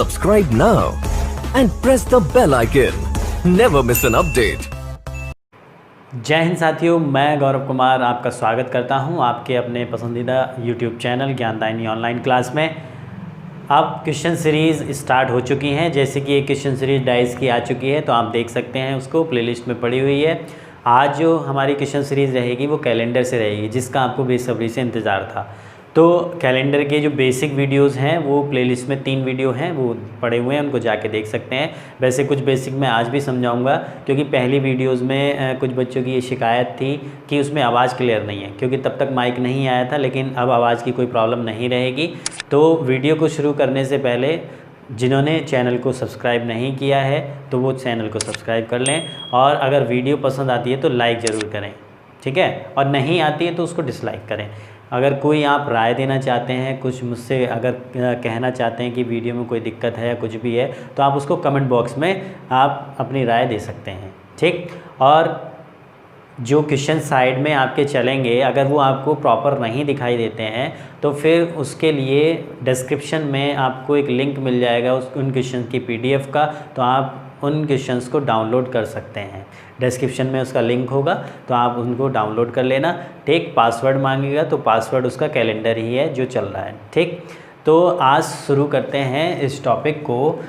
Subscribe now and press the bell icon. Never miss an update. जय हिंद साथियों, मैं गौरव कुमार आपका स्वागत करता हूं आपके अपने पसंदीदा YouTube चैनल ज्ञानदायिनी ऑनलाइन क्लास में। अब क्वेश्चन सीरीज़ स्टार्ट हो चुकी हैं। जैसे कि एक क्वेश्चन सीरीज़ डाइस की आ चुकी है तो आप देख सकते हैं, उसको प्लेलिस्ट में पड़ी हुई है। आज जो हमारी क्वेश्चन सीरीज़ रहेगी वो कैलेंडर से रहेगी, जिसका आपको बेसब्री से इंतज़ार था। तो कैलेंडर के जो बेसिक वीडियोस हैं वो प्लेलिस्ट में 3 वीडियो हैं, वो पड़े हुए हैं, उनको जाके देख सकते हैं। वैसे कुछ बेसिक मैं आज भी समझाऊंगा, क्योंकि पहली वीडियोस में कुछ बच्चों की ये शिकायत थी कि उसमें आवाज़ क्लियर नहीं है, क्योंकि तब तक माइक नहीं आया था। लेकिन अब आवाज़ की कोई प्रॉब्लम नहीं रहेगी। तो वीडियो को शुरू करने से पहले जिन्होंने चैनल को सब्सक्राइब नहीं किया है तो वो चैनल को सब्सक्राइब कर लें, और अगर वीडियो पसंद आती है तो लाइक ज़रूर करें, ठीक है। और नहीं आती है तो उसको डिसलाइक करें। अगर कोई आप राय देना चाहते हैं, कुछ मुझसे अगर कहना चाहते हैं कि वीडियो में कोई दिक्कत है या कुछ भी है, तो आप उसको कमेंट बॉक्स में आप अपनी राय दे सकते हैं, ठीक। और जो क्वेश्चन साइड में आपके चलेंगे, अगर वो आपको प्रॉपर नहीं दिखाई देते हैं तो फिर उसके लिए डिस्क्रिप्शन में आपको एक लिंक मिल जाएगा उन क्वेश्चन की PDF का, तो आप उन क्वेश्चंस को डाउनलोड कर सकते हैं। डिस्क्रिप्शन में उसका लिंक होगा, तो आप उनको डाउनलोड कर लेना, ठीक। पासवर्ड मांगेगा तो पासवर्ड उसका कैलेंडर ही है जो चल रहा है, ठीक। तो आज शुरू करते हैं इस टॉपिक को,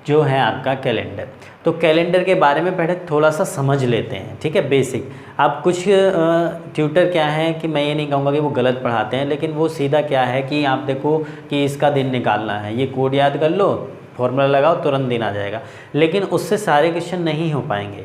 जो है आपका कैलेंडर। तो कैलेंडर के बारे में पहले थोड़ा सा समझ लेते हैं, ठीक है, बेसिक। अब कुछ ट्यूटर क्या है कि मैं ये नहीं कहूँगा कि वो गलत पढ़ाते हैं, लेकिन वो सीधा क्या है कि आप देखो कि इसका दिन निकालना है, ये कोड याद कर लो, फॉर्मूला लगाओ, तुरंत दिन आ जाएगा। लेकिन उससे सारे क्वेश्चन नहीं हो पाएंगे।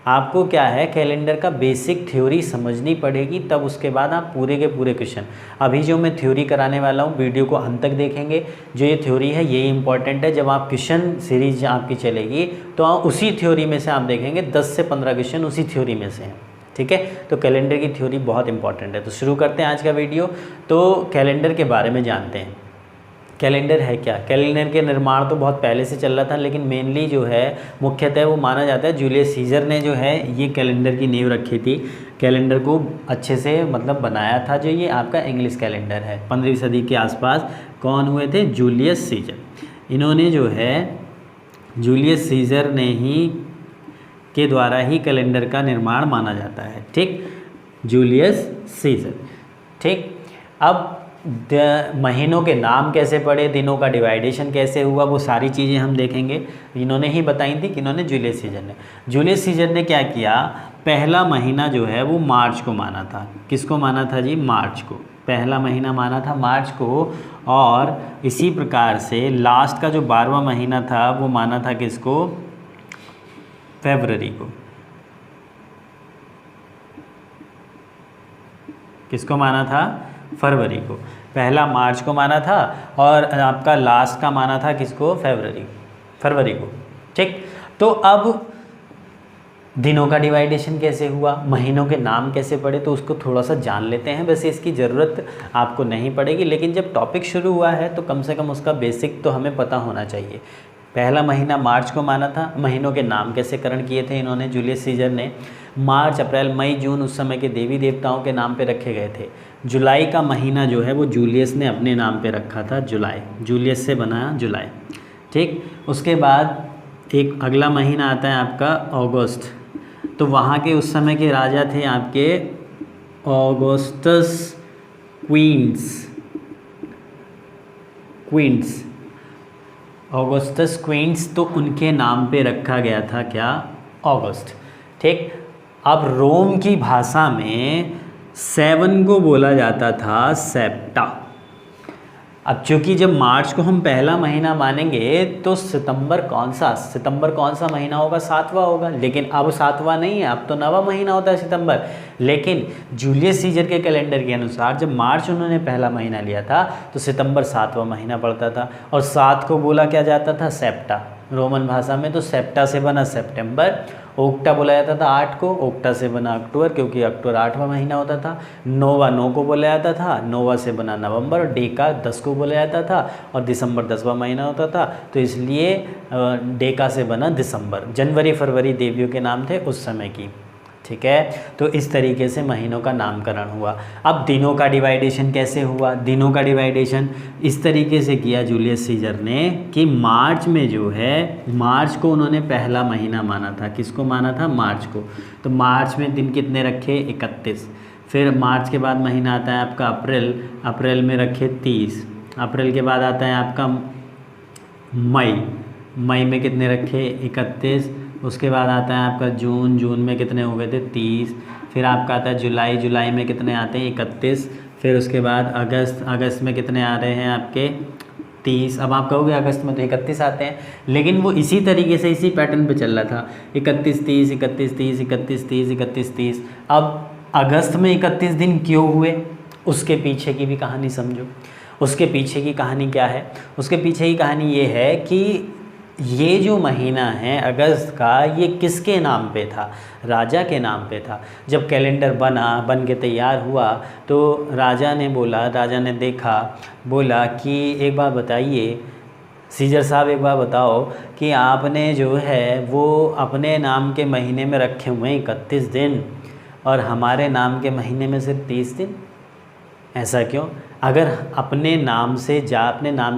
आपको क्या है, कैलेंडर का बेसिक थ्योरी समझनी पड़ेगी, तब उसके बाद आप पूरे के पूरे क्वेश्चन। अभी जो मैं थ्योरी कराने वाला हूँ, वीडियो को अंत तक देखेंगे। जो ये थ्योरी है यही इंपॉर्टेंट है। जब आप क्वेश्चन सीरीज आपकी चलेगी तो आप उसी थ्योरी में से आप देखेंगे 10 से 15 क्वेश्चन उसी थ्योरी में से हैं, ठीक है। तो कैलेंडर की थ्योरी बहुत इंपॉर्टेंट है। तो शुरू करते हैं आज का वीडियो। तो कैलेंडर के बारे में जानते हैं। कैलेंडर है क्या? कैलेंडर के निर्माण तो बहुत पहले से चल रहा था, लेकिन मेनली जो है मुख्यतः वो माना जाता है जूलियस सीजर ने जो है ये कैलेंडर की नींव रखी थी। कैलेंडर को अच्छे से मतलब बनाया था। जो ये आपका इंग्लिश कैलेंडर है, 15वीं सदी के आसपास कौन हुए थे? Julius Caesar. इन्होंने जो है जूलियस सीजर ने ही के द्वारा ही कैलेंडर का निर्माण माना जाता है, ठीक। जूलियस सीजर, ठीक। अब महीनों के नाम कैसे पड़े, दिनों का डिवाइडेशन कैसे हुआ, वो सारी चीज़ें हम देखेंगे। इन्होंने ही बताई थी, किन्होंने? जूलियस सीजर ने। जूलियस सीजर ने क्या किया, पहला महीना जो है वो मार्च को माना था। किसको माना था जी? मार्च को। पहला महीना माना था मार्च को। और इसी प्रकार से लास्ट का जो 12वां महीना था वो माना था किसको? फरवरी को। किसको माना था? फरवरी को। पहला मार्च को माना था और आपका लास्ट का माना था किसको? फरवरी को, ठीक। तो अब दिनों का डिवाइडेशन कैसे हुआ, महीनों के नाम कैसे पड़े, तो उसको थोड़ा सा जान लेते हैं। वैसे इसकी ज़रूरत आपको नहीं पड़ेगी, लेकिन जब टॉपिक शुरू हुआ है तो कम से कम उसका बेसिक तो हमें पता होना चाहिए। पहला महीना मार्च को माना था। महीनों के नाम कैसे करण किए थे इन्होंने? जूलियस सीजर ने मार्च, अप्रैल, मई, जून उस समय के देवी देवताओं के नाम पे रखे गए थे। जुलाई का महीना जो है वो जूलियस ने अपने नाम पे रखा था, जुलाई। जूलियस से बना जुलाई, ठीक। उसके बाद एक अगला महीना आता है आपका अगस्त। तो वहाँ के उस समय के राजा थे आपके ऑगस्टस क्वींस, तो उनके नाम पे रखा गया था क्या? अगस्त, ठीक। अब रोम की भाषा में 7 को बोला जाता था सेप्टा। अब चूँकि जब मार्च को हम पहला महीना मानेंगे तो सितंबर कौन सा महीना होगा? 7वां होगा। लेकिन अब 7वां नहीं है, अब तो 9वां महीना होता है सितंबर। लेकिन जूलियस सीजर के कैलेंडर के अनुसार जब मार्च उन्होंने पहला महीना लिया था तो सितंबर 7वां महीना पड़ता था, और 7 को बोला क्या जाता था? सेप्टा। रोमन भाषा में तो सेप्टा से बना सितंबर। ओक्टा बोला जाता था 8 को, ओक्टा से बना अक्टूबर, क्योंकि अक्टूबर 8वां महीना होता था। नोवा 9 को बोला जाता था, नोवा से बना नवंबर। और डेका 10 को बोला जाता था, और दिसंबर 10वां महीना होता था, तो इसलिए डेका से बना दिसंबर। जनवरी फरवरी देवियों के नाम थे उस समय की, ठीक है। तो इस तरीके से महीनों का नामकरण हुआ। अब दिनों का डिवाइडेशन कैसे हुआ? दिनों का डिवाइडेशन इस तरीके से किया जूलियस सीजर ने कि मार्च में जो है, मार्च को उन्होंने पहला महीना माना था। किसको माना था? मार्च को। तो मार्च में दिन कितने रखे? 31। फिर मार्च के बाद महीना आता है आपका अप्रैल, अप्रैल में रखे 30। अप्रैल के बाद आता है आपका मई, मई में कितने रखे? 31। उसके बाद आता है आपका जून, जून में कितने हो गए थे? 30। फिर आपका आता है जुलाई, जुलाई में कितने आते हैं? 31। फिर उसके बाद अगस्त, अगस्त में कितने आ रहे हैं आपके? 30। अब आप कहोगे अगस्त में तो 31 आते हैं, लेकिन वो इसी तरीके से इसी पैटर्न पे चल रहा था, 31 30 31 30 31 30 31 30। अब अगस्त में 31 दिन क्यों हुए, उसके पीछे की भी कहानी समझो। उसके पीछे की कहानी क्या है? उसके पीछे की कहानी ये है कि ये जो महीना है अगस्त का, ये किसके नाम पे था? राजा के नाम पे था। जब कैलेंडर बन के तैयार हुआ तो राजा ने बोला, राजा ने देखा, बोला कि एक बात बताइए सीजर साहब, एक बात बताओ कि आपने जो है वो अपने नाम के महीने में रखे हुए हैं 31 दिन और हमारे नाम के महीने में सिर्फ 30 दिन। ऐसा क्यों? अगर अपने नाम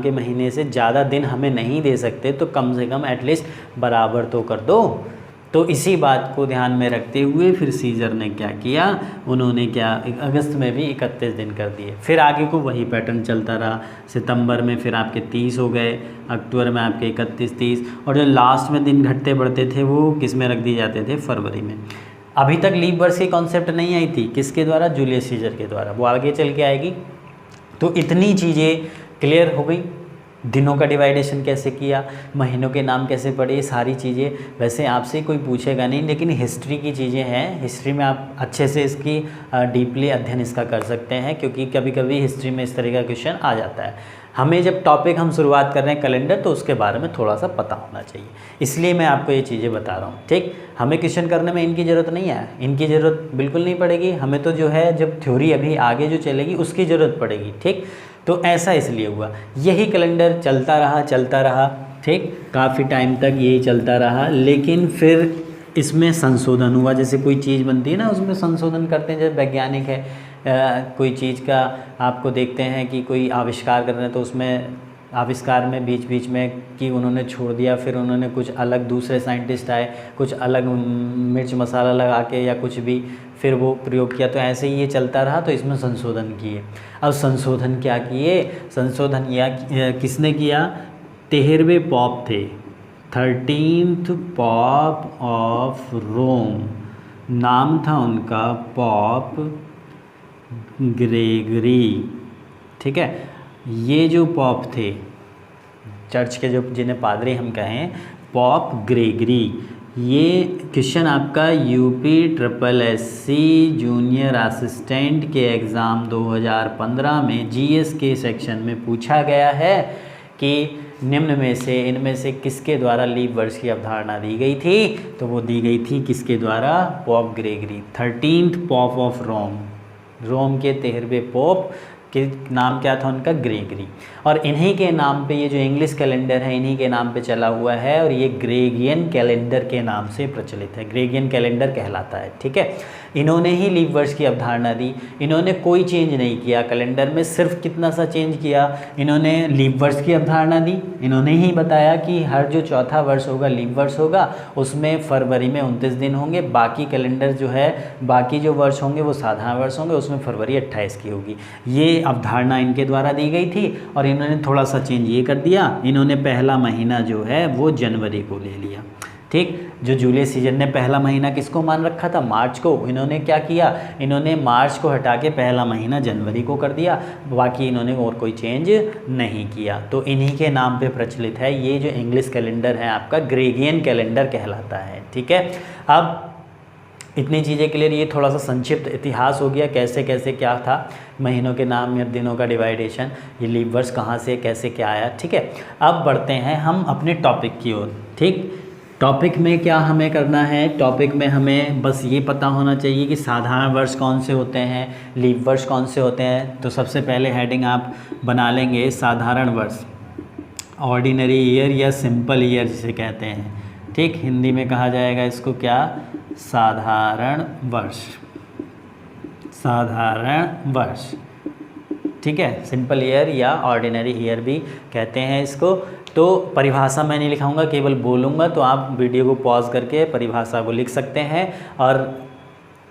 के महीने से ज़्यादा दिन हमें नहीं दे सकते तो कम से कम एटलीस्ट बराबर तो कर दो। तो इसी बात को ध्यान में रखते हुए फिर सीजर ने क्या किया, उन्होंने क्या अगस्त में भी 31 दिन कर दिए। फिर आगे को वही पैटर्न चलता रहा। सितंबर में फिर आपके 30 हो गए, अक्टूबर में आपके 31 30, और जो लास्ट में दिन घटते बढ़ते थे वो किस में रख दिए जाते थे? फरवरी में। अभी तक लीप वर्ष की कॉन्सेप्ट नहीं आई थी, किसके द्वारा? जूलियस सीजर के द्वारा। वो आगे चल के आएगी। तो इतनी चीज़ें क्लियर हो गई। दिनों का डिवाइडेशन कैसे किया, महीनों के नाम कैसे पड़े, ये सारी चीज़ें वैसे आपसे कोई पूछेगा नहीं, लेकिन हिस्ट्री की चीज़ें हैं। हिस्ट्री में आप अच्छे से इसकी डीपली अध्ययन इसका कर सकते हैं, क्योंकि कभी कभी हिस्ट्री में इस तरह का क्वेश्चन आ जाता है। हमें जब टॉपिक हम शुरुआत कर रहे हैं कैलेंडर, तो उसके बारे में थोड़ा सा पता होना चाहिए, इसलिए मैं आपको ये चीज़ें बता रहा हूँ। ठीक, हमें क्वेश्चन करने में इनकी ज़रूरत नहीं है, इनकी ज़रूरत बिल्कुल नहीं पड़ेगी। हमें तो जो है जब थ्योरी अभी आगे जो चलेगी उसकी ज़रूरत पड़ेगी। ठीक, तो ऐसा इसलिए हुआ। यही कैलेंडर चलता रहा। ठीक, काफ़ी टाइम तक यही चलता रहा, लेकिन फिर इसमें संशोधन हुआ। जैसे कोई चीज़ बनती है ना, उसमें संशोधन करते हैं। जैसे वैज्ञानिक है, कोई चीज़ का आपको देखते हैं कि कोई आविष्कार कर रहे हैं, तो उसमें आविष्कार में बीच बीच में कि उन्होंने छोड़ दिया, फिर उन्होंने कुछ अलग दूसरे साइंटिस्ट आए, कुछ अलग मिर्च मसाला लगा के या कुछ भी, फिर वो प्रयोग किया। तो ऐसे ही ये चलता रहा, तो इसमें संशोधन किए। अब संशोधन क्या किए? संशोधन किसने किया? 13वें पॉप थे, 13th पॉप ऑफ रोम, नाम था उनका पॉप ग्रेगरी। ठीक है, ये जो पॉप थे चर्च के, जो जिन्हें पादरी हम कहें, पॉप ग्रेगरी, ये क्वेश्चन आपका UPSSC जूनियर असिस्टेंट के एग्ज़ाम 2015 में GS के सेक्शन में पूछा गया है कि निम्न में से इनमें से किसके द्वारा लीप वर्ष की अवधारणा दी गई थी? तो वो दी गई थी किसके द्वारा? Pope Gregory, 13th pope of Rome. Rome के 13वें पोप के नाम क्या था उनका? ग्रेगरी। और इन्हीं के नाम पे ये जो इंग्लिश कैलेंडर है, इन्हीं के नाम पे चला हुआ है, और ये ग्रेगियन कैलेंडर के नाम से प्रचलित है, ग्रेगियन कैलेंडर कहलाता है। ठीक है, इन्होंने ही लीप वर्ष की अवधारणा दी। इन्होंने कोई चेंज नहीं किया कैलेंडर में, सिर्फ कितना सा चेंज किया, इन्होंने लीप वर्ष की अवधारणा दी। इन्होंने ही बताया कि हर जो चौथा वर्ष होगा लीप वर्ष होगा, उसमें फरवरी में 29 दिन होंगे, बाकी कैलेंडर जो है, बाकी जो वर्ष होंगे वो साधारण वर्ष होंगे, उसमें फरवरी 28 की होगी। ये अवधारणा इनके द्वारा दी गई थी, और इन्होंने थोड़ा सा चेंज ये कर दिया, इन्होंने पहला महीना जो है वो जनवरी को ले लिया। ठीक, जो जूलियस सीजर ने पहला महीना किसको मान रखा था? मार्च को। इन्होंने क्या किया? इन्होंने मार्च को हटा के पहला महीना जनवरी को कर दिया, बाकी इन्होंने और कोई चेंज नहीं किया। तो इन्हीं के नाम पे प्रचलित है ये जो इंग्लिश कैलेंडर है आपका, ग्रेगियन कैलेंडर कहलाता है। ठीक है, अब इतनी चीज़ें के लिए ये थोड़ा सा संक्षिप्त इतिहास हो गया, कैसे कैसे क्या था, महीनों के नाम या दिनों का डिवाइडेशन, ये लीप वर्ष कहाँ से कैसे क्या आया। ठीक है, अब बढ़ते हैं हम अपने टॉपिक की ओर। ठीक, टॉपिक में क्या हमें करना है? टॉपिक में हमें बस ये पता होना चाहिए कि साधारण वर्ष कौन से होते हैं, लीप वर्ष कौन से होते हैं। तो सबसे पहले हेडिंग आप बना लेंगे साधारण वर्ष, ऑर्डिनरी ईयर या सिंपल ईयर जिसे कहते हैं। ठीक, हिंदी में कहा जाएगा इसको क्या? साधारण वर्ष, साधारण वर्ष, ठीक है। सिंपल ईयर या ऑर्डिनरी ईयर भी कहते हैं इसको। तो परिभाषा मैं नहीं लिखाऊंगा, केवल बोलूँगा, तो आप वीडियो को पॉज करके परिभाषा को लिख सकते हैं। और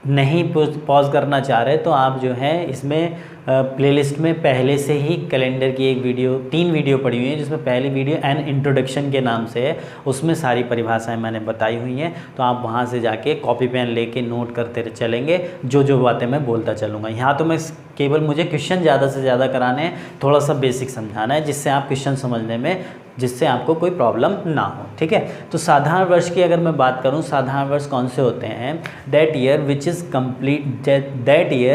नहीं पॉज करना चाह रहे तो आप जो है इसमें प्लेलिस्ट में पहले से ही कैलेंडर की एक वीडियो, 3 वीडियो पड़ी हुई है, जिसमें पहली वीडियो एन इंट्रोडक्शन के नाम से है, उसमें सारी परिभाषाएं मैंने बताई हुई हैं। तो आप वहां से जाके कॉपी पेन लेके नोट करते चलेंगे, जो जो बातें मैं बोलता चलूँगा। यहाँ तो मैं केवल मुझे क्वेश्चन ज़्यादा से ज़्यादा कराने हैं, थोड़ा सा बेसिक समझाना है, जिससे आप क्वेश्चन समझने में, जिससे आपको कोई प्रॉब्लम ना हो, ठीक है। तो साधारण वर्ष की अगर मैं बात करूं, साधारण वर्ष कौन से होते हैं? That year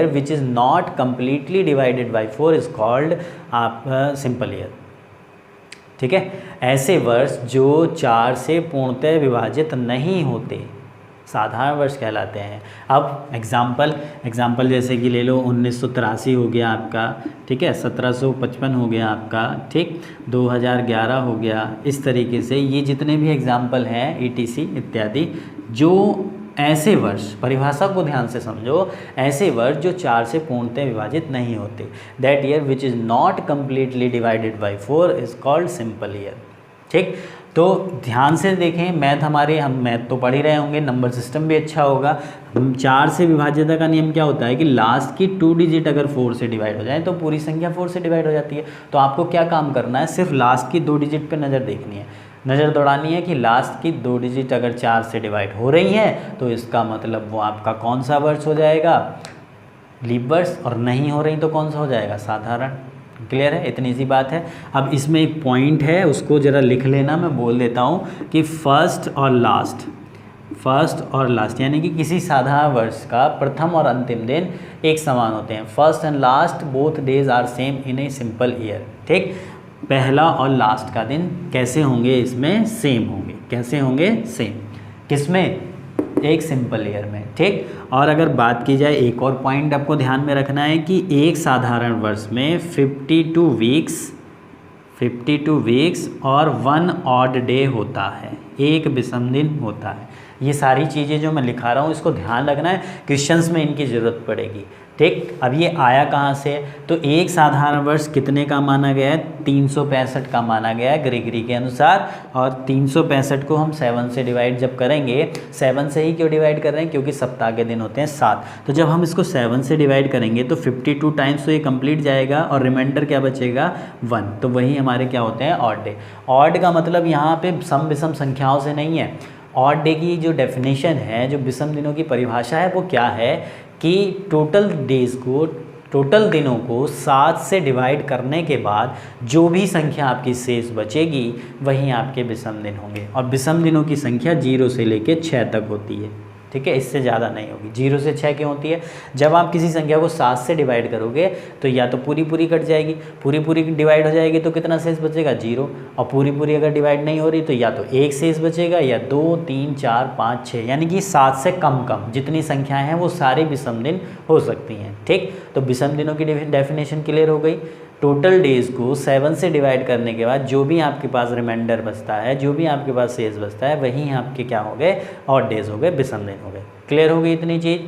which is not completely divided by 4 is called आप सिंपल ईयर, ठीक है। ऐसे वर्ष जो 4 से पूर्णतः विभाजित नहीं होते साधारण वर्ष कहलाते हैं। अब एग्जाम्पल जैसे कि ले लो, 1983 हो गया आपका, ठीक है, 1755 हो गया आपका, ठीक, 2011 हो गया। इस तरीके से ये जितने भी एग्जाम्पल हैं ETC इत्यादि, जो ऐसे वर्ष, परिभाषा को ध्यान से समझो, ऐसे वर्ष जो 4 से पूर्णतः विभाजित नहीं होते, that year which is not completely divided by 4 is called simple year, ठीक। तो ध्यान से देखें, मैथ हम मैथ तो पढ़ ही रहे होंगे, नंबर सिस्टम भी अच्छा होगा। 4 से विभाज्यता का नियम क्या होता है कि लास्ट की 2 डिजिट अगर 4 से डिवाइड हो जाए तो पूरी संख्या 4 से डिवाइड हो जाती है। तो आपको क्या काम करना है, सिर्फ लास्ट की 2 डिजिट पे नज़र देखनी है, नज़र दौड़ानी है कि लास्ट की 2 डिजिट अगर 4 से डिवाइड हो रही हैं तो इसका मतलब वो आपका कौन सा वर्ष हो जाएगा, लीप वर्ष, और नहीं हो रही तो कौन सा हो जाएगा, साधारण। क्लियर है, इतनी सी बात है। अब इसमें एक पॉइंट है, उसको ज़रा लिख लेना, मैं बोल देता हूँ कि फर्स्ट और लास्ट यानी कि किसी साधारण वर्ष का प्रथम और अंतिम दिन एक समान होते हैं। First and last both days are same in a simple year, ठीक। पहला और लास्ट का दिन कैसे होंगे, इसमें सेम होंगे। कैसे होंगे, सेम। किसमें, एक सिंपल ईयर में, ठीक। और अगर बात की जाए, एक और पॉइंट आपको ध्यान में रखना है कि एक साधारण वर्ष में 52 वीक्स और 1 ऑड डे होता है, एक विषम दिन होता है। ये सारी चीज़ें जो मैं लिखा रहा हूँ इसको ध्यान रखना है, क्वेश्चंस में इनकी ज़रूरत पड़ेगी, ठीक। अब ये आया कहाँ से, तो एक साधारण वर्ष कितने का माना गया है, 365 का माना गया है ग्रेगरी के अनुसार। और 365 को हम 7 से डिवाइड जब करेंगे, 7 से ही क्यों डिवाइड कर रहे हैं, क्योंकि सप्ताह के दिन होते हैं 7। तो जब हम इसको 7 से डिवाइड करेंगे तो 52 टाइम्स तो ये कंप्लीट जाएगा और रिमाइंडर क्या बचेगा, 1। तो वही हमारे क्या होते हैं, ऑड डे। ऑड का मतलब यहाँ पे सम विषम संख्याओं से नहीं है। ऑड डे की जो डेफिनेशन है, जो विषम दिनों की परिभाषा है, वो क्या है कि टोटल दिनों को 7 से डिवाइड करने के बाद जो भी संख्या आपकी शेष बचेगी वही आपके विषम दिन होंगे। और विषम दिनों की संख्या 0 से लेकर 6 तक होती है, ठीक है, इससे ज़्यादा नहीं होगी। 0 से 6 क्यों होती है, जब आप किसी संख्या को 7 से डिवाइड करोगे तो या तो पूरी कट जाएगी, पूरी डिवाइड हो जाएगी तो कितना शेष बचेगा, 0। और पूरी अगर डिवाइड नहीं हो रही तो या तो 1 शेष बचेगा या 2, 3, 4, 5, 6, यानी कि 7 से कम जितनी संख्याएं हैं वो सारे विषम दिन हो सकती हैं, ठीक। तो विषम दिनों की डेफिनेशन क्लियर हो गई। टोटल डेज़ को 7 से डिवाइड करने के बाद जो भी आपके पास रिमाइंडर बचता है, जो भी आपके पास शेष बचता है, वही आपके क्या हो गए, ऑड डेज हो गए, विषम दिन हो गए। क्लियर हो गई इतनी चीज़।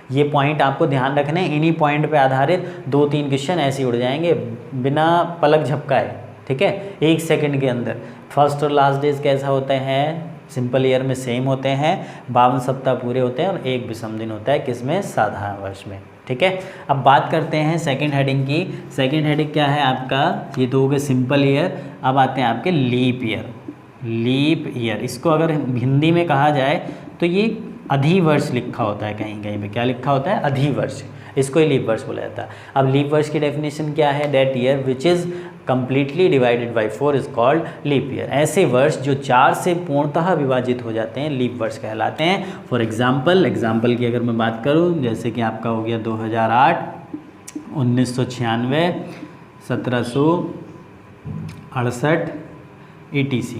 ये पॉइंट आपको ध्यान रखने, इन्हीं पॉइंट पे आधारित 2-3 क्वेश्चन ऐसे उड़ जाएंगे बिना पलक झपकाए, ठीक है, 1 सेकंड के अंदर। फर्स्ट और लास्ट डेज कैसा होते हैं, सिंपल ईयर में सेम होते हैं, 52 सप्ताह पूरे होते हैं और एक विषम दिन होता है, किसमें, साधारण वर्ष में, ठीक है। अब बात करते हैं सेकंड हेडिंग की। सेकंड हेडिंग क्या है आपका, ये तो हो गए सिंपल ईयर। अब आते हैं आपके लीप ईयर। इसको अगर हिंदी में कहा जाए तो ये अधिवर्ष लिखा होता है, कहीं कहीं पे क्या लिखा होता है, अधिवर्ष, इसको ही लीप वर्ष बोला जाता है। अब लीप वर्ष की डेफिनेशन क्या है, that year which is completely divided by 4 is called leap year. ऐसे वर्ष जो 4 से पूर्णतः विभाजित हो जाते हैं लीप वर्ष कहलाते हैं। फॉर एग्जाम्पल की अगर मैं बात करूं, जैसे कि आपका हो गया 2008, 1996, 1768 ETC,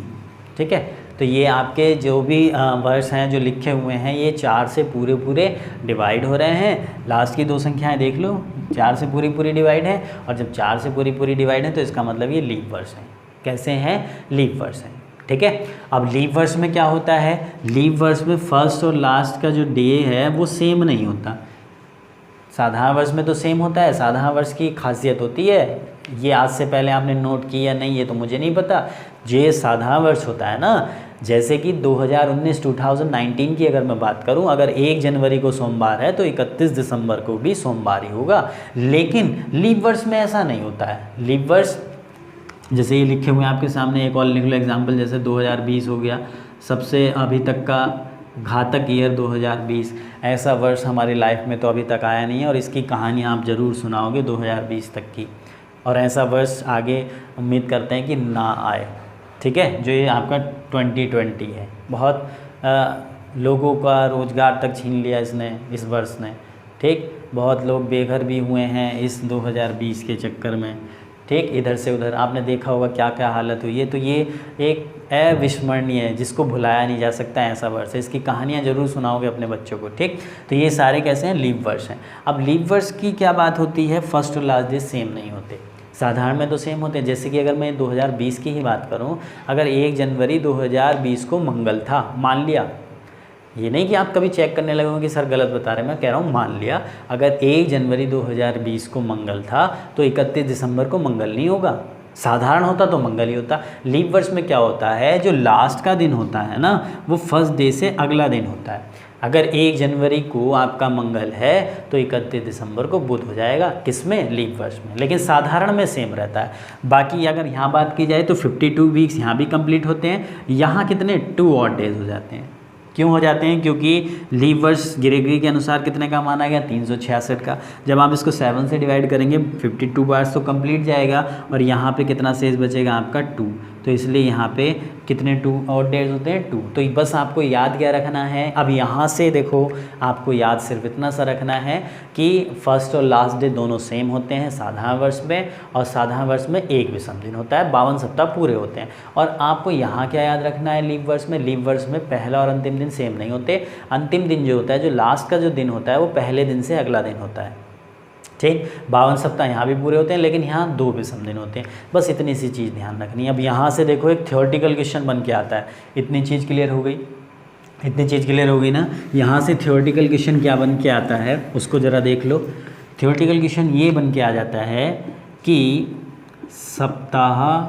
ठीक है। तो ये आपके जो भी वर्ष हैं जो लिखे हुए हैं, ये 4 से पूरे डिवाइड हो रहे हैं। लास्ट की 2 संख्याएं देख लो, 4 से पूरी डिवाइड है, और जब 4 से पूरी डिवाइड है तो इसका मतलब ये लीप वर्ष है। कैसे हैं, लीप वर्ष हैं। ठीक है। अब लीप वर्ष में क्या होता है, लीप वर्ष में फर्स्ट और लास्ट का जो डे है वो सेम नहीं होता। साधारण वर्ष में तो सेम होता है। साधारण वर्ष की खासियत होती है, ये आज से पहले आपने नोट किया नहीं, ये तो मुझे नहीं पता। ये साधारण वर्ष होता है ना, जैसे कि 2019 की अगर मैं बात करूं, अगर 1 जनवरी को सोमवार है तो 31 दिसंबर को भी सोमवार ही होगा। लेकिन लीप वर्ष में ऐसा नहीं होता है। लीप वर्ष जैसे ये लिखे हुए हैं आपके सामने, एक और लिख लो एग्जाम्पल, जैसे 2020 हो गया, सबसे अभी तक का घातक ईयर 2020। ऐसा वर्ष हमारी लाइफ में तो अभी तक आया नहीं है, और इसकी कहानी आप ज़रूर सुनाओगे 2020 तक की, और ऐसा वर्ष आगे उम्मीद करते हैं कि ना आए। ठीक है, जो ये आपका 2020 है, बहुत लोगों का रोज़गार तक छीन लिया इसने, इस वर्ष ने। ठीक, बहुत लोग बेघर भी हुए हैं इस 2020 के चक्कर में। ठीक, इधर से उधर आपने देखा होगा क्या क्या हालत हुई है। तो ये एक अविस्मरणीय है, जिसको भुलाया नहीं जा सकता ऐसा वर्ष है। इसकी कहानियाँ ज़रूर सुनाओगे अपने बच्चों को। ठीक, तो ये सारे कैसे हैं, लीप वर्ष हैं। अब लीप वर्ष की क्या बात होती है, फर्स्ट और लास्ट डे सेम नहीं होते। साधारण में तो सेम होते हैं। जैसे कि अगर मैं 2020 की ही बात करूं, अगर 1 जनवरी 2020 को मंगल था, मान लिया, ये नहीं कि आप कभी चेक करने लगोगे कि सर गलत बता रहे हैं, मैं कह रहा हूँ मान लिया, अगर 1 जनवरी 2020 को मंगल था तो 31 दिसंबर को मंगल नहीं होगा। साधारण होता तो मंगल ही होता। लीप वर्ष में क्या होता है, जो लास्ट का दिन होता है ना, वो फर्स्ट डे से अगला दिन होता है। अगर 1 जनवरी को आपका मंगल है तो 31 दिसंबर को बुध हो जाएगा। किसमें, लीप वर्ष में। लेकिन साधारण में सेम रहता है। बाकी अगर यहाँ बात की जाए तो 52 वीक्स यहाँ भी कंप्लीट होते हैं। यहाँ कितने, 2 ऑड डेज हो जाते हैं। क्यों हो जाते हैं, क्योंकि लीप वर्ष ग्रेगरी के अनुसार कितने का माना गया, 366 का। जब आप इसको 7 से डिवाइड करेंगे 52 बार तो कंप्लीट जाएगा, और यहाँ पे कितना शेष बचेगा आपका 2। तो इसलिए यहाँ पे कितने 2 ऑड डेज होते हैं, 2। तो बस आपको याद क्या रखना है, अब यहाँ से देखो, आपको याद सिर्फ इतना सा रखना है कि फर्स्ट और लास्ट डे दोनों सेम होते हैं साधारण वर्ष में, और साधारण वर्ष में एक विषम दिन होता है, 52 सप्ताह पूरे होते हैं। और आपको यहाँ क्या याद रखना है, लीप वर्ष में, लीप वर्ष में पहला और अंतिम दिन सेम नहीं होते। अंतिम दिन जो होता है, जो लास्ट का जो दिन होता है, वो पहले दिन से अगला दिन होता है। ठीक, 52 सप्ताह यहाँ भी पूरे होते हैं, लेकिन यहाँ 2 विषम दिन होते हैं। बस इतनी सी चीज़ ध्यान रखनी है। अब यहाँ से देखो एक थ्योरेटिकल क्वेश्चन बन के आता है। इतनी चीज़ क्लियर हो गई, इतनी चीज़ क्लियर हो गई ना। यहाँ से थ्योरेटिकल क्वेश्चन क्या बन के आता है, उसको ज़रा देख लो। थ्योरेटिकल क्वेश्चन ये बन के आ जाता है कि सप्ताह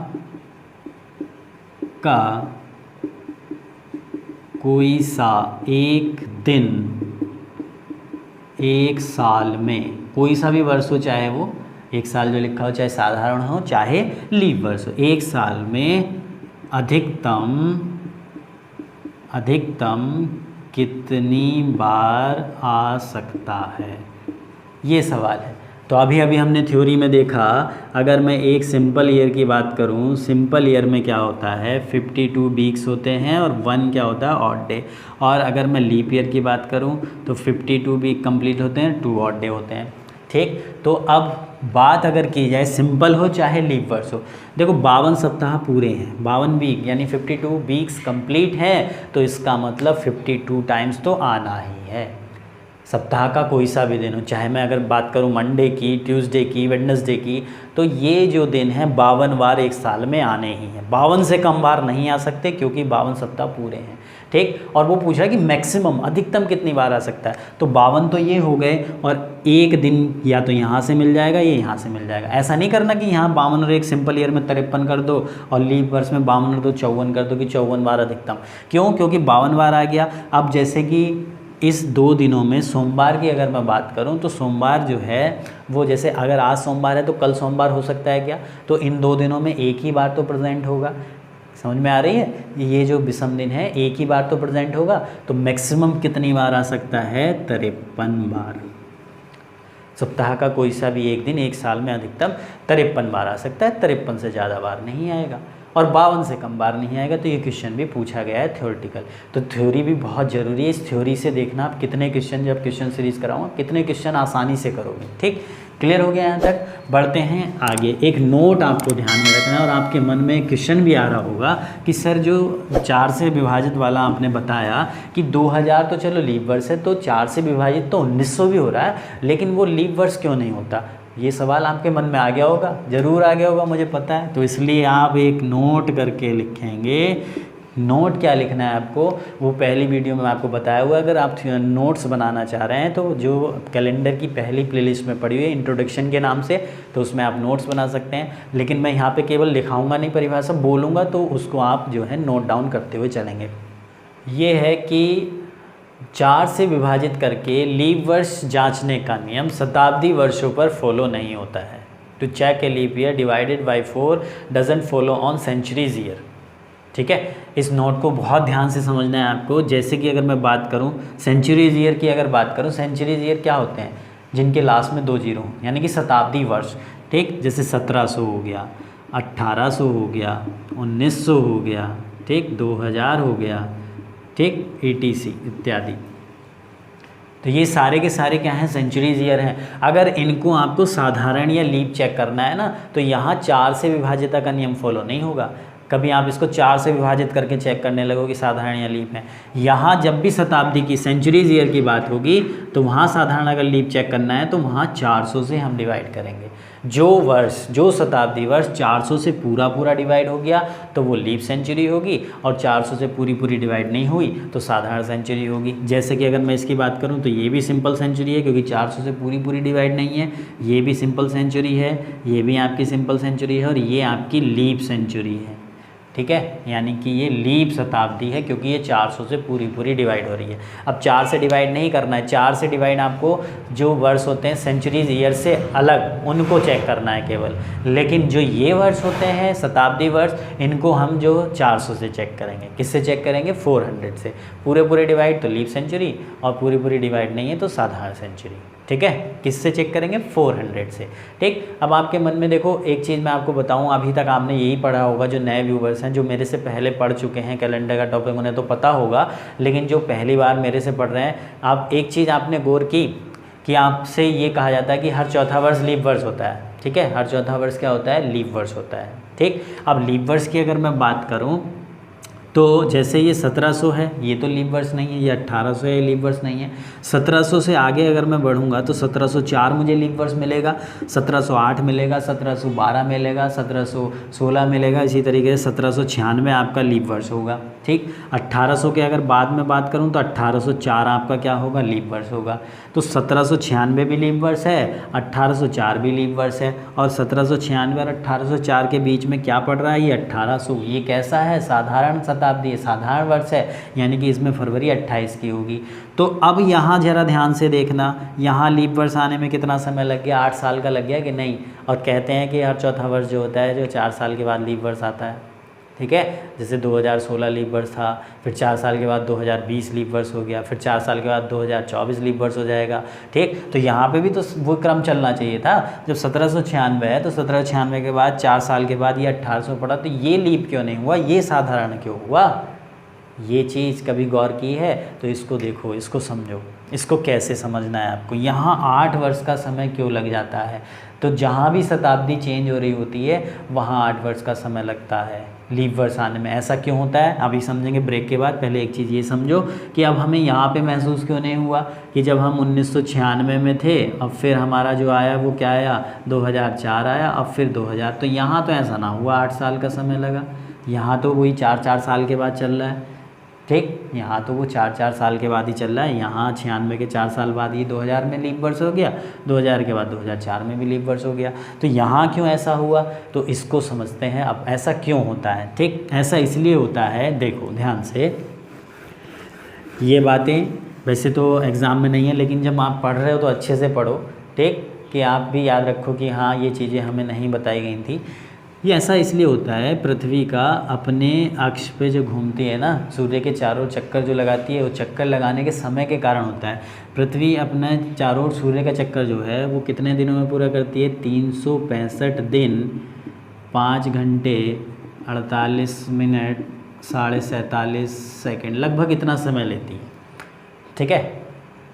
का कोई सा एक दिन एक साल में, कोई सा भी वर्ष हो, चाहे वो एक साल जो लिखा हो, चाहे साधारण हो, चाहे लीप वर्ष हो, एक साल में अधिकतम कितनी बार आ सकता है, ये सवाल है। तो अभी हमने थ्योरी में देखा, अगर मैं एक सिंपल ईयर की बात करूं, सिंपल ईयर में क्या होता है, 52 वीक्स होते हैं और 1 क्या होता है, ऑड डे। और अगर मैं लीप ईयर की बात करूं तो 52 वीक कंप्लीट होते हैं, 2 ऑड डे होते हैं। ठीक, तो अब बात अगर की जाए, सिंपल हो चाहे लीप वर्ष हो, देखो 52 सप्ताह पूरे हैं, 52 वीक यानी 52 वीक्स कंप्लीट हैं, तो इसका मतलब 52 टाइम्स तो आना ही है। सप्ताह का कोई सा भी दिन हो, चाहे मैं अगर बात करूं मंडे की, ट्यूसडे की, वेडनेसडे की, तो ये जो दिन है 52 बार एक साल में आने ही हैं। 52 से कम बार नहीं आ सकते, क्योंकि 52 सप्ताह पूरे हैं। ठीक, और वो पूछ रहा है कि मैक्सिमम, अधिकतम कितनी बार आ सकता है, तो 52 तो ये हो गए, और एक दिन या तो यहाँ से मिल जाएगा, ये यहाँ से मिल जाएगा। ऐसा नहीं करना कि यहाँ 52 और एक सिंपल ईयर में 53 कर दो, और लीप वर्ष में 52 और 2 54 कर दो कि 54 बार अधिकतम। क्यों, क्योंकि 52 बार आ गया। अब जैसे कि इस 2 दिनों में सोमवार की अगर मैं बात करूं, तो सोमवार जो है वो, जैसे अगर आज सोमवार है तो कल सोमवार हो सकता है क्या, तो इन 2 दिनों में एक ही बार तो प्रेजेंट होगा। समझ में आ रही है, ये जो विषम दिन है एक ही बार तो प्रेजेंट होगा, तो मैक्सिमम कितनी बार आ सकता है, 53 बार। सप्ताह का कोई सा भी एक दिन एक साल में अधिकतम 53 बार आ सकता है, 53 से ज़्यादा बार नहीं आएगा, और 52 से कम बार नहीं आएगा। तो ये क्वेश्चन भी पूछा गया है थ्योरेटिकल। तो थ्योरी भी बहुत ज़रूरी है। इस थ्योरी से देखना आप कितने क्वेश्चन, जब क्वेश्चन सीरीज़ कराऊंगा, कितने क्वेश्चन आसानी से करोगे। ठीक, क्लियर हो गया यहाँ तक। बढ़ते हैं आगे। एक नोट आपको ध्यान में रखना है, और आपके मन में क्वेश्चन भी आ रहा होगा कि सर जो 4 से विभाजित वाला आपने बताया कि 2000 तो चलो लीप वर्ष है, तो 4 से विभाजित तो 1900 भी हो रहा है, लेकिन वो लीप वर्ष क्यों नहीं होता। ये सवाल आपके मन में आ गया होगा, ज़रूर आ गया होगा, मुझे पता है। तो इसलिए आप एक नोट करके लिखेंगे नोट क्या लिखना है आपको, वो पहली वीडियो में आपको बताया हुआ है। अगर आप नोट्स बनाना चाह रहे हैं तो जो कैलेंडर की पहली प्लेलिस्ट में पड़ी हुई है इंट्रोडक्शन के नाम से, तो उसमें आप नोट्स बना सकते हैं। लेकिन मैं यहाँ पे केवल लिखाऊंगा नहीं, परिभाषा बोलूँगा, तो उसको आप जो है नोट डाउन करते हुए चलेंगे। ये है कि 4 से विभाजित करके लीप वर्ष जांचने का नियम शताब्दी वर्षों पर फॉलो नहीं होता है। To check a leap year divided by 4 doesn't follow on centuries year. ठीक है, इस नोट को बहुत ध्यान से समझना है आपको। जैसे कि अगर मैं बात करूं सेंचुरीज ईयर की, अगर बात करूं सेंचुरीज ईयर क्या होते हैं, जिनके लास्ट में 2 जीरो हों, यानी कि शताब्दी वर्ष। ठीक, जैसे 1700 हो गया, 1800 हो गया, 1900 हो गया, ठीक, 2000 हो गया, ठीक, ETC इत्यादि। तो ये सारे के सारे क्या हैं, सेंचुरीज ईयर हैं। अगर इनको आपको साधारण या लीप चेक करना है ना, तो यहाँ 4 से विभाज्यता का नियम फॉलो नहीं होगा। कभी आप इसको 4 से विभाजित करके चेक करने लगो कि साधारण या लीप है। यहाँ जब भी शताब्दी की सेंचुरीज ईयर की बात होगी तो वहाँ साधारण अगर लीप चेक करना है तो वहाँ 400 से हम डिवाइड करेंगे। जो वर्ष, जो शताब्दी वर्ष 400 से पूरा डिवाइड हो गया तो वो लीप सेंचुरी होगी, और 400 से पूरी डिवाइड नहीं हुई तो साधारण सेंचुरी होगी। जैसे कि अगर मैं इसकी बात करूं तो ये भी सिंपल सेंचुरी है, क्योंकि 400 से पूरी डिवाइड नहीं है। ये भी सिंपल सेंचुरी है, ये भी आपकी सिंपल सेंचुरी है, और ये आपकी लीप सेंचुरी है। ठीक है, यानी कि ये लीप शताब्दी है, क्योंकि ये 400 से पूरी डिवाइड हो रही है। अब 4 से डिवाइड नहीं करना है, 4 से डिवाइड आपको जो वर्ष होते हैं सेंचुरीज ईयर से अलग, उनको चेक करना है केवल। लेकिन जो ये वर्ष होते हैं शताब्दी वर्ष, इनको हम जो 400 से चेक करेंगे। किससे चेक करेंगे, 400 से। पूरे डिवाइड तो लीप सेंचुरी, और पूरी डिवाइड नहीं है तो साधारण सेंचुरी। ठीक है, किससे चेक करेंगे, 400 से। ठीक, अब आपके मन में देखो एक चीज़ मैं आपको बताऊं, अभी तक आपने यही पढ़ा होगा। जो नए व्यूवर्स हैं, जो मेरे से पहले पढ़ चुके हैं कैलेंडर का टॉपिक, उन्हें तो पता होगा, लेकिन जो पहली बार मेरे से पढ़ रहे हैं, आप एक चीज़ आपने गौर की कि आपसे ये कहा जाता है कि हर चौथा वर्ष लीप वर्ष होता है। ठीक है, हर चौथा वर्ष क्या होता है, लीप वर्ष होता है। ठीक, अब लीप वर्ष की अगर मैं बात करूँ तो जैसे ये 1700 है, ये तो लीप वर्ष नहीं है, ये 1800 है, ये लीप वर्ष नहीं है। 1700 से आगे अगर मैं बढ़ूंगा तो 1704 मुझे लीप वर्ष मिलेगा, 1708 मिलेगा, 1712 मिलेगा, 1716 मिलेगा। इसी तरीके से 1796 आपका लीप वर्ष होगा। ठीक, 1800 के अगर बाद में बात करूं तो 1804 आपका क्या होगा, लीप वर्ष होगा। तो 1796 भी लीप वर्ष है, 1804 भी लीप वर्ष है, और 1796 और 1804 के बीच में क्या पड़ रहा है, ये 1800। ये कैसा है, साधारण शताब्दी, साधारण वर्ष है, यानी कि इसमें फरवरी 28 की होगी। तो अब यहाँ ज़रा ध्यान से देखना, यहाँ लीप वर्ष आने में कितना समय लग गया, 8 साल का लग गया कि नहीं। और कहते हैं कि हर चौथा वर्ष जो होता है, जो 4 साल के बाद लीप वर्ष आता है। ठीक है, जैसे 2016 लीप वर्ष था, फिर 4 साल के बाद 2020 लीप वर्ष हो गया, फिर 4 साल के बाद 2024 लीप वर्ष हो जाएगा। ठीक, तो यहाँ पे भी तो वो क्रम चलना चाहिए था। जब 1796 है तो 1796 के बाद 4 साल के बाद ये 1800 पड़ा, तो ये लीप क्यों नहीं हुआ, ये साधारण क्यों हुआ। ये चीज़ कभी गौर की है तो इसको देखो, इसको समझो, इसको कैसे समझना है आपको। यहाँ 8 वर्ष का समय क्यों लग जाता है, तो जहाँ भी शताब्दी चेंज हो रही होती है वहाँ 8 वर्ष का समय लगता है लीप वर्ष आने में। ऐसा क्यों होता है अभी समझेंगे ब्रेक के बाद। पहले एक चीज़ ये समझो कि अब हमें यहाँ पे महसूस क्यों नहीं हुआ कि जब हम 1996 में थे, अब फिर हमारा जो आया वो क्या आया, 2004 आया, अब फिर 2000। तो यहाँ तो ऐसा ना हुआ 8 साल का समय लगा, यहाँ तो वही 4-4 साल के बाद चल रहा है। ठीक, यहाँ तो वो 4-4 साल के बाद ही चल रहा है। यहाँ 96 के 4 साल बाद ही 2000 में लीप वर्ष हो गया, 2000 के बाद 2004 में भी लीप वर्ष हो गया। तो यहाँ क्यों ऐसा हुआ, तो इसको समझते हैं अब ऐसा क्यों होता है। ठीक, ऐसा इसलिए होता है, देखो ध्यान से, ये बातें वैसे तो एग्ज़ाम में नहीं है, लेकिन जब आप पढ़ रहे हो तो अच्छे से पढ़ो। ठीक, कि आप भी याद रखो कि हाँ ये चीज़ें हमें नहीं बताई गई थी। ये ऐसा इसलिए होता है, पृथ्वी का अपने अक्ष पे जो घूमती है ना, सूर्य के चारों चक्कर जो लगाती है, वो चक्कर लगाने के समय के कारण होता है। पृथ्वी अपने चारों ओर सूर्य का चक्कर जो है वो कितने दिनों में पूरा करती है, 365 दिन 5 घंटे 48 मिनट 47.5 सेकेंड, लगभग इतना समय लेती है। ठीक है,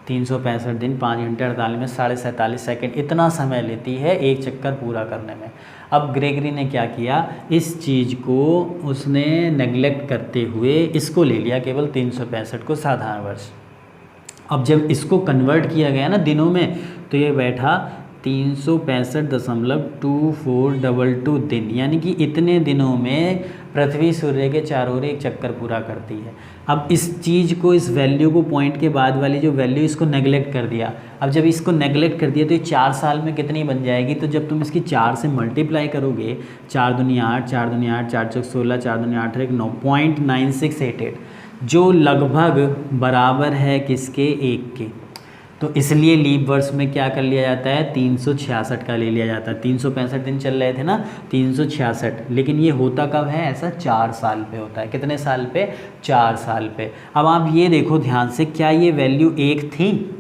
365 दिन 5 घंटे 48 मिनट 47.5 सेकेंड, इतना समय लेती है एक चक्कर पूरा करने में। अब ग्रेगरी ने क्या किया, इस चीज़ को उसने नेगलेक्ट करते हुए इसको ले लिया केवल 365 को साधारण वर्ष। अब जब इसको कन्वर्ट किया गया ना दिनों में, तो ये बैठा 365.2422 दिन, यानी कि इतने दिनों में पृथ्वी सूर्य के चारों ओर एक चक्कर पूरा करती है। अब इस चीज़ को, इस वैल्यू को, पॉइंट के बाद वाली जो वैल्यू, इसको नेगलेक्ट कर दिया। अब जब इसको नेगलेक्ट कर दिया तो ये 4 साल में कितनी बन जाएगी? तो जब तुम इसकी 4 से मल्टीप्लाई करोगे, 4 दूनी 8, 4 दूनी 8, 4 चौक 16, 4 दूनी 8 1 9, 0.9688, जो लगभग बराबर है किसके? 1 के। तो इसलिए लीप वर्ष में क्या कर लिया जाता है? 366 का ले लिया जाता है। 365 दिन चल रहे थे ना, 366, लेकिन ये होता कब है ऐसा? 4 साल पे होता है। कितने साल पे? 4 साल पे। अब आप ये देखो ध्यान से, क्या ये वैल्यू 1 थी?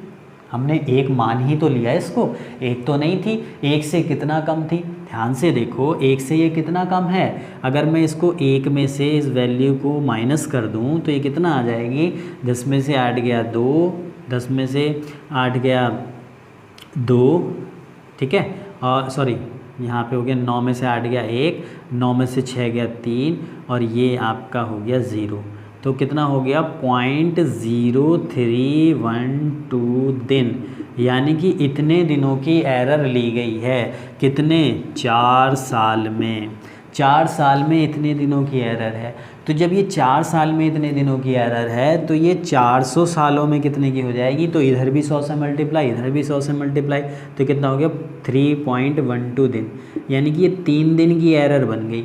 हमने 1 मान ही तो लिया इसको, 1 तो नहीं थी। 1 से कितना कम थी? ध्यान से देखो, 1 से ये कितना कम है? अगर मैं इसको 1 में से इस वैल्यू को माइनस कर दूं तो ये कितना आ जाएगी? 10 में से 8 गया 2, 10 में से 8 गया 2, ठीक है, और सॉरी यहाँ पे हो गया 9 में से 8 गया 1, 9 में से 6 गया 3, और ये आपका हो गया 0। तो कितना हो गया? 0.0312 दिन, यानी कि इतने दिनों की एरर ली गई है। कितने? 4 साल में। 4 साल में इतने दिनों की एरर है। तो जब ये 4 साल में इतने दिनों की एरर है तो ये 400 सालों में कितने की हो जाएगी? तो इधर भी 100 से मल्टीप्लाई, इधर भी 100 से मल्टीप्लाई, तो कितना हो गया? 3.12 दिन, यानी कि ये 3 दिन की एरर बन गई।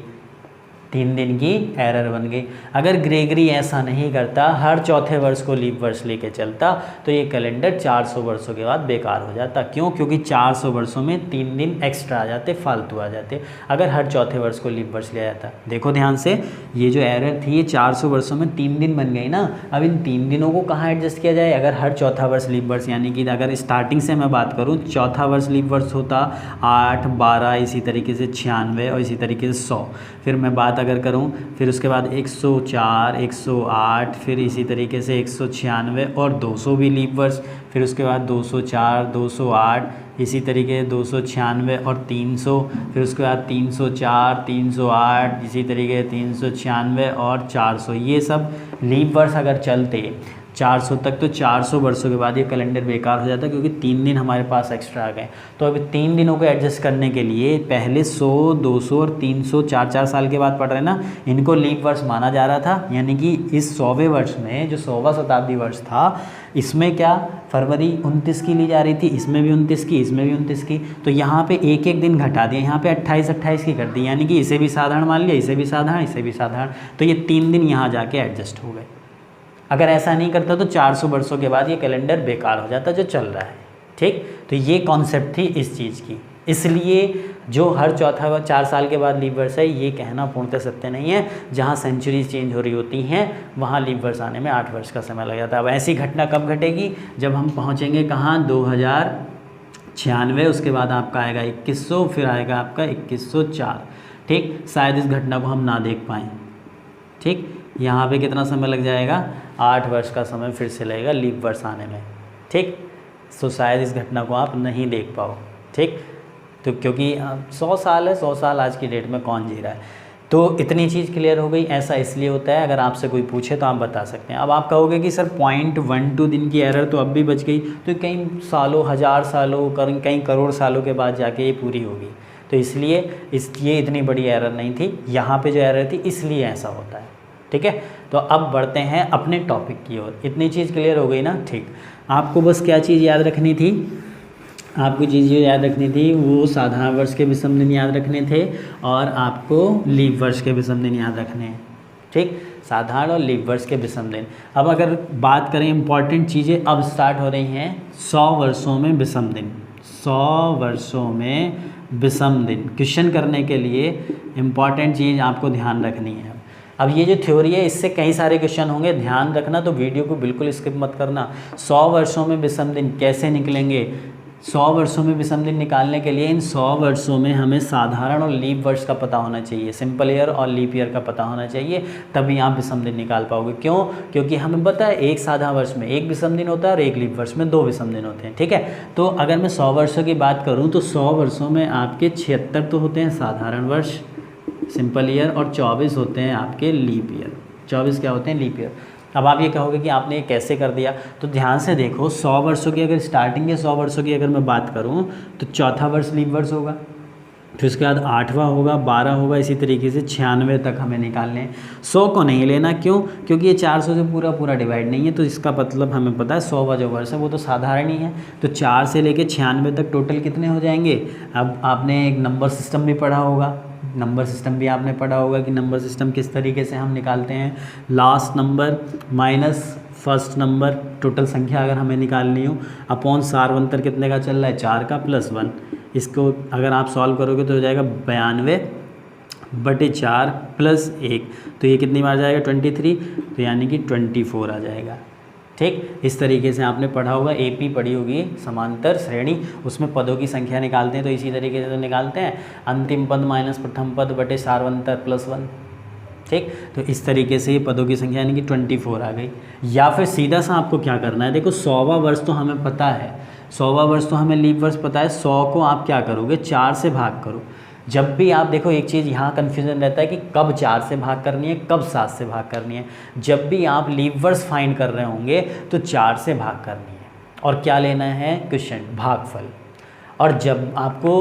3 दिन की एरर बन गई। अगर ग्रेगरी ऐसा नहीं करता, हर चौथे वर्ष को लीप वर्ष लेके चलता, तो ये कैलेंडर 400 वर्षों के बाद बेकार हो जाता। क्यों? क्योंकि 400 वर्षों में 3 दिन एक्स्ट्रा आ जाते, फालतू आ जाते, अगर हर चौथे वर्ष को लीप वर्ष लिया जाता। देखो ध्यान से, ये जो एरर थी ये 400 वर्षों में 3 दिन बन गई ना। अब इन 3 दिनों को कहाँ एडजस्ट किया जाए? अगर हर चौथा वर्ष लीप वर्ष, यानी कि अगर स्टार्टिंग से मैं बात करूँ, चौथा वर्ष लीप वर्ष होता 8, 12, इसी तरीके से 96 और इसी तरीके से 100। फिर मैं बात अगर करूं, फिर उसके बाद 104, 108, फिर इसी तरीके से 196 और 200 भी लीप वर्ष, फिर उसके बाद 204, 208, इसी तरीके 296 और 300, फिर उसके बाद 304, 308, इसी तरीके 396 और 400। ये सब लीप वर्ष अगर चलते 400 तक, तो 400 वर्षों के बाद ये कैलेंडर बेकार हो जाता है, क्योंकि 3 दिन हमारे पास एक्स्ट्रा आ गए। तो अभी 3 दिनों को एडजस्ट करने के लिए पहले 100, 200 और 300 4 साल के बाद पढ़ रहे हैं ना, इनको लीप वर्ष माना जा रहा था। यानी कि इस 100वें वर्ष में, जो 100वां शताब्दी वर्ष था, इसमें क्या फरवरी 29 की ली जा रही थी, इसमें भी 29 की, इसमें भी 29 की। तो यहाँ पे एक एक दिन घटा दिया, यहाँ पे 28 की कर दी, यानी कि इसे भी साधारण मान लिया, इसे भी साधारण, इसे भी साधारण। तो ये 3 दिन यहाँ जाके एडजस्ट हो गए। अगर ऐसा नहीं करता तो 400 वर्षों के बाद ये कैलेंडर बेकार हो जाता जो चल रहा है। ठीक, तो ये कॉन्सेप्ट थी इस चीज़ की। इसलिए जो हर चौथा व 4 साल के बाद लीप वर्ष है, ये कहना पूर्णतः सत्य नहीं है। जहाँ सेंचुरीज चेंज हो रही होती हैं वहाँ लीप वर्ष आने में 8 वर्ष का समय लग जाता है। अब ऐसी घटना कब घटेगी? जब हम पहुँचेंगे कहाँ? 2096, उसके बाद आपका आएगा 2100, फिर आएगा आपका 2104। ठीक, शायद इस घटना को हम ना देख पाएँ। ठीक, यहाँ पे कितना समय लग जाएगा? 8 वर्ष का समय फिर से लगेगा लीप वर्ष आने में। ठीक, तो शायद इस घटना को आप नहीं देख पाओ। ठीक, तो क्योंकि 100 साल है, 100 साल आज की डेट में कौन जी रहा है। तो इतनी चीज़ क्लियर हो गई। ऐसा इसलिए होता है, अगर आपसे कोई पूछे तो आप बता सकते हैं। अब आप कहोगे कि सर 0.12 दिन की एरर तो अब भी बच गई, तो कई सालों, 1000 सालों, कई करोड़ सालों के बाद जाके ये पूरी होगी। तो इसलिए ये इतनी बड़ी एरर नहीं थी, यहाँ पे जो एरर थी इसलिए ऐसा होता है। ठीक है, तो अब बढ़ते हैं अपने टॉपिक की ओर। इतनी चीज़ क्लियर हो गई ना? ठीक, आपको बस क्या चीज़ याद रखनी थी? आपको चीज़ याद रखनी थी, वो साधारण वर्ष के विषम दिन याद रखने थे, और आपको लीप वर्ष के विषम दिन याद रखने हैं। ठीक, साधारण और लीप वर्ष के विषम दिन। अब अगर बात करें इंपॉर्टेंट चीज़ें, अब स्टार्ट हो रही हैं 100 वर्षों में विषम दिन। 100 वर्षों में विषम दिन क्वेश्चन करने के लिए इम्पॉर्टेंट चीज़ आपको ध्यान रखनी है। अब ये जो थ्योरी है, इससे कई सारे क्वेश्चन होंगे, ध्यान रखना, तो वीडियो को बिल्कुल स्किप मत करना। 100 वर्षों में विषम दिन कैसे निकलेंगे? 100 वर्षों में विषम दिन निकालने के लिए इन 100 वर्षों में हमें साधारण और लीप वर्ष का पता होना चाहिए, सिंपल ईयर और लीप ईयर का पता होना चाहिए, तभी आप विषम दिन निकाल पाओगे। क्यों? क्योंकि हमें पता है एक साधारण वर्ष में 1 विषम दिन होता है और एक लीप वर्ष में 2 विषम दिन होते हैं। ठीक है, तो अगर मैं 100 वर्षों की बात करूँ तो 100 वर्षों में आपके 76 तो होते हैं साधारण वर्ष, सिंपल ईयर, और 24 होते हैं आपके लीप ईयर। 24 क्या होते हैं? Leap year. अब आप ये कहोगे कि आपने ये कैसे कर दिया, तो ध्यान से देखो 100 वर्षों की अगर स्टार्टिंग के 100 वर्षों की अगर मैं बात करूँ तो चौथा वर्ष लीप वर्ष होगा, फिर उसके बाद 8वां होगा, 12 होगा, इसी तरीके से 96 तक हमें निकालने हैं। 100 को नहीं लेना, क्यों? क्योंकि ये 400 से पूरा पूरा डिवाइड नहीं है, तो इसका मतलब हमें पता है 100वां जो वर्ष है वो तो साधारण ही है। तो 4 से लेके 96 तक टोटल कितने हो जाएंगे? अब आपने एक नंबर सिस्टम भी पढ़ा होगा, नंबर सिस्टम भी आपने पढ़ा होगा कि नंबर सिस्टम किस तरीके से हम निकालते हैं। Last number minus first number, total संख्या अगर हमें निकालनी हो, अपॉन सारवंतर कितने का चल रहा है? 4 का प्लस 1। इसको अगर आप सॉल्व करोगे तो हो जाएगा 92/4 प्लस 1, तो ये कितनी बार जाएगा? 23, तो यानी कि 24 आ जाएगा। ठीक, इस तरीके से आपने पढ़ा होगा, एपी पढ़ी होगी समांतर श्रेणी, उसमें पदों की संख्या निकालते हैं, तो इसी तरीके से तो निकालते हैं, अंतिम पद माइनस प्रथम पद बटे सारवंतर प्लस 1। ठीक, तो इस तरीके से ये पदों की संख्या यानी कि 24 आ गई। या फिर सीधा सा आपको क्या करना है, देखो 100वां वर्ष तो हमें पता है, 100वां वर्ष तो हमें लीप वर्ष पता है। 100 को आप क्या करोगे? 4 से भाग करो। जब भी आप देखो, एक चीज़ यहाँ कन्फ्यूजन रहता है कि कब 4 से भाग करनी है, कब 7 से भाग करनी है। जब भी आप लीप वर्ष फाइंड कर रहे होंगे तो 4 से भाग करनी है, और क्या लेना है? क्वेश्चन भागफल। और जब आपको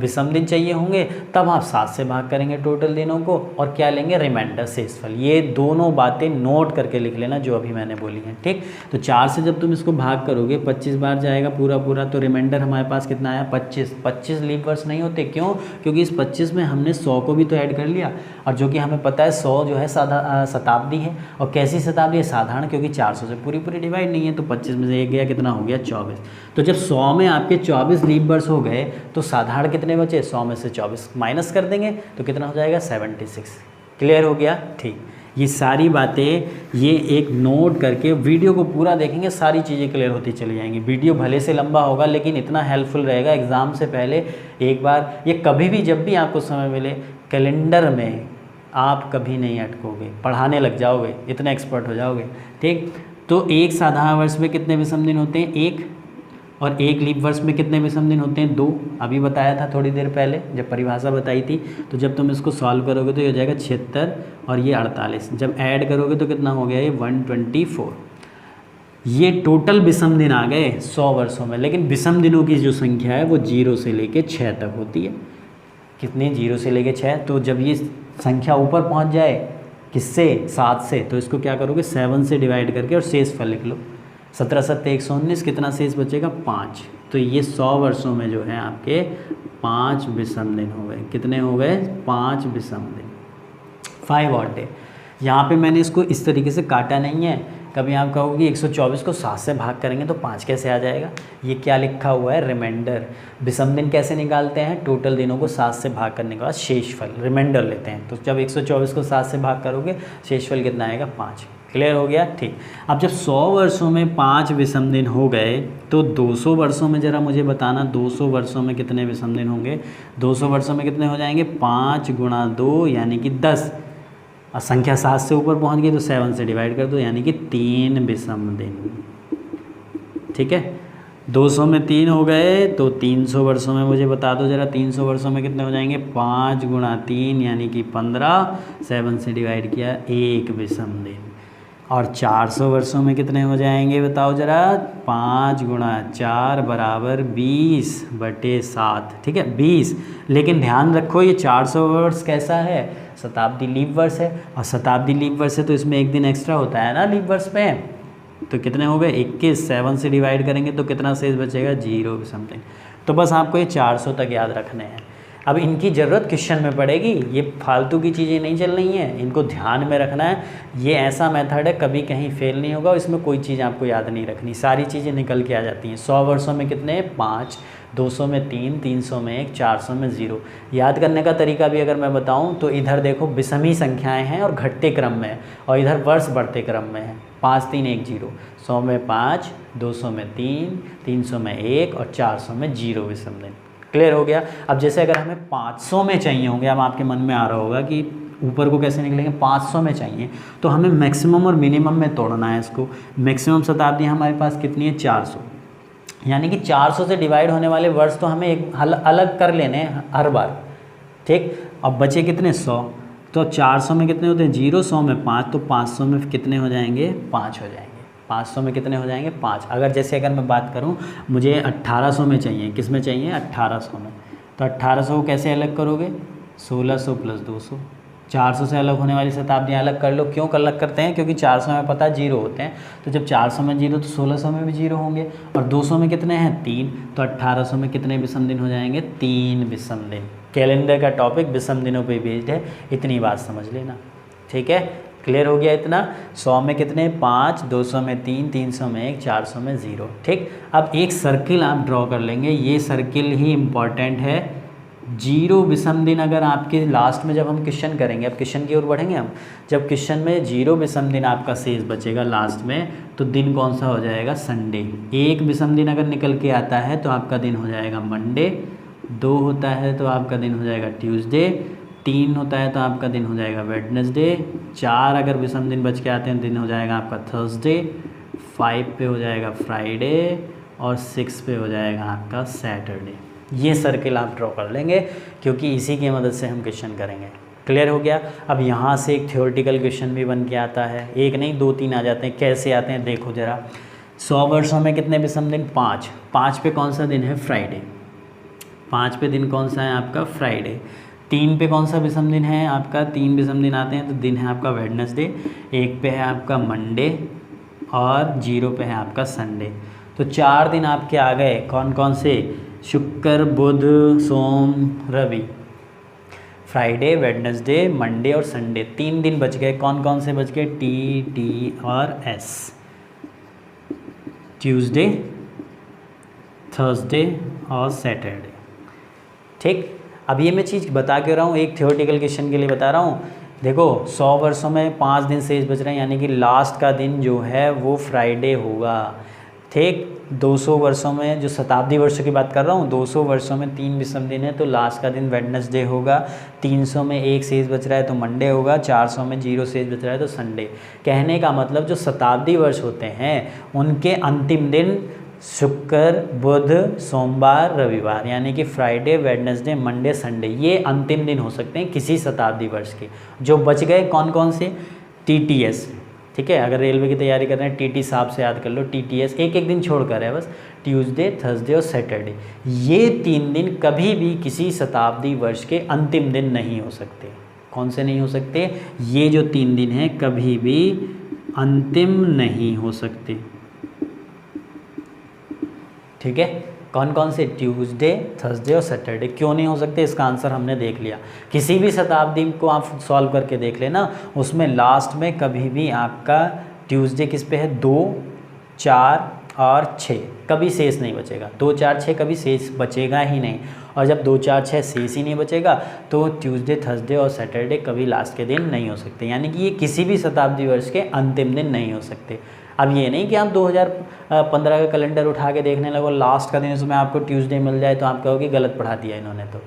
विषम दिन चाहिए होंगे तब आप 7 से भाग करेंगे टोटल दिनों को, और क्या लेंगे? रिमाइंडर, शेषफल। ये दोनों बातें नोट करके लिख लेना जो अभी मैंने बोली हैं। ठीक, तो 4 से जब तुम इसको भाग करोगे 25 बार जाएगा पूरा पूरा, तो रिमाइंडर हमारे पास कितना आया? 25। 25 लीप वर्ष नहीं होते, क्यों? क्योंकि इस 25 में हमने 100 को भी तो ऐड कर लिया, और जो कि हमें पता है 100 जो है शताब्दी है। और कैसी शताब्दी है? साधारण, क्योंकि 400 से पूरी पूरी डिवाइड नहीं है, तो 25 में से एक गया, कितना हो गया? 24। तो जब 100 में आपके 24 लीप वर्ष हो गए तो साधारण कितने बचे? 100 में से 24 माइनस कर देंगे तो कितना हो जाएगा? 76। क्लियर हो गया? ठीक, ये सारी बातें ये एक नोट करके वीडियो को पूरा देखेंगे, सारी चीज़ें क्लियर होती चली जाएंगी। वीडियो भले से लंबा होगा लेकिन इतना हेल्पफुल रहेगा एग्ज़ाम से पहले। एक बार ये कभी भी जब भी आपको समय मिले, कैलेंडर में आप कभी नहीं अटकोगे, पढ़ाने लग जाओगे, इतने एक्सपर्ट हो जाओगे। ठीक, तो एक साधारण वर्ष में कितने विषम दिन होते हैं? 1। और एक लीप वर्ष में कितने विषम दिन होते हैं? 2। अभी बताया था थोड़ी देर पहले जब परिभाषा बताई थी। तो जब तुम इसको सॉल्व करोगे तो ये हो जाएगा 76 और ये 48। जब ऐड करोगे तो कितना हो गया? ये 124। ये टोटल विषम दिन आ गए 100 वर्षों में। लेकिन विषम दिनों की जो संख्या है वो 0 से लेके 6 तक होती है। कितनी? 0 से लेके 6। तो जब ये संख्या ऊपर पहुँच जाए, किससे? 7 से, तो इसको क्या करोगे? 7 से डिवाइड करके और शेषफल लिख लो। 17 7 119, कितना शेष बचेगा? 5। तो ये 100 वर्षों में जो है आपके 5 विषम दिन हो गए। कितने हो गए? 5 विषम दिन, 5 ऑड डे। यहाँ पे मैंने इसको इस तरीके से काटा नहीं है। कभी आप कहोगे 124 को 7 से भाग करेंगे तो 5 कैसे आ जाएगा? ये क्या लिखा हुआ है? रिमाइंडर। विषम दिन कैसे निकालते हैं? टोटल दिनों को 7 से भाग करने के बाद शेषफल, रिमाइंडर लेते हैं। तो जब 124 को 7 से भाग करोगे, शेषफल कितना आएगा? 5। क्लियर हो गया? ठीक। अब जब 100 वर्षों में 5 विषम दिन हो गए तो 200 वर्षों में ज़रा मुझे बताना, 200 वर्षों में कितने विषम दिन होंगे? 200 वर्षों में कितने हो जाएंगे? 5 गुणा 2 यानी कि 10। और संख्या 7 से ऊपर पहुंच गई तो 7 से डिवाइड कर दो, यानी कि 3 विषम दिन। ठीक है, 200 में 3 हो गए तो 300 वर्षों में मुझे बता दो ज़रा, 300 वर्षों में कितने हो जाएंगे? 5 गुणा 3 यानी कि 15। 7 से डिवाइड किया, 1 विषम दिन। और 400 वर्षों में कितने हो जाएंगे बताओ ज़रा? 5 गुणा 4 बराबर 20/7। ठीक है, 20। लेकिन ध्यान रखो ये 400 वर्ष कैसा है? शताब्दी लीप वर्ष है, और शताब्दी लीप वर्ष है तो इसमें एक दिन एक्स्ट्रा होता है ना लीप वर्ष पे। तो कितने हो गए? 21। 7 से डिवाइड करेंगे तो कितना शेष बचेगा? 0 विषम दिन। तो बस आपको ये 400 तक याद रखने हैं। अब इनकी ज़रूरत क्वेश्चन में पड़ेगी, ये फालतू की चीज़ें नहीं चल रही हैं, इनको ध्यान में रखना है। ये ऐसा मेथड है कभी कहीं फेल नहीं होगा, इसमें कोई चीज़ आपको याद नहीं रखनी, सारी चीज़ें निकल के आ जाती हैं। 100 वर्षों में कितने? 5, 200 में 3, 300 में 1, 400 में 0। याद करने का तरीका भी अगर मैं बताऊं तो इधर देखो विषमी संख्याएं हैं और घटते क्रम में है, और इधर वर्ष बढ़ते क्रम में है। 5 3 1 0। 100 में 5, 200 में 3, 300 में 1 और 400 में 0 विषम दिन। क्लियर हो गया? अब जैसे अगर हमें 500 में चाहिए होंगे, अब आपके मन में आ रहा होगा कि ऊपर को कैसे निकलेंगे? 500 में चाहिए तो हमें मैक्सिमम और मिनिमम में तोड़ना है इसको। मैक्सिमम शताब्दी हमारे पास कितनी है? 400। यानी कि 400 से डिवाइड होने वाले वर्ष तो हमें एक अलग कर लेने हैं हर बार। ठीक, अब बचे कितने? 100। तो 400 में कितने होते हैं 0, 100 में 5, तो 500 में कितने हो जाएंगे 5 हो जाएंगे। 500 में कितने हो जाएंगे 5। अगर मैं बात करूं मुझे 1800 में चाहिए, किस में चाहिए 1800 में, तो 1800 को कैसे अलग करोगे 1600 प्लस 200। 400 से अलग होने वाली शताब्दियाँ अलग कर लो। क्यों अलग करते हैं, क्योंकि 400 में पता है 0 होते हैं, तो जब 400 में 0 तो 1600 में भी 0 होंगे, और 200 में कितने हैं 3, तो 1800 में कितने विषम दिन हो जाएंगे 3 विषम दिन। कैलेंडर का टॉपिक विषम दिनों पे बेस्ड है, इतनी बात समझ लेना, ठीक है। क्लियर हो गया इतना। 100 में कितने 5, 200 में 3, 300 में 1, 400 में 0, ठीक। अब एक सर्किल आप ड्रॉ कर लेंगे, ये सर्किल ही इम्पॉर्टेंट है। 0 विषम दिन अगर आपके लास्ट में जब हम क्वेश्चन करेंगे, अब क्वेश्चन की ओर बढ़ेंगे हम, जब क्वेश्चन में 0 विषम दिन आपका शेष बचेगा लास्ट में, तो दिन कौन सा हो जाएगा संडे। 1 विषम दिन अगर निकल के आता है तो आपका दिन हो जाएगा मंडे, 2 होता है तो आपका दिन हो जाएगा ट्यूसडे, 3 होता है तो आपका दिन हो जाएगा वेडनेसडे, 4 अगर विषम दिन बच के आते हैं दिन हो जाएगा आपका थर्सडे, 5 पे हो जाएगा फ्राइडे, और 6 पे हो जाएगा आपका सैटरडे। ये सर्किल आप ड्रॉ कर लेंगे, क्योंकि इसी की मदद से हम क्वेश्चन करेंगे। क्लियर हो गया। अब यहाँ से एक थ्योरेटिकल क्वेश्चन भी बन के आता है, एक नहीं 2 3 आ जाते हैं। कैसे आते हैं देखो ज़रा। 100 वर्षों में कितने विषम दिन 5, 5 पे कौन सा दिन है फ्राइडे, 5 पे दिन कौन सा है आपका फ्राइडे। 3 पे कौन सा विषम दिन है आपका, 3 विषम दिन आते हैं तो दिन है आपका वेडनेसडे, 1 पे है आपका मंडे, और 0 पे है आपका संडे। तो 4 दिन आपके आ गए, कौन कौन से, शुक्र बुध सोम रवि, फ्राइडे वेडनेसडे मंडे और संडे। 3 दिन बच गए, कौन कौन से बच गए, टी और एस, ट्यूसडे थर्सडे और सैटरडे, ठीक। अब ये मैं चीज़ बता क्यों रहा हूँ, एक थ्योरेटिकल क्वेश्चन के लिए बता रहा हूँ। देखो 100 वर्षों में 5 दिन शेष बच रहे हैं, यानी कि लास्ट का दिन जो है वो फ्राइडे होगा, ठीक। 200 वर्षों में, जो शताब्दी वर्षों की बात कर रहा हूँ, 200 वर्षों में 3 विषम दिन है तो लास्ट का दिन वेडनेसडे होगा, 300 में 1 शेष बच रहा है तो मंडे होगा, 400 में 0 शेष बच रहा है तो संडे। कहने का मतलब जो शताब्दी वर्ष होते हैं उनके अंतिम दिन शुक्र बुध सोमवार रविवार, यानी कि फ्राइडे वेडनेसडे मंडे संडे, ये अंतिम दिन हो सकते हैं किसी शताब्दी वर्ष के। जो बच गए कौन कौन से, टीटीएस, ठीक है। अगर रेलवे की तैयारी कर रहे हैं टीटी साहब से याद कर लो, टीटीएस एक एक दिन छोड़ कर है बस, ट्यूसडे थर्सडे और सैटरडे। ये 3 दिन कभी भी किसी शताब्दी वर्ष के अंतिम दिन नहीं हो सकते। कौन से नहीं हो सकते, ये जो 3 दिन हैं कभी भी अंतिम नहीं हो सकते, ठीक है। कौन कौन से, ट्यूसडे थर्सडे और सैटरडे। क्यों नहीं हो सकते, इसका आंसर हमने देख लिया। किसी भी शताब्दी को आप सॉल्व करके देख लेना, उसमें लास्ट में कभी भी आपका ट्यूसडे किस पे है 2, 4 और 6, कभी शेष नहीं बचेगा। 2, 4, 6 कभी शेष बचेगा ही नहीं, और जब 2, 4, 6 शेष ही नहीं बचेगा तो ट्यूसडे थर्सडे और सैटरडे कभी लास्ट के दिन नहीं हो सकते, यानी कि ये किसी भी शताब्दी वर्ष के अंतिम दिन नहीं हो सकते। अब ये नहीं कि आप 2015 का कैलेंडर उठा के देखने लगो, लास्ट का दिन उसमें आपको ट्यूसडे मिल जाए तो आप कहोगे गलत पढ़ा दिया इन्होंने, तो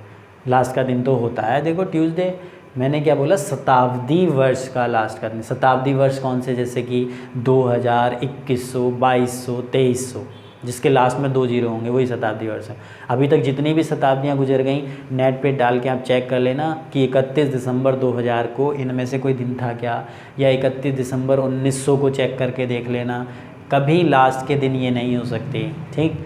लास्ट का दिन तो होता है देखो ट्यूसडे। मैंने क्या बोला, शताब्दी वर्ष का लास्ट का दिन। शताब्दी वर्ष कौन से, जैसे कि 2000, 2100, 2200, 2300, जिसके लास्ट में 2 0 होंगे वही शताब्दी वर्ष है। अभी तक जितनी भी शताब्दियाँ गुजर गई नेट पे डाल के आप चेक कर लेना कि 31 दिसंबर 2000 को इनमें से कोई दिन था क्या, या 31 दिसंबर 1900 को चेक करके देख लेना, कभी लास्ट के दिन ये नहीं हो सकते, ठीक।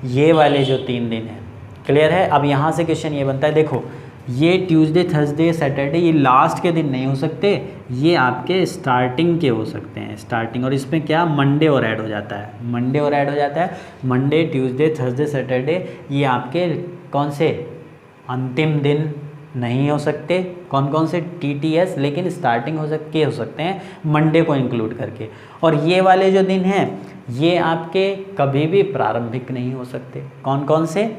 ये वाले जो 3 दिन हैं, क्लियर है। अब यहाँ से क्वेश्चन ये बनता है, देखो ये ट्यूसडे थर्सडे सैटरडे ये लास्ट के दिन नहीं हो सकते, ये आपके स्टार्टिंग के हो सकते हैं, स्टार्टिंग। और इसमें क्या मंडे और ऐड हो जाता है, मंडे और ऐड हो जाता है। मंडे ट्यूसडे थर्सडे सैटरडे ये आपके कौन से अंतिम दिन नहीं हो सकते, कौन कौन से, टीटीएस, लेकिन स्टार्टिंग हो सकते हैं मंडे को इंक्लूड करके। और ये वाले जो दिन हैं ये आपके कभी भी प्रारंभिक नहीं हो सकते। कौन कौन से,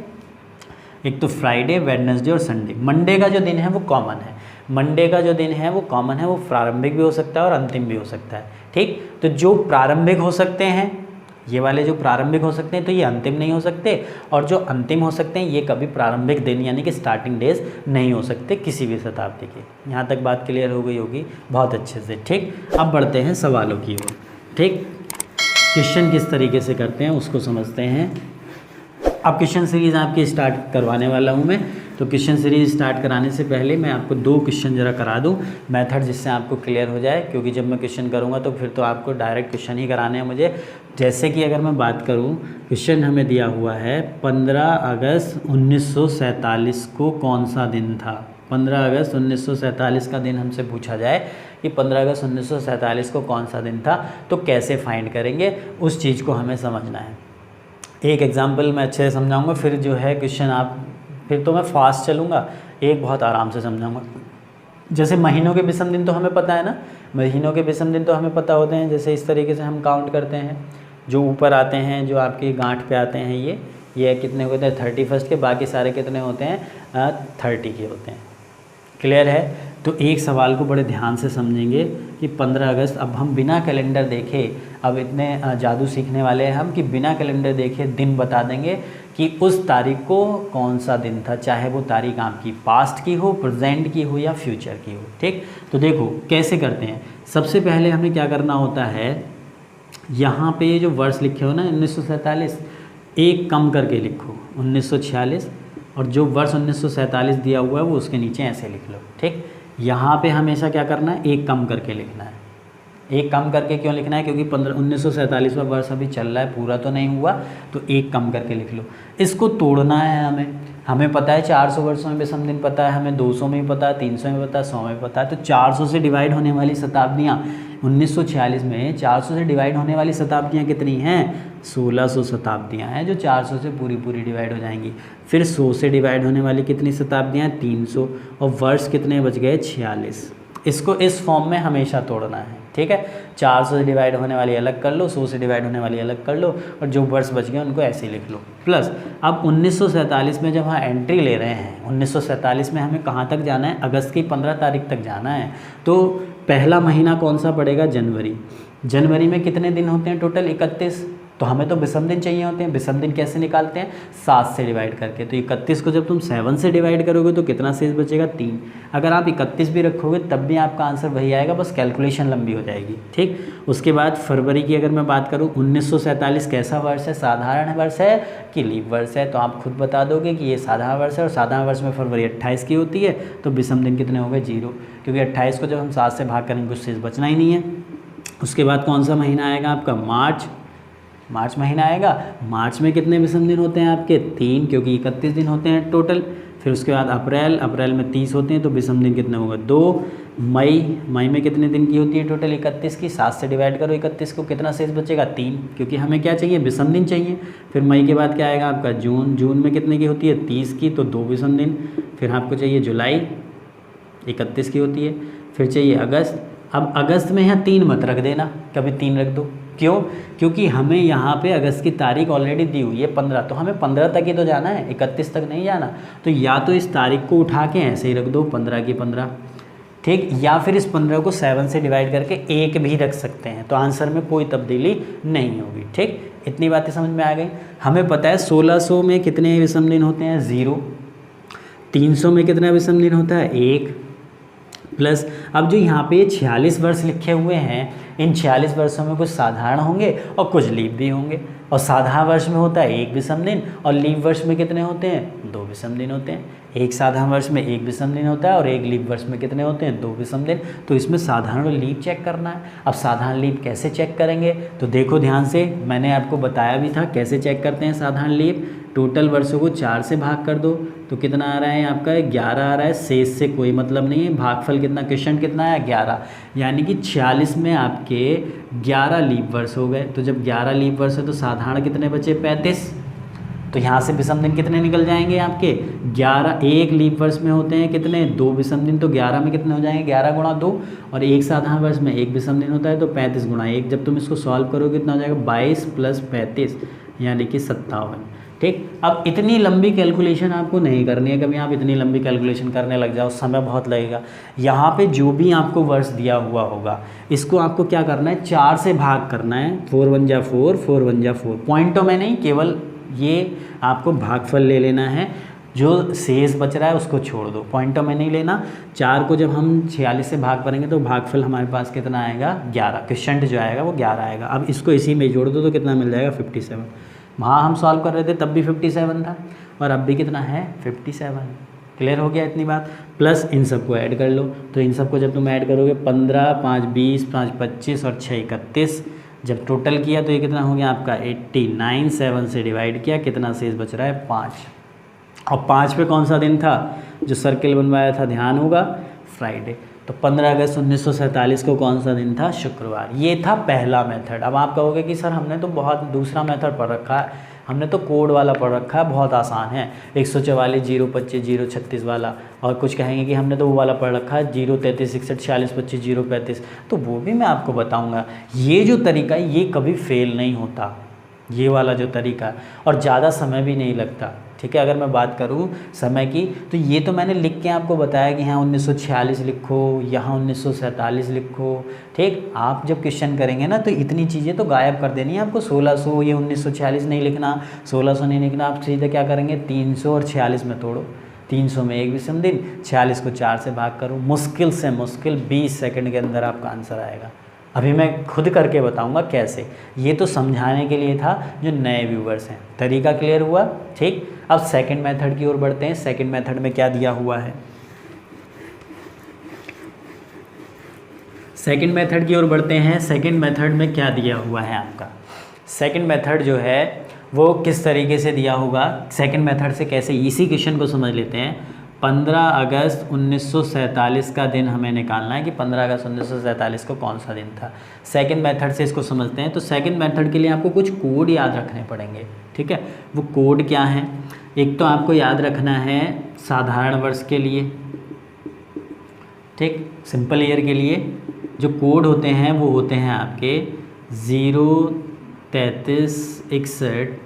एक तो फ्राइडे वेडनेसडे और संडे। मंडे का जो दिन है वो कॉमन है, मंडे का जो दिन है वो कॉमन है, वो प्रारंभिक भी हो सकता है और अंतिम भी हो सकता है, ठीक। तो जो प्रारंभिक हो सकते हैं, ये वाले जो प्रारंभिक हो सकते हैं तो ये अंतिम नहीं हो सकते, और जो अंतिम हो सकते हैं ये कभी प्रारंभिक दिन यानी कि स्टार्टिंग डेज नहीं हो सकते किसी भी शताब्दी के। यहाँ तक बात क्लियर हो गई होगी बहुत अच्छे से, ठीक। अब बढ़ते हैं सवालों की ओर, ठीक। क्वेश्चन किस तरीके से करते हैं उसको समझते हैं। अब क्वेश्चन सीरीज़ आपकी स्टार्ट करवाने वाला हूँ मैं, तो क्वेश्चन सीरीज स्टार्ट कराने से पहले मैं आपको 2 क्वेश्चन ज़रा करा दूं मेथड, जिससे आपको क्लियर हो जाए, क्योंकि जब मैं क्वेश्चन करूंगा तो फिर तो आपको डायरेक्ट क्वेश्चन ही कराने हैं मुझे। जैसे कि अगर मैं बात करूं, क्वेश्चन हमें दिया हुआ है 15 अगस्त 1947 को कौन सा दिन था। 15 अगस्त 1947 का दिन हमसे पूछा जाए कि 15 अगस्त 1947 को कौन सा दिन था, तो कैसे फाइंड करेंगे उस चीज़ को हमें समझना है। एक एग्जांपल मैं अच्छे से समझाऊंगा, फिर जो है क्वेश्चन आप, फिर तो मैं फास्ट चलूँगा, एक बहुत आराम से समझाऊंगा। जैसे महीनों के विषम दिन तो हमें पता है ना, महीनों के विषम दिन तो हमें पता होते हैं। जैसे इस तरीके से हम काउंट करते हैं, जो ऊपर आते हैं, जो आपकी गांठ पे आते हैं, ये कितने होते हैं 31 के, बाकी सारे कितने होते हैं 30 के होते हैं। क्लियर है। तो एक सवाल को बड़े ध्यान से समझेंगे कि 15 अगस्त, अब हम बिना कैलेंडर देखे, अब इतने जादू सीखने वाले हैं हम कि बिना कैलेंडर देखे दिन बता देंगे कि उस तारीख को कौन सा दिन था, चाहे वो तारीख आपकी पास्ट की हो, प्रेजेंट की हो या फ्यूचर की हो। ठीक, तो देखो कैसे करते हैं। सबसे पहले हमें क्या करना होता है, यहाँ पे जो वर्ष लिखे हो ना 1947, एक कम करके लिखो 1946, और जो वर्ष 1947 दिया हुआ है वो उसके नीचे ऐसे लिख लो। ठीक, यहाँ पे हमेशा क्या करना है, एक कम करके लिखना है। एक कम करके क्यों लिखना है, क्योंकि 1947वां वर्ष अभी चल रहा है, पूरा तो नहीं हुआ, तो एक कम करके लिख लो। इसको तोड़ना है हमें पता है 400 वर्षों में विषम दिन पता है, हमें 200 में भी पता है, 300 में पता है, 100 में पता है। तो 400 से डिवाइड होने वाली शताब्दियाँ 1946 में 400 से डिवाइड होने वाली शताब्दियाँ कितनी हैं, 1600 शताब्दियाँ हैं, जो 400 से पूरी डिवाइड हो जाएंगी। फिर 100 से डिवाइड होने वाली कितनी शताब्दियाँ हैं, 300, और वर्ष कितने बच गए 46। इसको इस फॉर्म में हमेशा तोड़ना है। ठीक है, 400 से डिवाइड होने वाली अलग कर लो, 100 से डिवाइड होने वाली अलग कर लो, और जो वर्ष बच गए उनको ऐसे ही लिख लो। प्लस अब 1947 में जब हम एंट्री ले रहे हैं, 1947 में हमें कहाँ तक जाना है, अगस्त की 15 तारीख तक जाना है। तो पहला महीना कौन सा पड़ेगा, जनवरी। जनवरी में कितने दिन होते हैं टोटल, 31। तो हमें तो विषम दिन चाहिए होते हैं। विषम दिन कैसे निकालते हैं, 7 से डिवाइड करके। तो 31 को जब तुम 7 से डिवाइड करोगे तो कितना शेष बचेगा, 3। अगर आप 31 भी रखोगे तब भी आपका आंसर वही आएगा, बस कैलकुलेशन लंबी हो जाएगी। ठीक, उसके बाद फरवरी की अगर मैं बात करूँ, 1947 कैसा वर्ष है, साधारण वर्ष है कि लीप वर्ष है, तो आप खुद बता दोगे कि ये साधारण वर्ष है, और साधारण वर्ष में फरवरी 28 की होती है, तो विषम दिन कितने हो गए, 0, क्योंकि 28 को जब हम 7 से भाग करेंगे कुछ शेष बचना ही नहीं है। उसके बाद कौन सा महीना आएगा आपका, मार्च महीना आएगा। मार्च में कितने विषम दिन होते हैं आपके, 3, क्योंकि 31 दिन होते हैं टोटल। फिर उसके बाद अप्रैल में 30 होते हैं, तो विषम दिन कितने होंगे, 2। मई में कितने दिन की होती है टोटल, 31 की, 7 से डिवाइड करो 31 को, कितना शेष बचेगा, 3, क्योंकि हमें क्या चाहिए, विषम दिन चाहिए। फिर मई के बाद क्या आएगा आपका, जून में कितने की होती है, 30 की, तो 2 विषम दिन। फिर आपको चाहिए जुलाई, 31 की होती है। फिर चाहिए अगस्त। अब अगस्त में यहाँ 3 मत रख देना, कभी 3 रख दो। क्यों, क्योंकि हमें यहाँ पे अगस्त की तारीख ऑलरेडी दी हुई है 15, तो हमें 15 तक ही तो जाना है, 31 तक नहीं जाना। तो या तो इस तारीख को उठा के ऐसे ही रख दो 15 की 15। ठीक, या फिर इस 15 को 7 से डिवाइड करके 1 भी रख सकते हैं, तो आंसर में कोई तब्दीली नहीं होगी। ठीक, इतनी बातें समझ में आ गई। हमें पता है 1600 में कितने विषम दिन होते हैं, 0। 300 में कितना विषम दिन होता है, 1। प्लस अब जो यहाँ पे 46 वर्ष लिखे हुए हैं, इन 46 वर्षों में कुछ साधारण होंगे और कुछ लीप भी होंगे। और साधारण वर्ष में होता है 1 विषम दिन, और लीप वर्ष में कितने होते हैं, 2 विषम दिन होते हैं। एक साधारण वर्ष में 1 विषम दिन होता है, और एक लीप वर्ष में कितने होते हैं, 2 विषम दिन। तो इसमें साधारण और लीप चेक करना है। अब साधारण लीप कैसे चेक करेंगे, तो देखो ध्यान से, मैंने आपको बताया भी था कैसे चेक करते हैं साधारण लीप। टोटल वर्षों को 4 से भाग कर दो, तो कितना आ रहा है आपका, 11 आ रहा है। शेष से कोई मतलब नहीं है, भागफल कितना, क्वेश्चन कितना है, 11, यानी कि 46 में आपके 11 लीप वर्ष हो गए। तो जब 11 लीप वर्ष है तो साधारण कितने बचे, 35। तो यहाँ से विषम दिन कितने निकल जाएंगे आपके, 11। एक लीप वर्ष में होते हैं कितने, 2 विषम दिन, तो 11 में कितने हो जाएंगे, 11 गुणा 2। और एक साधारण वर्ष में 1 विषम दिन होता है, तो 35 गुणा 1। जब तुम इसको सॉल्व करोगे कितना हो जाएगा, 22 + 35 यानी कि 57। ठीक, अब इतनी लंबी कैलकुलेशन आपको नहीं करनी है। कभी आप इतनी लंबी कैलकुलेशन करने लग जाओ, समय बहुत लगेगा। यहाँ पे जो भी आपको वर्ष दिया हुआ होगा, इसको आपको क्या करना है, 4 से भाग करना है। 4 × 1 = 4, 4 × 1 = 4। पॉइंटों में नहीं, केवल ये आपको भागफल ले लेना है। जो शेष बच रहा है उसको छोड़ दो, पॉइंटों में नहीं लेना। 4 को जब हम 46 से भाग करेंगे तो भागफल हमारे पास कितना आएगा, 11। क्वेश्चन जो आएगा वो 11 आएगा। अब इसको इसी में जोड़ दो तो कितना मिल जाएगा, 57। वहाँ हम सॉल्व कर रहे थे तब भी 57 था, और अब भी कितना है, 57। क्लियर हो गया इतनी बात। प्लस इन सबको ऐड कर लो, तो इन सबको जब तुम ऐड करोगे 15, 5 20, 5 25 और 6 31, जब टोटल किया तो ये कितना हो गया आपका 89। 7 से डिवाइड किया, कितना शेष बच रहा है 5। और 5 पे कौन सा दिन था जो सर्किल बनवाया था, ध्यान होगा, फ्राइडे। तो 15 अगस्त 1947 को कौन सा दिन था, शुक्रवार। ये था पहला मेथड। अब आप कहोगे कि सर हमने तो बहुत दूसरा मेथड पढ़ रखा है, हमने तो कोड वाला पढ़ रखा है, बहुत आसान है, 144 025 036 वाला। और कुछ कहेंगे कि हमने तो वो वाला पढ़ रखा है 033 61 46 25 035। तो वो भी मैं आपको बताऊंगा। ये जो तरीका है ये कभी फेल नहीं होता, ये वाला जो तरीका है, और ज़्यादा समय भी नहीं लगता। ठीक है, अगर मैं बात करूं समय की, तो ये तो मैंने लिख के आपको बताया कि यहाँ 1946 लिखो, यहाँ 1947 लिखो। ठीक, आप जब क्वेश्चन करेंगे ना तो इतनी चीज़ें तो गायब कर देनी है आपको। 1600 ये 1946 नहीं लिखना, 1600 नहीं लिखना, आप सीधे क्या करेंगे 300 और 46 में तोड़ो। 300 में एक विषम दिन, 46 को 4 से भाग करो, मुश्किल से मुश्किल 20 सेकंड के अंदर आपका आंसर आएगा। अभी मैं खुद करके बताऊंगा कैसे। ये तो समझाने के लिए था जो नए व्यूवर्स हैं। तरीका क्लियर हुआ। ठीक, अब सेकंड मेथड की ओर बढ़ते हैं। सेकंड मेथड में क्या दिया हुआ है, सेकंड मेथड की ओर बढ़ते हैं। सेकंड मेथड में क्या दिया हुआ है आपका, सेकंड मेथड जो है वो किस तरीके से दिया होगा। सेकंड मेथड से कैसे, इसी क्वेश्चन को समझ लेते हैं। 15 अगस्त 1947 का दिन हमें निकालना है कि 15 अगस्त 1947 को कौन सा दिन था। सेकंड मेथड से इसको समझते हैं। तो सेकंड मेथड के लिए आपको कुछ कोड याद रखने पड़ेंगे। ठीक है, वो कोड क्या है, एक तो आपको याद रखना है साधारण वर्ष के लिए, ठीक, सिंपल ईयर के लिए जो कोड होते हैं वो होते हैं आपके 0 33 61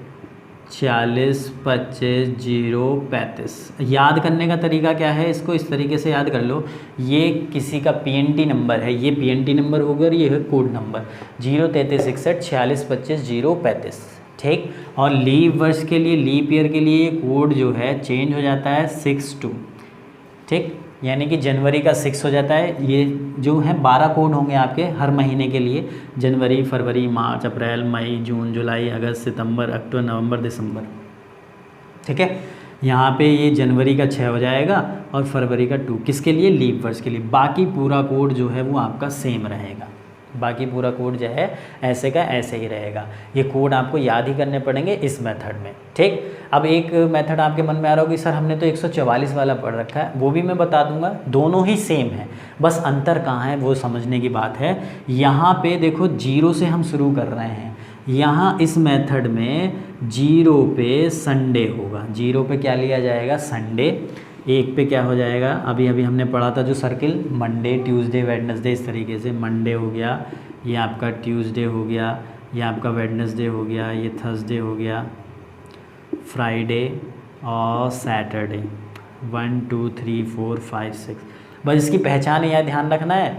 40 25 0 35। याद करने का तरीका क्या है, इसको इस तरीके से याद कर लो। ये किसी का PNT नंबर है, ये PNT नंबर होगा और ये है कोड नंबर 0 33 61 46 25 0 35। ठीक, और लीप वर्ष के लिए, लीप ईयर के लिए कोड जो है चेंज हो जाता है 6-2। ठीक, यानी कि जनवरी का 6 हो जाता है। ये जो है 12 कोड होंगे आपके हर महीने के लिए, जनवरी फरवरी मार्च अप्रैल मई जून जुलाई अगस्त सितंबर अक्टूबर नवंबर दिसंबर। ठीक है, यहाँ पे ये जनवरी का 6 हो जाएगा और फरवरी का 2, किसके लिए, लीप वर्ष के लिए। बाकी पूरा कोड जो है वो आपका सेम रहेगा, बाकी पूरा कोड जो है ऐसे का ऐसे ही रहेगा। ये कोड आपको याद ही करने पड़ेंगे इस मेथड में। ठीक, अब एक मेथड आपके मन में आ रहा होगा कि सर हमने तो 144 वाला पढ़ रखा है, वो भी मैं बता दूंगा। दोनों ही सेम है, बस अंतर कहाँ है वो समझने की बात है। यहाँ पे देखो 0 से हम शुरू कर रहे हैं। यहाँ इस मेथड में 0 पे संडे होगा, 0 पे क्या लिया जाएगा, संडे। 1 पे क्या हो जाएगा, अभी अभी हमने पढ़ा था जो सर्किल, मंडे ट्यूसडे वेडनेसडे, इस तरीके से मंडे हो गया, ये आपका ट्यूसडे हो गया, ये आपका वेडनेसडे हो गया, ये थर्सडे हो गया, फ्राइडे और सैटरडे। 1 2 3 4 5 6। बस इसकी पहचान यह ध्यान रखना है,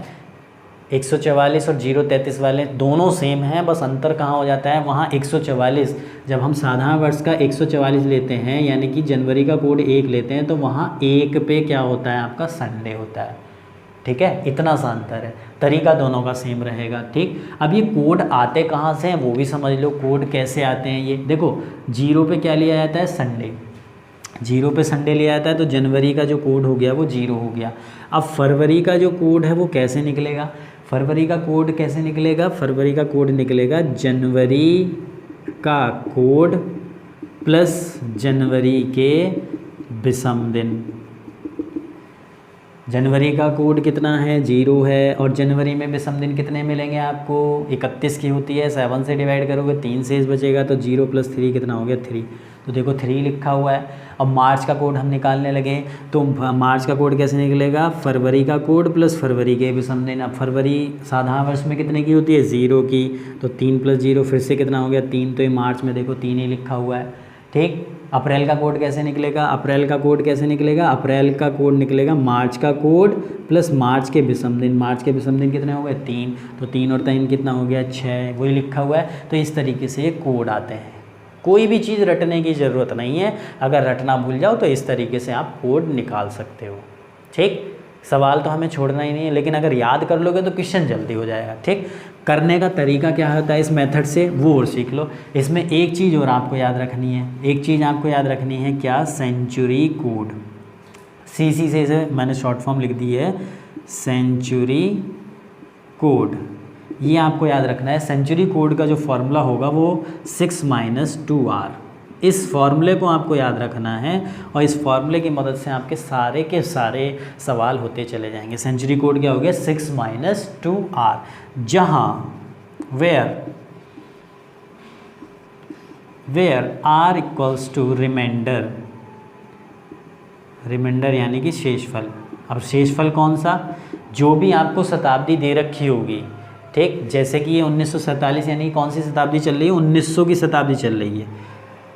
144 और 033 वाले दोनों सेम हैं, बस अंतर कहाँ हो जाता है, वहाँ 144 जब हम साधारण वर्ष का 144 लेते हैं यानी कि जनवरी का कोड 1 लेते हैं तो वहाँ 1 पे क्या होता है आपका, संडे होता है। ठीक है, इतना सा अंतर है, तरीका दोनों का सेम रहेगा। ठीक, अब ये कोड आते कहाँ से हैं वो भी समझ लो, कोड कैसे आते हैं। ये देखो 0 पे क्या लिया जाता है, संडे, 0 पे संडे लिया जाता है तो जनवरी का जो कोड हो गया वो 0 हो गया। अब फरवरी का जो कोड है वो कैसे निकलेगा, फरवरी का कोड कैसे निकलेगा, फरवरी का कोड निकलेगा जनवरी का कोड प्लस जनवरी के विषम दिन। जनवरी का कोड कितना है, 0 है, और जनवरी में विषम दिन कितने मिलेंगे आपको, 31 की होती है, 7 से डिवाइड करोगे 3 शेष बचेगा तो 0 + 3 कितना हो गया, 3। तो देखो 3 लिखा हुआ है। अब मार्च का कोड हम निकालने लगे तो मार्च का कोड कैसे निकलेगा, फरवरी का कोड प्लस फरवरी के विषम दिन। अब फरवरी साधारण वर्ष में कितने की होती है, 0 की, तो 3 + 0 फिर से कितना हो गया, 3। तो ये मार्च में देखो 3 ही लिखा हुआ है। ठीक, अप्रैल का कोड कैसे निकलेगा, अप्रैल का कोड कैसे निकलेगा, अप्रैल का कोड निकलेगा मार्च का कोड प्लस मार्च के विषम दिन। मार्च के विषम दिन कितने हो गए, 3, तो 3 और 3 कितना हो गया, 6, वही लिखा हुआ है। तो इस तरीके से ये कोड आते हैं, कोई भी चीज़ रटने की ज़रूरत नहीं है, अगर रटना भूल जाओ तो इस तरीके से आप कोड निकाल सकते हो। ठीक, सवाल तो हमें छोड़ना ही नहीं है, लेकिन अगर याद कर लोगे तो क्वेश्चन जल्दी हो जाएगा। ठीक, करने का तरीका क्या होता है इस मेथड से वो और सीख लो। इसमें एक चीज़ और आपको याद रखनी है, एक चीज़ आपको याद रखनी है क्या, सेंचुरी कोड। CC से इसे मैंने शॉर्ट फॉर्म लिख दी है सेंचुरी कोड। ये आपको याद रखना है, सेंचुरी कोड का जो फॉर्मूला होगा वो 6 - 2R। इस फॉर्मूले को आपको याद रखना है और इस फॉर्मूले की मदद से आपके सारे के सारे सवाल होते चले जाएंगे। सेंचुरी कोड क्या हो गया 6 - 2R, जहाँ where R equals to remainder, remainder यानी कि शेषफल। अब शेषफल कौन सा, जो भी आपको शताब्दी दे रखी होगी, ठीक, जैसे कि ये 1947 यानी कौन सी शताब्दी चल रही है, 1900 की शताब्दी चल रही है,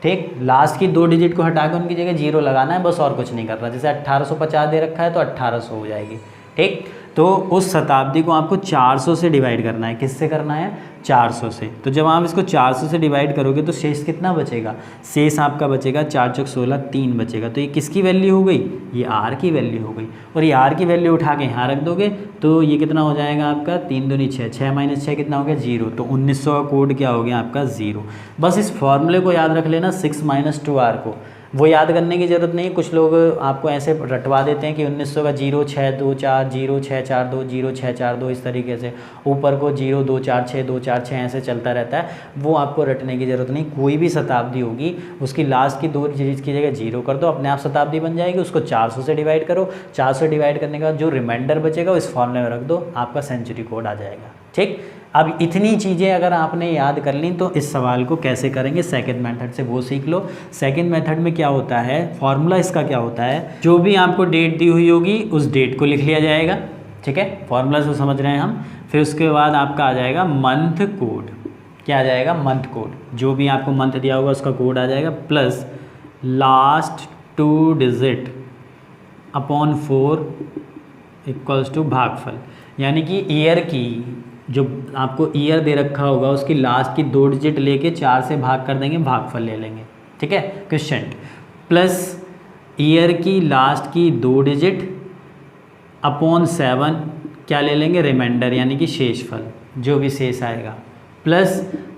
ठीक। लास्ट की 2 डिजिट को हटाकर उनकी जगह 0 लगाना है, बस और कुछ नहीं कर रहा। जैसे 1850 दे रखा है तो 1800 हो जाएगी, ठीक। तो उस शताब्दी को आपको 400 से डिवाइड करना है। किससे करना है, 400 से। तो जब आप इसको 400 से डिवाइड करोगे तो शेष कितना बचेगा, शेष आपका बचेगा 4 चौक 16, 3 बचेगा। तो ये किसकी वैल्यू हो गई, ये R की वैल्यू हो गई। और ये R की वैल्यू उठा के यहाँ रख दोगे तो ये कितना हो जाएगा आपका 3 दूनी 6, 6 - 6 कितना हो गया 0। तो 1900 का कोड क्या हो गया आपका 0। बस इस फॉर्मूले को याद रख लेना 6 - 2R को, वो याद करने की ज़रूरत नहीं। कुछ लोग आपको ऐसे रटवा देते हैं कि 1900 का 0 6 2 4 0 6 4 2 0 6 4 2, इस तरीके से ऊपर को 0 2 4 6 2 4 6 ऐसे चलता रहता है। वो आपको रटने की ज़रूरत नहीं। कोई भी शताब्दी होगी उसकी लास्ट की 2 डिजिट की जगह 0 कर दो, अपने आप शताब्दी बन जाएगी। उसको 400 से डिवाइड करो, 400 डिवाइड करने के बाद जो रिमाइंडर बचेगा इस फॉर्मूले में रख दो, आपका सेंचुरी कोड आ जाएगा, ठीक। अब इतनी चीज़ें अगर आपने याद कर ली तो इस सवाल को कैसे करेंगे सेकंड मेथड से वो सीख लो। सेकंड मेथड में क्या होता है, फॉर्मूला इसका क्या होता है, जो भी आपको डेट दी हुई होगी उस डेट को लिख लिया जाएगा, ठीक है। फॉर्मूला से समझ रहे हैं हम। फिर उसके बाद आपका आ जाएगा मंथ कोड। क्या आ जाएगा, मंथ कोड। जो भी आपको मंथ दिया होगा उसका कोड आ जाएगा, plus last 2 digit upon 4 equals to भागफल। यानी कि ईयर की, जो आपको ईयर दे रखा होगा उसकी लास्ट की 2 डिजिट लेके 4 से भाग कर देंगे, भागफल ले लेंगे, ठीक है, क्वेश्चन। प्लस ईयर की लास्ट की 2 डिजिट अपॉन 7 क्या ले लेंगे, रिमाइंडर यानी कि शेषफल, जो भी शेष आएगा, प्लस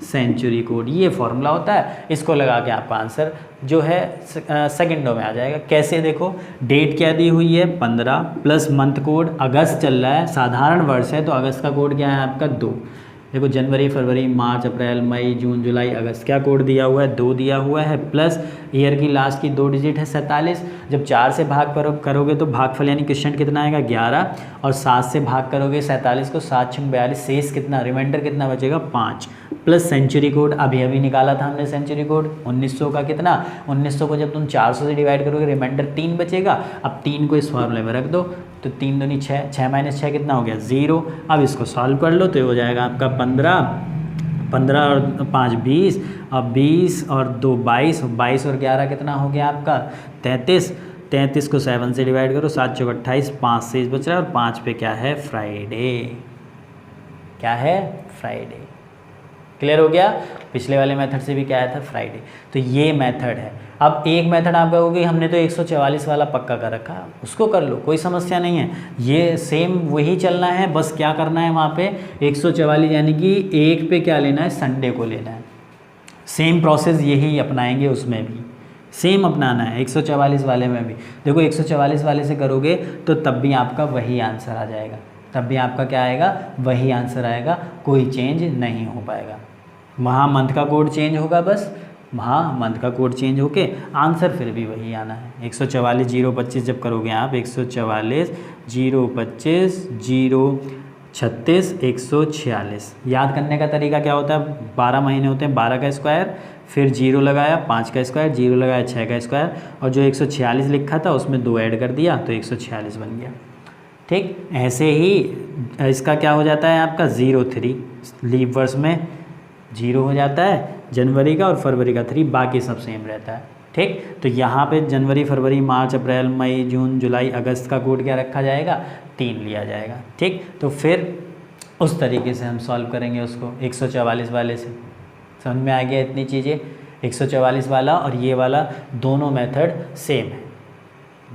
सेंचुरी कोड। ये फॉर्मूला होता है। इसको लगा के आपका आंसर जो है सेकंडों में आ जाएगा। कैसे, देखो डेट क्या दी हुई है 15, प्लस मंथ कोड अगस्त चल रहा है, साधारण वर्ष है तो अगस्त का कोड क्या है आपका 2। देखो जनवरी फरवरी मार्च अप्रैल मई जून जुलाई अगस्त, क्या कोड दिया हुआ है 2 दिया हुआ है, प्लस ईयर की लास्ट की 2 डिजिट है 47। जब 4 से भाग करोगे तो भागफल यानी क्वेश्चन कितना आएगा 11, और 7 से भाग करोगे 47 को, 7 6 42, शेष कितना, रिमाइंडर कितना बचेगा 5, प्लस सेंचुरी कोड अभी अभी निकाला था हमने सेंचुरी कोड 1900 का कितना, 1900 को जब तुम 400 से डिवाइड करोगे रिमाइंडर 3 बचेगा। अब 3 को इस फॉर्मूले में रख दो तो 3 दूनी 6, 6 - 6 कितना हो गया 0। अब इसको सॉल्व कर लो तो ये हो जाएगा आपका 15 और 5 20, अब 20 और 2 22, 22 और 11 कितना हो गया आपका 33। 33 को 7 से डिवाइड करो, 7 चौक 28, 5 शेष बच रहा है और 5 पे क्या है फ्राइडे। क्या है, फ्राइडे। क्लियर हो गया। पिछले वाले मेथड से भी क्या आया था, फ्राइडे। तो ये मेथड है। अब एक मेथड आप कहोगे हमने तो 144 वाला पक्का कर रखा, उसको कर लो, कोई समस्या नहीं है। ये सेम वही चलना है, बस क्या करना है वहाँ पे 144 यानी कि 1 पे क्या लेना है, संडे को लेना है। सेम प्रोसेस यही अपनाएंगे, उसमें भी सेम अपनाना है 144 वाले में भी। देखो 144 वाले से करोगे तो तब भी आपका वही आंसर आ जाएगा, तब भी आपका क्या आएगा, वही आंसर आएगा, कोई चेंज नहीं हो पाएगा। वहाँ मंथ का कोड चेंज होगा, बस वहाँ मंथ का कोड चेंज होके आंसर फिर भी वही आना है। 144 025 जब करोगे आप 144 025 036 146। याद करने का तरीका क्या होता है, 12 महीने होते हैं, 12 का स्क्वायर, फिर 0 लगाया, 5 का स्क्वायर, 0 लगाया, 6 का स्क्वायर, और जो 146 लिखा था उसमें 2 ऐड कर दिया तो 146 बन गया। ठीक, ऐसे ही इसका क्या हो जाता है आपका 03 लीप वर्ष में 0 हो जाता है, जनवरी का और फरवरी का 3, बाकी सब सेम रहता है। ठीक, तो यहाँ पे जनवरी फरवरी मार्च अप्रैल मई जून जुलाई अगस्त का कोड क्या रखा जाएगा, 3 लिया जाएगा। ठीक, तो फिर उस तरीके से हम सॉल्व करेंगे उसको 144 वाले से। समझ में आ गया इतनी चीज़ें, 144 वाला और ये वाला दोनों मेथड सेम है।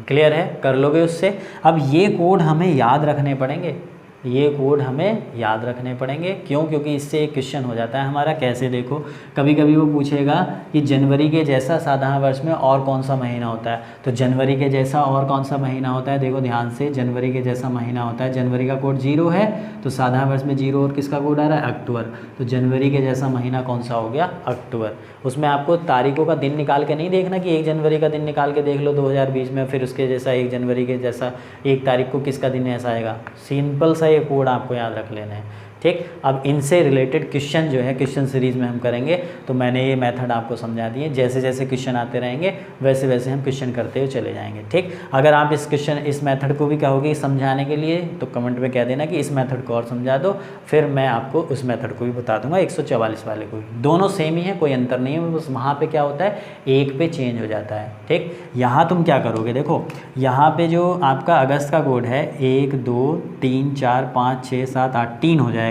क्लियर है, कर लोगे उससे। अब ये कोड हमें याद रखने पड़ेंगे, ये कोड हमें याद रखने पड़ेंगे। क्यों? क्योंकि इससे एक क्वेश्चन हो जाता है हमारा। कैसे? देखो, कभी कभी वो पूछेगा कि जनवरी के जैसा साधारण वर्ष में और कौन सा महीना होता है। तो जनवरी के जैसा और कौन सा महीना होता है? देखो ध्यान से, जनवरी के जैसा महीना होता है, जनवरी का कोड 0 है, तो साधारण वर्ष में 0 और किसका कोड आ रहा है? अक्टूबर। तो जनवरी के जैसा महीना कौन सा हो गया? अक्टूबर। उसमें आपको तारीखों का दिन निकाल के नहीं देखना कि 1 जनवरी का दिन निकाल के देख लो 2020 में, फिर उसके जैसा 1 जनवरी के जैसा 1 तारीख को किसका दिन ऐसा आएगा। सिंपल सा ये कोड आपको याद रख लेना है। ठीक, अब इनसे रिलेटेड क्वेश्चन जो है क्वेश्चन सीरीज़ में हम करेंगे। तो मैंने ये मेथड आपको समझा दिए, जैसे जैसे क्वेश्चन आते रहेंगे वैसे वैसे हम क्वेश्चन करते हुए चले जाएंगे। ठीक, अगर आप इस मेथड को भी कहोगे समझाने के लिए तो कमेंट में कह देना कि इस मेथड को और समझा दो, फिर मैं आपको उस मेथड को भी बता दूंगा, 144 वाले को भी। दोनों सेम ही है, कोई अंतर नहीं है, बस वहाँ पे क्या होता है, एक पे चेंज हो जाता है। ठीक, यहाँ तुम क्या करोगे, देखो यहाँ पे जो आपका अगस्त का कोड है 1 2 3 4 5 6 7 8 3 हो जाएगा।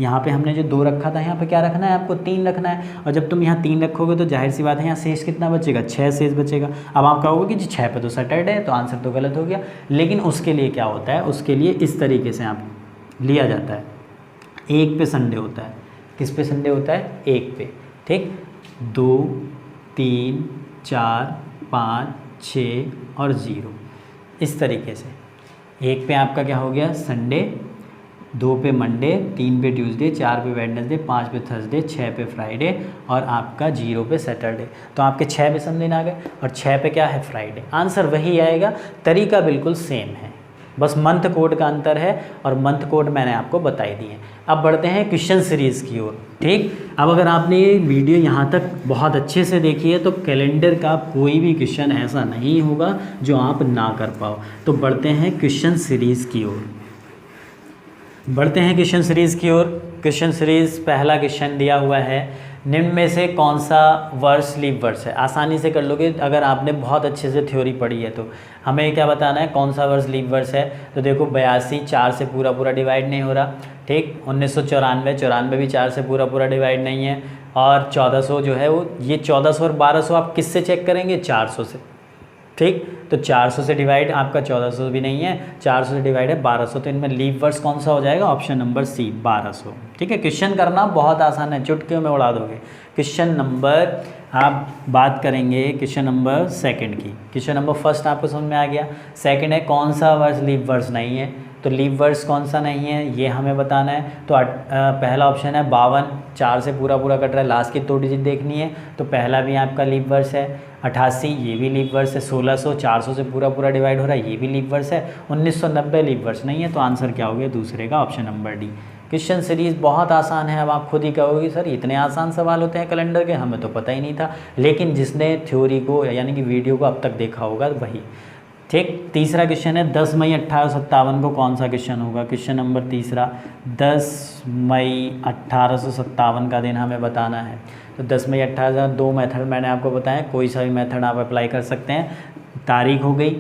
यहाँ पे हमने जो 2 रखा था, यहाँ पे क्या रखना है आपको? 3 रखना है। और जब तुम यहाँ 3 रखोगे तो जाहिर सी बात है यहाँ शेष कितना बचेगा? 6 शेष बचेगा। अब आप कहोगे कि 6 पे तो सैटरडे है, तो आंसर तो गलत हो गया। लेकिन उसके लिए क्या होता है, उसके लिए इस तरीके से आप लिया जाता है, 1 पे संडे होता है। किस पे संडे होता है? 1 पे। ठीक, 2 3 4 5 6 और 0, इस तरीके से। 1 पे आपका क्या हो गया? संडे, 2 पे मंडे, 3 पे ट्यूसडे, 4 पे वेडनेसडे, 5 पे थर्सडे, 6 पे फ्राइडे और आपका 0 पे सैटरडे। तो आपके 6 पे संडे आ गए और 6 पे क्या है? फ्राइडे। आंसर वही आएगा, तरीका बिल्कुल सेम है, बस मंथ कोड का अंतर है और मंथ कोड मैंने आपको बताई दिए। अब बढ़ते हैं क्वेश्चन सीरीज़ की ओर। ठीक, अब अगर आपने ये वीडियो यहाँ तक बहुत अच्छे से देखी है तो कैलेंडर का कोई भी क्वेश्चन ऐसा नहीं होगा जो आप ना कर पाओ। तो बढ़ते हैं क्वेश्चन सीरीज़ की ओर। बढ़ते हैं क्वेश्चन सीरीज़ की ओर। क्वेश्चन सीरीज़ पहला क्वेश्चन दिया हुआ है, निम्न में से कौन सा वर्ष लीप वर्ष है? आसानी से कर लोगे अगर आपने बहुत अच्छे से थ्योरी पढ़ी है तो। हमें क्या बताना है, कौन सा वर्ष लीप वर्ष है? तो देखो 82 4 से पूरा पूरा डिवाइड नहीं हो रहा। ठीक, 1994 94 भी 4 से पूरा पूरा डिवाइड नहीं है। और 1400 जो है वो, ये 1400 और 1200 आप किससे चेक करेंगे? 400 से। ठीक, तो 400 से डिवाइड आपका 1400 भी नहीं है, 400 से डिवाइड है 1200, तो इनमें लीप वर्ष कौन सा हो जाएगा? Option number C, 1200। ठीक है, क्वेश्चन करना बहुत आसान है, चुटकियों में उड़ा दोगे। क्वेश्चन नंबर, आप बात करेंगे क्वेश्चन नंबर सेकंड की। क्वेश्चन नंबर फर्स्ट आपको समझ में आ गया। सेकंड है, कौन सा वर्ष लीप वर्ष नहीं है? तो लीप वर्ष कौन सा नहीं है ये हमें बताना है। तो पहला ऑप्शन है 52, 4 से पूरा पूरा कट रहा है, लास्ट की 2 डिजिट देखनी है, तो पहला भी आपका लीप वर्ष है। 88 ये भी लीप वर्ष है। 1600 400 से पूरा पूरा डिवाइड हो रहा है, ये भी लीप वर्ष है। 1990 लीप वर्ष नहीं है, तो आंसर क्या हो गया? दूसरे का option number D. Question series बहुत आसान है। अब आप खुद ही कहोगे सर इतने आसान सवाल होते हैं कैलेंडर के, हमें तो पता ही नहीं था। लेकिन जिसने थ्योरी को यानी कि वीडियो को अब तक देखा होगा वही। ठीक, तीसरा क्वेश्चन है 10 मई 1857 को कौन सा क्वेश्चन होगा? क्वेश्चन नंबर तीसरा, 10 मई 1857 का दिन हमें बताना है। तो 10 मई 18, 2 मेथड मैंने आपको बताया, कोई सा भी मेथड आप अप्लाई कर सकते हैं। तारीख हो गई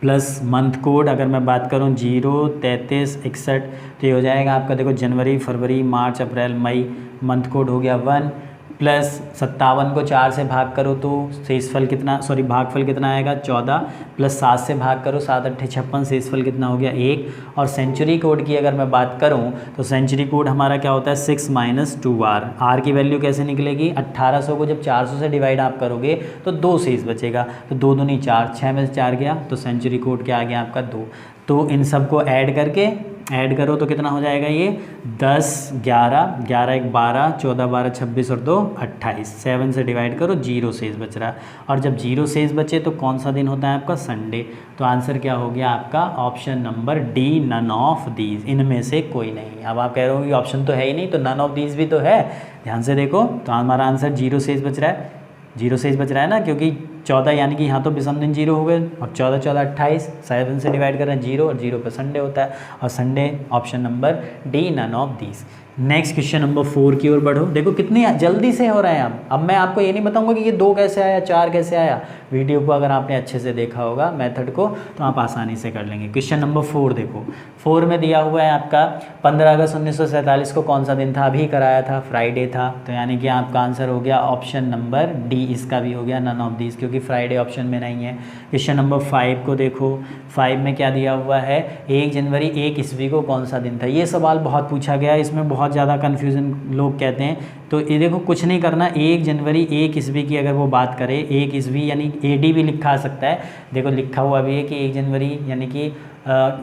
प्लस मंथ कोड, अगर मैं बात करूं 0 33 61, तो ये हो जाएगा आपका, देखो जनवरी फरवरी मार्च अप्रैल मई, मंथ कोड हो गया 1, प्लस 57 को 4 से भाग करो तो शेषफल कितना, भागफल कितना आएगा? 14, प्लस 7 से भाग करो, 7 8 56, शेषफल कितना हो गया? 1। और सेंचुरी कोड की अगर मैं बात करूं तो सेंचुरी कोड हमारा क्या होता है? 6 - 2r। आर की वैल्यू कैसे निकलेगी? 1800 को जब 400 से डिवाइड आप करोगे तो 2 शेष बचेगा, तो 2 दूनी 4, 6 में से 4 गया, तो सेंचुरी कोड क्या आ गया आपका? 2। तो इन सब को ऐड करके ऐड करो तो कितना हो जाएगा? ये 10 11 11 1 12 14 12 26 और 2 28, 7 से डिवाइड करो, 0 शेष बच रहा। और जब 0 शेष बचे तो कौन सा दिन होता है आपका? संडे। तो आंसर क्या हो गया आपका? Option number D, none of these, इनमें से कोई नहीं। अब आप कह रहे हो कि ऑप्शन तो है ही नहीं, तो नन ऑफ दीज भी तो है। ध्यान से देखो, तो हमारा आंसर 0 शेष बच रहा है, 0 शेष बच रहा है ना, क्योंकि 14 यानी कि यहाँ तो विषम दिन 0 हो गए, और 14 14 28, 7 से डिवाइड कर रहे हैं 0, और 0 पे संडे होता है, और Sunday option number D, none of these. Next question number 4 की ओर बढ़ो। देखो कितनी जल्दी से हो रहे हैं अब मैं आपको ये नहीं बताऊंगा कि ये 2 कैसे आया, 4 कैसे आया। वीडियो को अगर आपने अच्छे से देखा होगा मेथड को, तो आप आसानी से कर लेंगे। क्वेश्चन नंबर 4 देखो, 4 में दिया हुआ है आपका 15 अगस्त 1947 को कौन सा दिन था? अभी कराया था, फ्राइडे था। तो यानी कि आपका आंसर हो गया ऑप्शन नंबर डी, इसका भी हो गया नन ऑफ दिस, क्योंकि फ्राइडे ऑप्शन में नहीं है। क्वेश्चन नंबर 5 को देखो, 5 में क्या दिया हुआ है? 1 जनवरी 1 ईस्वी को कौन सा दिन था? ये सवाल बहुत पूछा गया, इसमें बहुत ज़्यादा कन्फ्यूज़न लोग कहते हैं। तो ये देखो कुछ नहीं करना, 1 जनवरी 1 ईस्वी की अगर वो बात करें, 1 ईस्वी यानी AD भी लिखा सकता है। देखो लिखा हुआ भी है कि 1 जनवरी यानी कि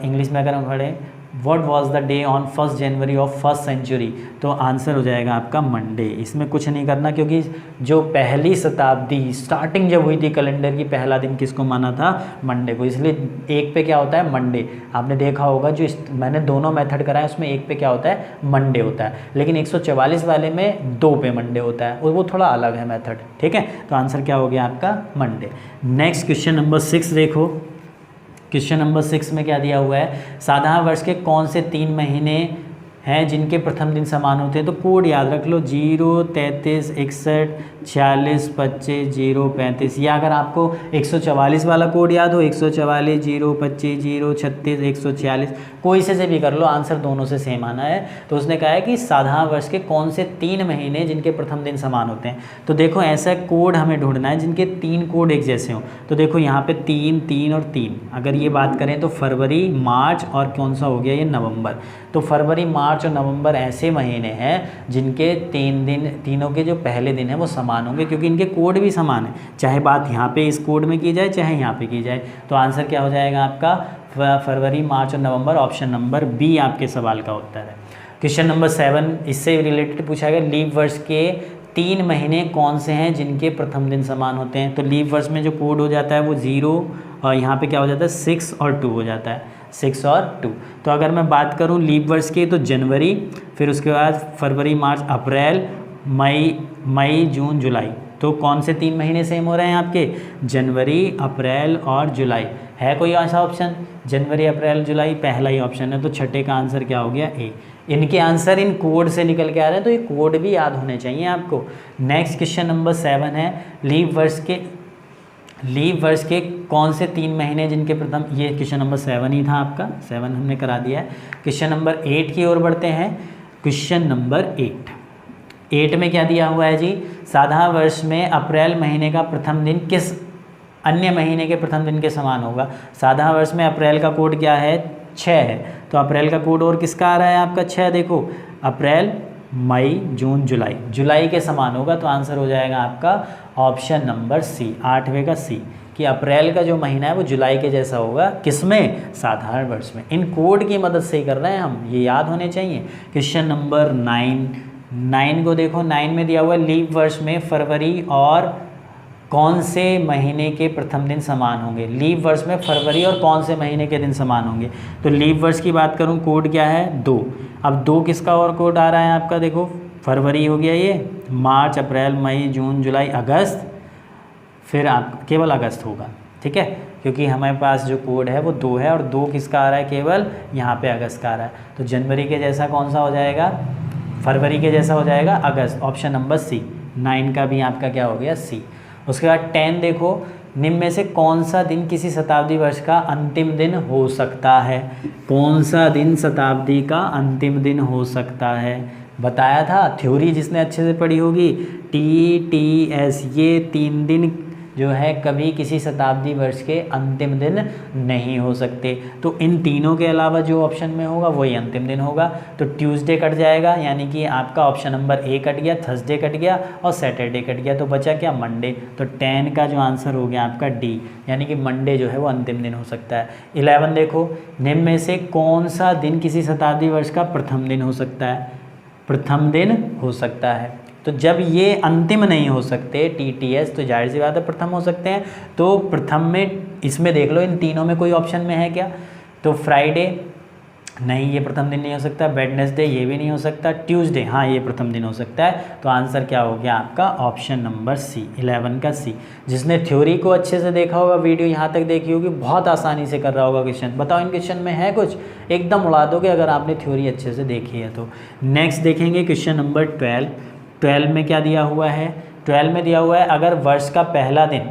इंग्लिश में अगर हम पढ़ें what was the day on 1 January of 1st century, तो आंसर हो जाएगा आपका मंडे। इसमें कुछ नहीं करना, क्योंकि जो पहली शताब्दी स्टार्टिंग जब हुई थी कैलेंडर की, पहला दिन किसको माना था? मंडे को। इसलिए 1 पे क्या होता है? मंडे। आपने देखा होगा जो मैंने दोनों मेथड कराए उसमें 1 पे क्या होता है? मंडे होता है, लेकिन 144 वाले में 2 पे मंडे होता है, और वो थोड़ा अलग है मेथड। ठीक है, तो आंसर क्या हो गया आपका? मंडे। नेक्स्ट क्वेश्चन नंबर 6 देखो। क्वेश्चन नंबर 6 में क्या दिया हुआ है? साधारण वर्ष के कौन से 3 महीने हैं जिनके प्रथम दिन समान होते हैं? तो कोड याद रख लो, 0, 33, 61, 46, 25, 0, 35। या अगर आपको 144 वाला कोड याद हो, 144, 0, 25, 0, 36, 146, कोई से भी कर लो, आंसर दोनों से सेम आना है। तो उसने कहा है कि साधारण वर्ष के कौन से 3 महीने जिनके प्रथम दिन समान होते हैं। तो देखो ऐसा कोड हमें ढूंढना है जिनके 3 कोड एक जैसे हों। तो देखो यहाँ पे 3, 3 और 3, अगर ये बात करें तो फरवरी, मार्च और कौन सा हो गया ये? नवंबर। तो फरवरी, मार्च और नवंबर ऐसे महीने हैं जिनके 3 दिन, तीनों के जो पहले दिन है वो समान होंगे, क्योंकि इनके कोड भी समान है, चाहे बात यहाँ पे इस कोड में की जाए चाहे यहाँ पे की जाए। तो आंसर क्या हो जाएगा आपका? फरवरी, मार्च और नवंबर। ऑप्शन नंबर बी आपके सवाल का उत्तर है। क्वेश्चन नंबर 7 इससे रिलेटेड पूछा गया, लीप वर्ष के 3 महीने कौन से हैं जिनके प्रथम दिन समान होते हैं? तो लीप वर्ष में जो कोड हो जाता है वो 0, और यहाँ पे क्या हो जाता है? 6 और 2 हो जाता है, 6 और 2। तो अगर मैं बात करूँ लीप वर्ष की, तो जनवरी, फिर उसके बाद फरवरी, मार्च, अप्रैल, मई, जून, जुलाई। तो कौन से 3 महीने सेम हो रहे हैं आपके? जनवरी, अप्रैल और जुलाई। है कोई ऐसा ऑप्शन? जनवरी, अप्रैल, जुलाई पहला ही ऑप्शन है, तो छठे का आंसर क्या हो गया? ए। इनके आंसर इन कोड से निकल के आ रहे हैं, तो ये कोड भी याद होने चाहिए आपको। नेक्स्ट क्वेश्चन नंबर 7 है, लीप वर्ष के कौन से 3 महीने जिनके प्रथम, ये क्वेश्चन नंबर 7 ही था आपका, 7 हमने करा दिया है। क्वेश्चन नंबर 8 की ओर बढ़ते हैं। क्वेश्चन नंबर 8 में क्या दिया हुआ है जी? साधारण वर्ष में अप्रैल महीने का प्रथम दिन किस अन्य महीने के प्रथम दिन के समान होगा? साधारण वर्ष में अप्रैल का कोड क्या है? 6 है। तो अप्रैल का कोड और किसका आ रहा है आपका? 6। देखो अप्रैल, मई, जून, जुलाई, जुलाई के समान होगा। तो आंसर हो जाएगा आपका ऑप्शन नंबर सी, 8वें का सी, कि अप्रैल का जो महीना है वो जुलाई के जैसा होगा। किसमें? साधारण वर्ष में। इन कोड की मदद से ही कर रहे हैं हम, ये याद होने चाहिए। क्वेश्चन नंबर 9 को देखो, 9 में दिया हुआ है, लीप वर्ष में फरवरी और कौन से महीने के प्रथम दिन समान होंगे? लीप वर्ष में फरवरी और कौन से महीने के दिन समान होंगे? तो लीप वर्ष की बात करूं, कोड क्या है? 2। अब 2 किसका और कोड आ रहा है आपका? देखो फरवरी हो गया ये, मार्च, अप्रैल, मई, जून, जुलाई, अगस्त, फिर आप केवल अगस्त होगा। ठीक है, क्योंकि हमारे पास जो कोड है वो 2 है, और 2 किसका आ रहा है? केवल यहाँ पे अगस्त का आ रहा है। तो जनवरी के जैसा कौन सा हो जाएगा? फरवरी के जैसा हो जाएगा अगस्त, ऑप्शन नंबर सी। 9 का भी आपका क्या हो गया? सी। उसके बाद 10 देखो, निम्न में से कौन सा दिन किसी शताब्दी वर्ष का अंतिम दिन हो सकता है? कौन सा दिन शताब्दी का अंतिम दिन हो सकता है? बताया था, थ्योरी जिसने अच्छे से पढ़ी होगी, TTS, ये 3 दिन जो है कभी किसी शताब्दी वर्ष के अंतिम दिन नहीं हो सकते। तो इन तीनों के अलावा जो ऑप्शन में होगा वही अंतिम दिन होगा। तो ट्यूसडे कट जाएगा, यानी कि आपका ऑप्शन नंबर ए कट गया, थर्सडे कट गया और सैटरडे कट गया, तो बचा क्या? मंडे। तो 10 का जो आंसर हो गया आपका डी, यानी कि मंडे जो है वो अंतिम दिन हो सकता है। 11 देखो, निम्न में से कौन सा दिन किसी शताब्दी वर्ष का प्रथम दिन हो सकता है? प्रथम दिन हो सकता है। तो जब ये अंतिम नहीं हो सकते TTS, तो जाहिर सी बात है प्रथम हो सकते हैं। तो प्रथम में इसमें देख लो इन तीनों में कोई ऑप्शन में है क्या? तो फ्राइडे, नहीं, ये प्रथम दिन नहीं हो सकता। वेडनेसडे ये भी नहीं हो सकता। ट्यूसडे हाँ ये प्रथम दिन हो सकता है। तो आंसर क्या हो गया आपका ऑप्शन नंबर सी, 11 का सी। जिसने थ्योरी को अच्छे से देखा होगा, वीडियो यहाँ तक देखी होगी, बहुत आसानी से कर रहा होगा क्वेश्चन। बताओ इन क्वेश्चन में है कुछ, एकदम उड़ा दोगे अगर आपने थ्योरी अच्छे से देखी है तो। नेक्स्ट देखेंगे क्वेश्चन नंबर 12। 12 में क्या दिया हुआ है? 12 में दिया हुआ है अगर वर्ष का पहला दिन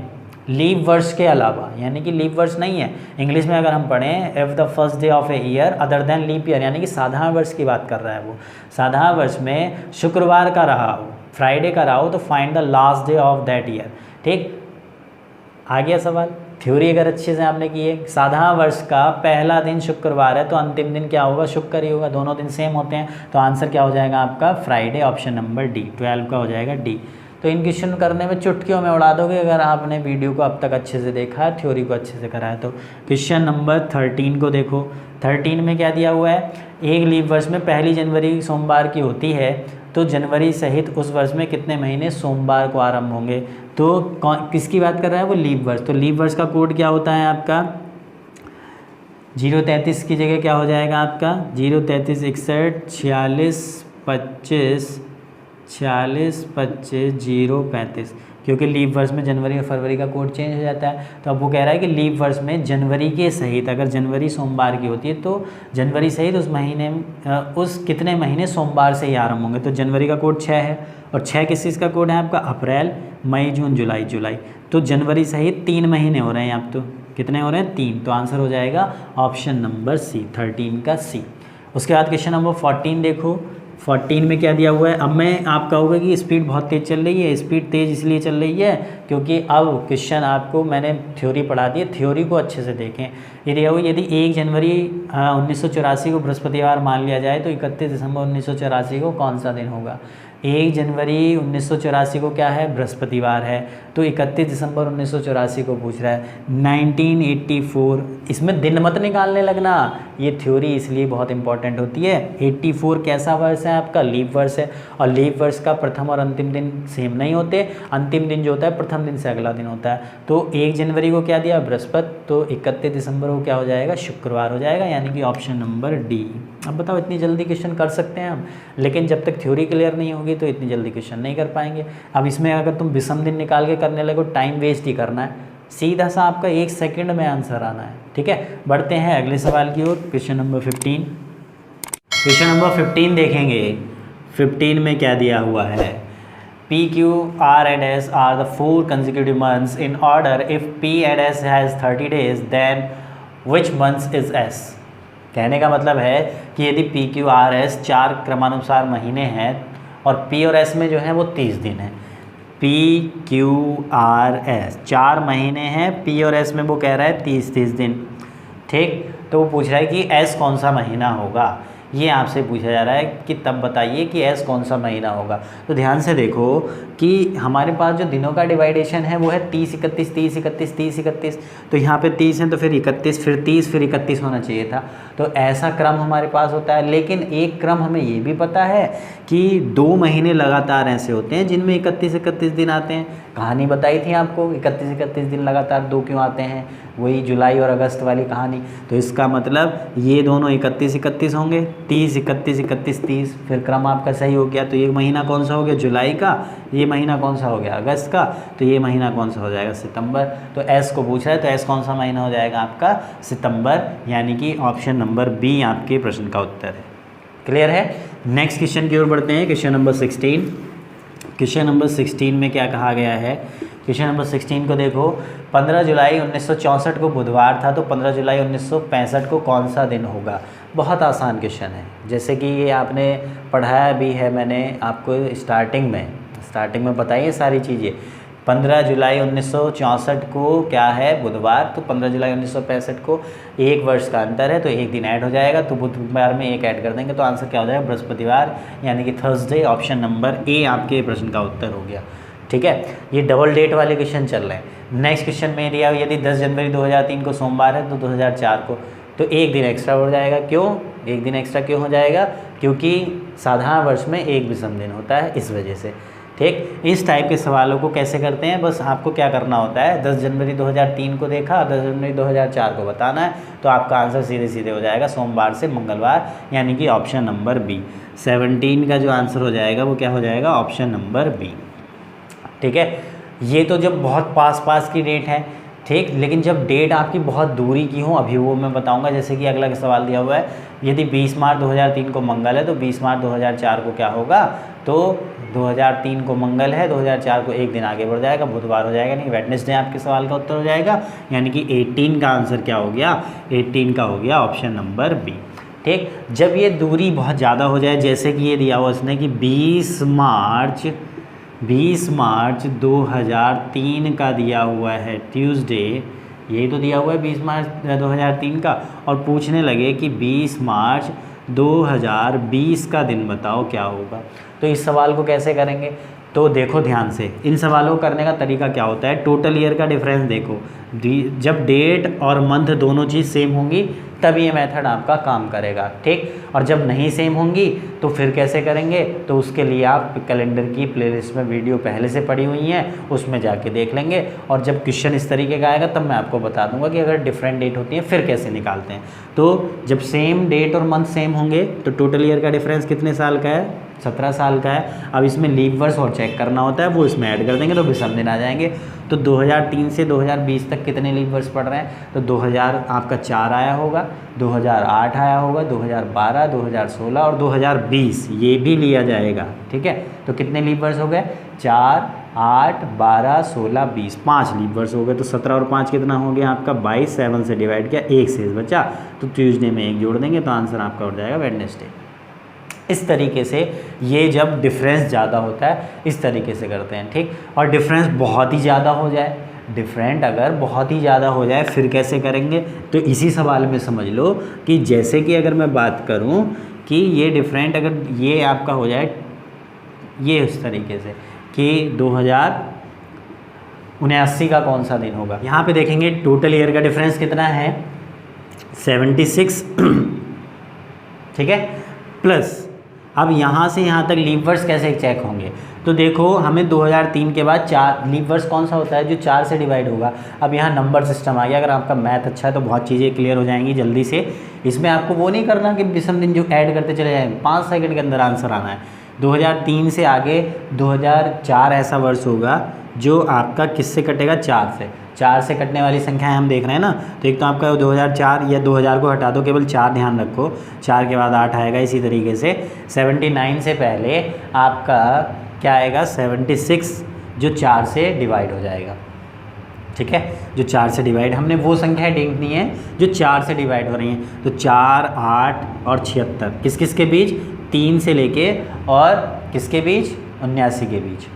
लीव वर्ष के अलावा, यानी कि लीव वर्ष नहीं है, इंग्लिश में अगर हम पढ़ें if the first day of a year other than leap year, यानी कि साधारण वर्ष की बात कर रहा है वो, साधारण वर्ष में शुक्रवार का रहा हो, फ्राइडे का रहा हो, तो find the last day of that year. ठीक, आ गया सवाल। थ्योरी अगर अच्छे से आपने की है, साधारण वर्ष का पहला दिन शुक्रवार है तो अंतिम दिन क्या होगा? शुक्र ही होगा, दोनों दिन सेम होते हैं। तो आंसर क्या हो जाएगा आपका? फ्राइडे, ऑप्शन नंबर डी, 12 का हो जाएगा डी। तो इन क्वेश्चन करने में चुटकियों में उड़ा दोगे अगर आपने वीडियो को अब तक अच्छे से देखा है, थ्योरी को अच्छे से करा है तो। क्वेश्चन नंबर 13 को देखो। 13 में क्या दिया हुआ है? एक लीप वर्ष में पहली जनवरी सोमवार की होती है तो जनवरी सहित उस वर्ष में कितने महीने सोमवार को आरंभ होंगे? तो किसकी बात कर रहा है वो? लीप वर्ष। तो लीप वर्ष का कोड क्या होता है आपका? 033 की जगह क्या हो जाएगा आपका? 033 61 46 25 035, क्योंकि लीप वर्ष में जनवरी और फरवरी का कोड चेंज हो जाता है। तो अब वो कह रहा है कि लीप वर्ष में जनवरी के सहित, अगर जनवरी सोमवार की होती है तो जनवरी सहित उस महीने उस कितने महीने सोमवार से ही आरंभ होंगे? तो जनवरी का कोड 6 है और 6 किस चीज़ का कोड है आपका? अप्रैल, मई, जून, जुलाई। तो जनवरी सहित 3 महीने हो रहे हैं आप, तो कितने हो रहे हैं? 3। तो आंसर हो जाएगा ऑप्शन नंबर सी, 13 का सी। उसके बाद क्वेश्चन नंबर 14 देखो। 14 में क्या दिया हुआ है? अब मैं आप कहोगे कि स्पीड बहुत तेज़ चल रही है। स्पीड तेज़ इसलिए चल रही है क्योंकि अब क्वेश्चन आपको मैंने थ्योरी पढ़ा दी है, थ्योरी को अच्छे से देखें। ये दिया हुआ यदि 1 जनवरी 1984 को बृहस्पतिवार मान लिया जाए तो 31 दिसंबर 1984 को कौन सा दिन होगा? 1 जनवरी 1984 को क्या है? बृहस्पतिवार है। तो 31 दिसंबर 1984 को पूछ रहा है। 1984, इसमें दिन मत निकालने लगना, ये थ्योरी इसलिए बहुत इंपॉर्टेंट होती है। 84 कैसा वर्ष है आपका? लीप वर्ष है। और लीप वर्ष का प्रथम और अंतिम दिन सेम नहीं होते, अंतिम दिन जो होता है प्रथम दिन से अगला दिन होता है। तो 1 जनवरी को क्या दिया? बृहस्पति। तो 31 दिसंबर को क्या हो जाएगा? शुक्रवार हो जाएगा, यानी कि ऑप्शन नंबर डी। अब बताओ इतनी जल्दी क्वेश्चन कर सकते हैं हम, लेकिन जब तक थ्योरी क्लियर नहीं होगी तो इतनी जल्दी क्वेश्चन नहीं कर पाएंगे। अब इसमें अगर तुम विषम दिन निकाल के करने लगो, टाइम वेस्ट ही करना है, सीधा सा आपका 1 सेकंड में आंसर आना है। ठीक है, बढ़ते हैं अगले सवाल की ओर। Question number 15। क्वेश्चन नंबर 15 देखेंगे। 15 में क्या दिया हुआ है? P, Q, R and S are the 4 consecutive months in order. If P and S has 30 days, then which month is S? कहने का मतलब है कि यदि P, Q, R, S 4 क्रमानुसार महीने हैं और P और S में जो है वो 30 दिन है। P, Q, R, S 4 महीने हैं, P और S में वो कह रहा है 30 दिन। ठीक, तो वो पूछ रहा है कि S कौन सा महीना होगा, ये आपसे पूछा जा रहा है कि तब बताइए कि S कौन सा महीना होगा। तो ध्यान से देखो कि हमारे पास जो दिनों का डिवाइडेशन है वो है 30 31 30 31 30 31। तो यहाँ पे 30 है तो फिर 31 फिर 30 फिर 31 होना चाहिए था। तो ऐसा क्रम हमारे पास होता है। लेकिन एक क्रम हमें ये भी पता है कि 2 महीने लगातार ऐसे होते हैं जिनमें 31 दिन आते हैं। कहानी बताई थी आपको, 31 दिन लगातार 2 क्यों आते हैं, वही जुलाई और अगस्त वाली कहानी। तो इसका मतलब ये दोनों 31 होंगे, 30 31 31 30, फिर क्रम आपका सही हो गया। तो ये महीना कौन सा हो गया? जुलाई का। ये महीना कौन सा हो गया? अगस्त का। तो ये महीना कौन सा हो जाएगा? सितंबर। तो एस को पूछ रहा है, तो एस कौन सा महीना हो जाएगा आपका? सितंबर, यानी कि ऑप्शन नंबर बी आपके प्रश्न का उत्तर है। क्लियर है? नेक्स्ट क्वेश्चन की ओर बढ़ते हैं। Question number 16। क्वेश्चन नंबर 16 में क्या कहा गया है? क्वेश्चन नंबर 16 को देखो। 15 जुलाई 1964 को बुधवार था, तो 15 जुलाई 1965 को कौन सा दिन होगा? बहुत आसान क्वेश्चन है, जैसे कि ये आपने पढ़ाया भी है मैंने आपको स्टार्टिंग में बताइए सारी चीज़ें। 15 जुलाई 1964 को क्या है? बुधवार। तो 15 जुलाई 1965 को 1 वर्ष का अंतर है, तो 1 दिन ऐड हो जाएगा। तो बुधवार में 1 ऐड कर देंगे तो आंसर क्या हो जाएगा? बृहस्पतिवार, यानी कि थर्सडे। ऑप्शन नंबर ए आपके प्रश्न का उत्तर हो गया। ठीक है, ये डबल डेट वाले क्वेश्चन चल रहे हैं। नेक्स्ट क्वेश्चन में दिया यदि 10 जनवरी 2003 को सोमवार है तो 2004 को, तो 1 दिन एक्स्ट्रा हो जाएगा। क्यों 1 दिन एक्स्ट्रा क्यों हो जाएगा? क्योंकि साधारण वर्ष में 1 विषम दिन होता है, इस वजह से। ठीक, इस टाइप के सवालों को कैसे करते हैं, बस आपको क्या करना होता है, 10 जनवरी 2003 को देखा, 10 जनवरी 2004 को बताना है, तो आपका आंसर सीधे सीधे हो जाएगा सोमवार से मंगलवार, यानी कि ऑप्शन नंबर बी। 17 का जो आंसर हो जाएगा वो क्या हो जाएगा, ऑप्शन नंबर बी। ठीक है, ये तो जब बहुत पास पास की डेट है, ठीक, लेकिन जब डेट आपकी बहुत दूरी की हो, अभी वो मैं बताऊंगा। जैसे कि अगला सवाल दिया हुआ है, यदि 20 मार्च 2003 को मंगल है तो 20 मार्च 2004 को क्या होगा, तो 2003 को मंगल है, 2004 को एक दिन आगे बढ़ जाएगा, बुधवार हो जाएगा, नहीं वेडनेसडे आपके सवाल का उत्तर हो जाएगा, यानी कि 18 का आंसर क्या हो गया, 18 का हो गया ऑप्शन नंबर बी। ठीक, जब ये दूरी बहुत ज़्यादा हो जाए, जैसे कि ये दिया हुआ उसने कि 20 मार्च 2003 का दिया हुआ है ट्यूसडे, यही तो दिया हुआ है 20 मार्च 2003 का, और पूछने लगे कि 20 मार्च 2020 का दिन बताओ क्या होगा, तो इस सवाल को कैसे करेंगे, तो देखो ध्यान से, इन सवालों को करने का तरीका क्या होता है, टोटल ईयर का डिफरेंस देखो, जब डेट और मंथ दोनों चीज़ सेम होंगी तब ये मेथड आपका काम करेगा। ठीक, और जब नहीं सेम होंगी तो फिर कैसे करेंगे, तो उसके लिए आप कैलेंडर की प्लेलिस्ट में वीडियो पहले से पड़ी हुई हैं, उसमें जाके देख लेंगे, और जब क्वेश्चन इस तरीके का आएगा तब मैं आपको बता दूंगा कि अगर डिफरेंट डेट होती है फिर कैसे निकालते हैं। तो जब सेम डेट और मंथ सेम होंगे तो टोटल ईयर का डिफरेंस कितने साल का है, 17 साल का है। अब इसमें लीप वर्ष और चेक करना होता है, वो इसमें ऐड कर देंगे तो विषम दिन आ जाएंगे। तो 2003 से 2020 तक कितने लीप वर्ष पड़ रहे हैं, तो 2000 आपका 4 आया होगा, 2008 आया होगा, 2012, 2016 और 2020 ये भी लिया जाएगा। ठीक है, तो कितने लीप वर्ष हो गए, 4, 8, 12, 16, 20, 5 लीप वर्ष हो गए। तो 17 और 5 कितना हो गया आपका 22, 7 से डिवाइड किया, 1 शेष बचा, तो ट्यूसडे में 1 जोड़ देंगे तो आंसर आपका हो जाएगा वेडनेसडे। इस तरीके से ये जब डिफरेंस ज़्यादा होता है इस तरीके से करते हैं। ठीक, और डिफरेंस बहुत ही ज़्यादा हो जाए, डिफरेंट अगर बहुत ही ज़्यादा हो जाए फिर कैसे करेंगे, तो इसी सवाल में समझ लो कि जैसे कि अगर मैं बात करूं कि ये डिफरेंट अगर ये आपका हो जाए ये उस तरीके से कि 2079 का कौन सा दिन होगा, यहाँ पे देखेंगे टोटल ईयर का डिफरेंस कितना है 76। ठीक है, प्लस अब यहाँ से यहाँ तक लीप वर्ष कैसे चेक होंगे, तो देखो हमें 2003 के बाद 4 लीप वर्ष कौन सा होता है जो 4 से डिवाइड होगा। अब यहाँ नंबर सिस्टम आ गया, अगर आपका मैथ अच्छा है तो बहुत चीज़ें क्लियर हो जाएंगी जल्दी से। इसमें आपको वो नहीं करना कि विषम दिन जो ऐड करते चले जाएंगे, 5 सेकंड के अंदर आंसर आना है। 2003 से आगे 2004 ऐसा वर्ष होगा जो आपका किससे कटेगा, 4 से। 4 से कटने वाली संख्याएं हम देख रहे हैं ना, तो एक तो आपका 2004 या 2000 को हटा दो, केवल 4 ध्यान रखो, 4 के बाद 8 आएगा। इसी तरीके से 79 से पहले आपका क्या आएगा 76 जो 4 से डिवाइड हो जाएगा। ठीक है, जो 4 से डिवाइड, हमने वो संख्याएं देखनी है जो 4 से डिवाइड हो रही हैं। तो 4, 8 और 76 किस किस के बीच, 3 से लेके और किसके बीच, 79 के बीच।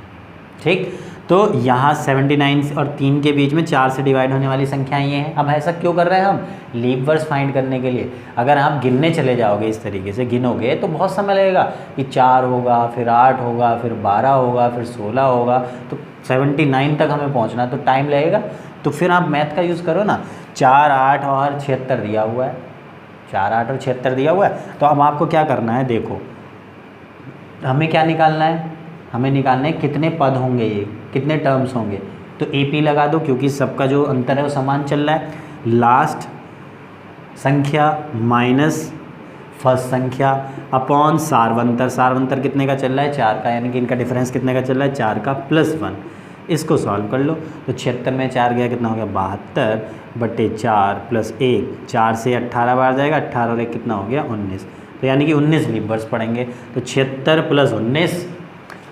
ठीक, तो यहाँ 79 और 3 के बीच में 4 से डिवाइड होने वाली संख्याएं ये हैं। अब ऐसा क्यों कर रहे हैं हम, लीप वर्ष फाइंड करने के लिए। अगर आप गिनने चले जाओगे इस तरीके से गिनोगे तो बहुत समय लगेगा कि 4 होगा, फिर 8 होगा, फिर 12 होगा, फिर 16 होगा, तो 79 तक हमें पहुँचना तो टाइम लगेगा। तो फिर आप मैथ का यूज़ करो ना, 4, 8 और 76 दिया हुआ है, 4, 8 और 76 दिया हुआ है। तो अब आपको क्या करना है, देखो हमें क्या निकालना है, हमें निकालना है कितने पद होंगे, ये कितने टर्म्स होंगे। तो AP लगा दो क्योंकि सबका जो अंतर है वो समान चल रहा है। लास्ट संख्या माइनस फर्स्ट संख्या अपॉन सार्वंतर, सार्वंतर कितने का चल रहा है, 4 का, यानी कि इनका डिफरेंस कितने का चल रहा है, 4 का प्लस 1। इसको सॉल्व कर लो तो 76 में 4 गया कितना हो गया 72/4 प्लस 1, 4 से 18 बार जाएगा, 18 और 1 कितना हो गया 19, तो यानी कि 19 लीप वर्ष पढ़ेंगे। तो 76 प्लस 19,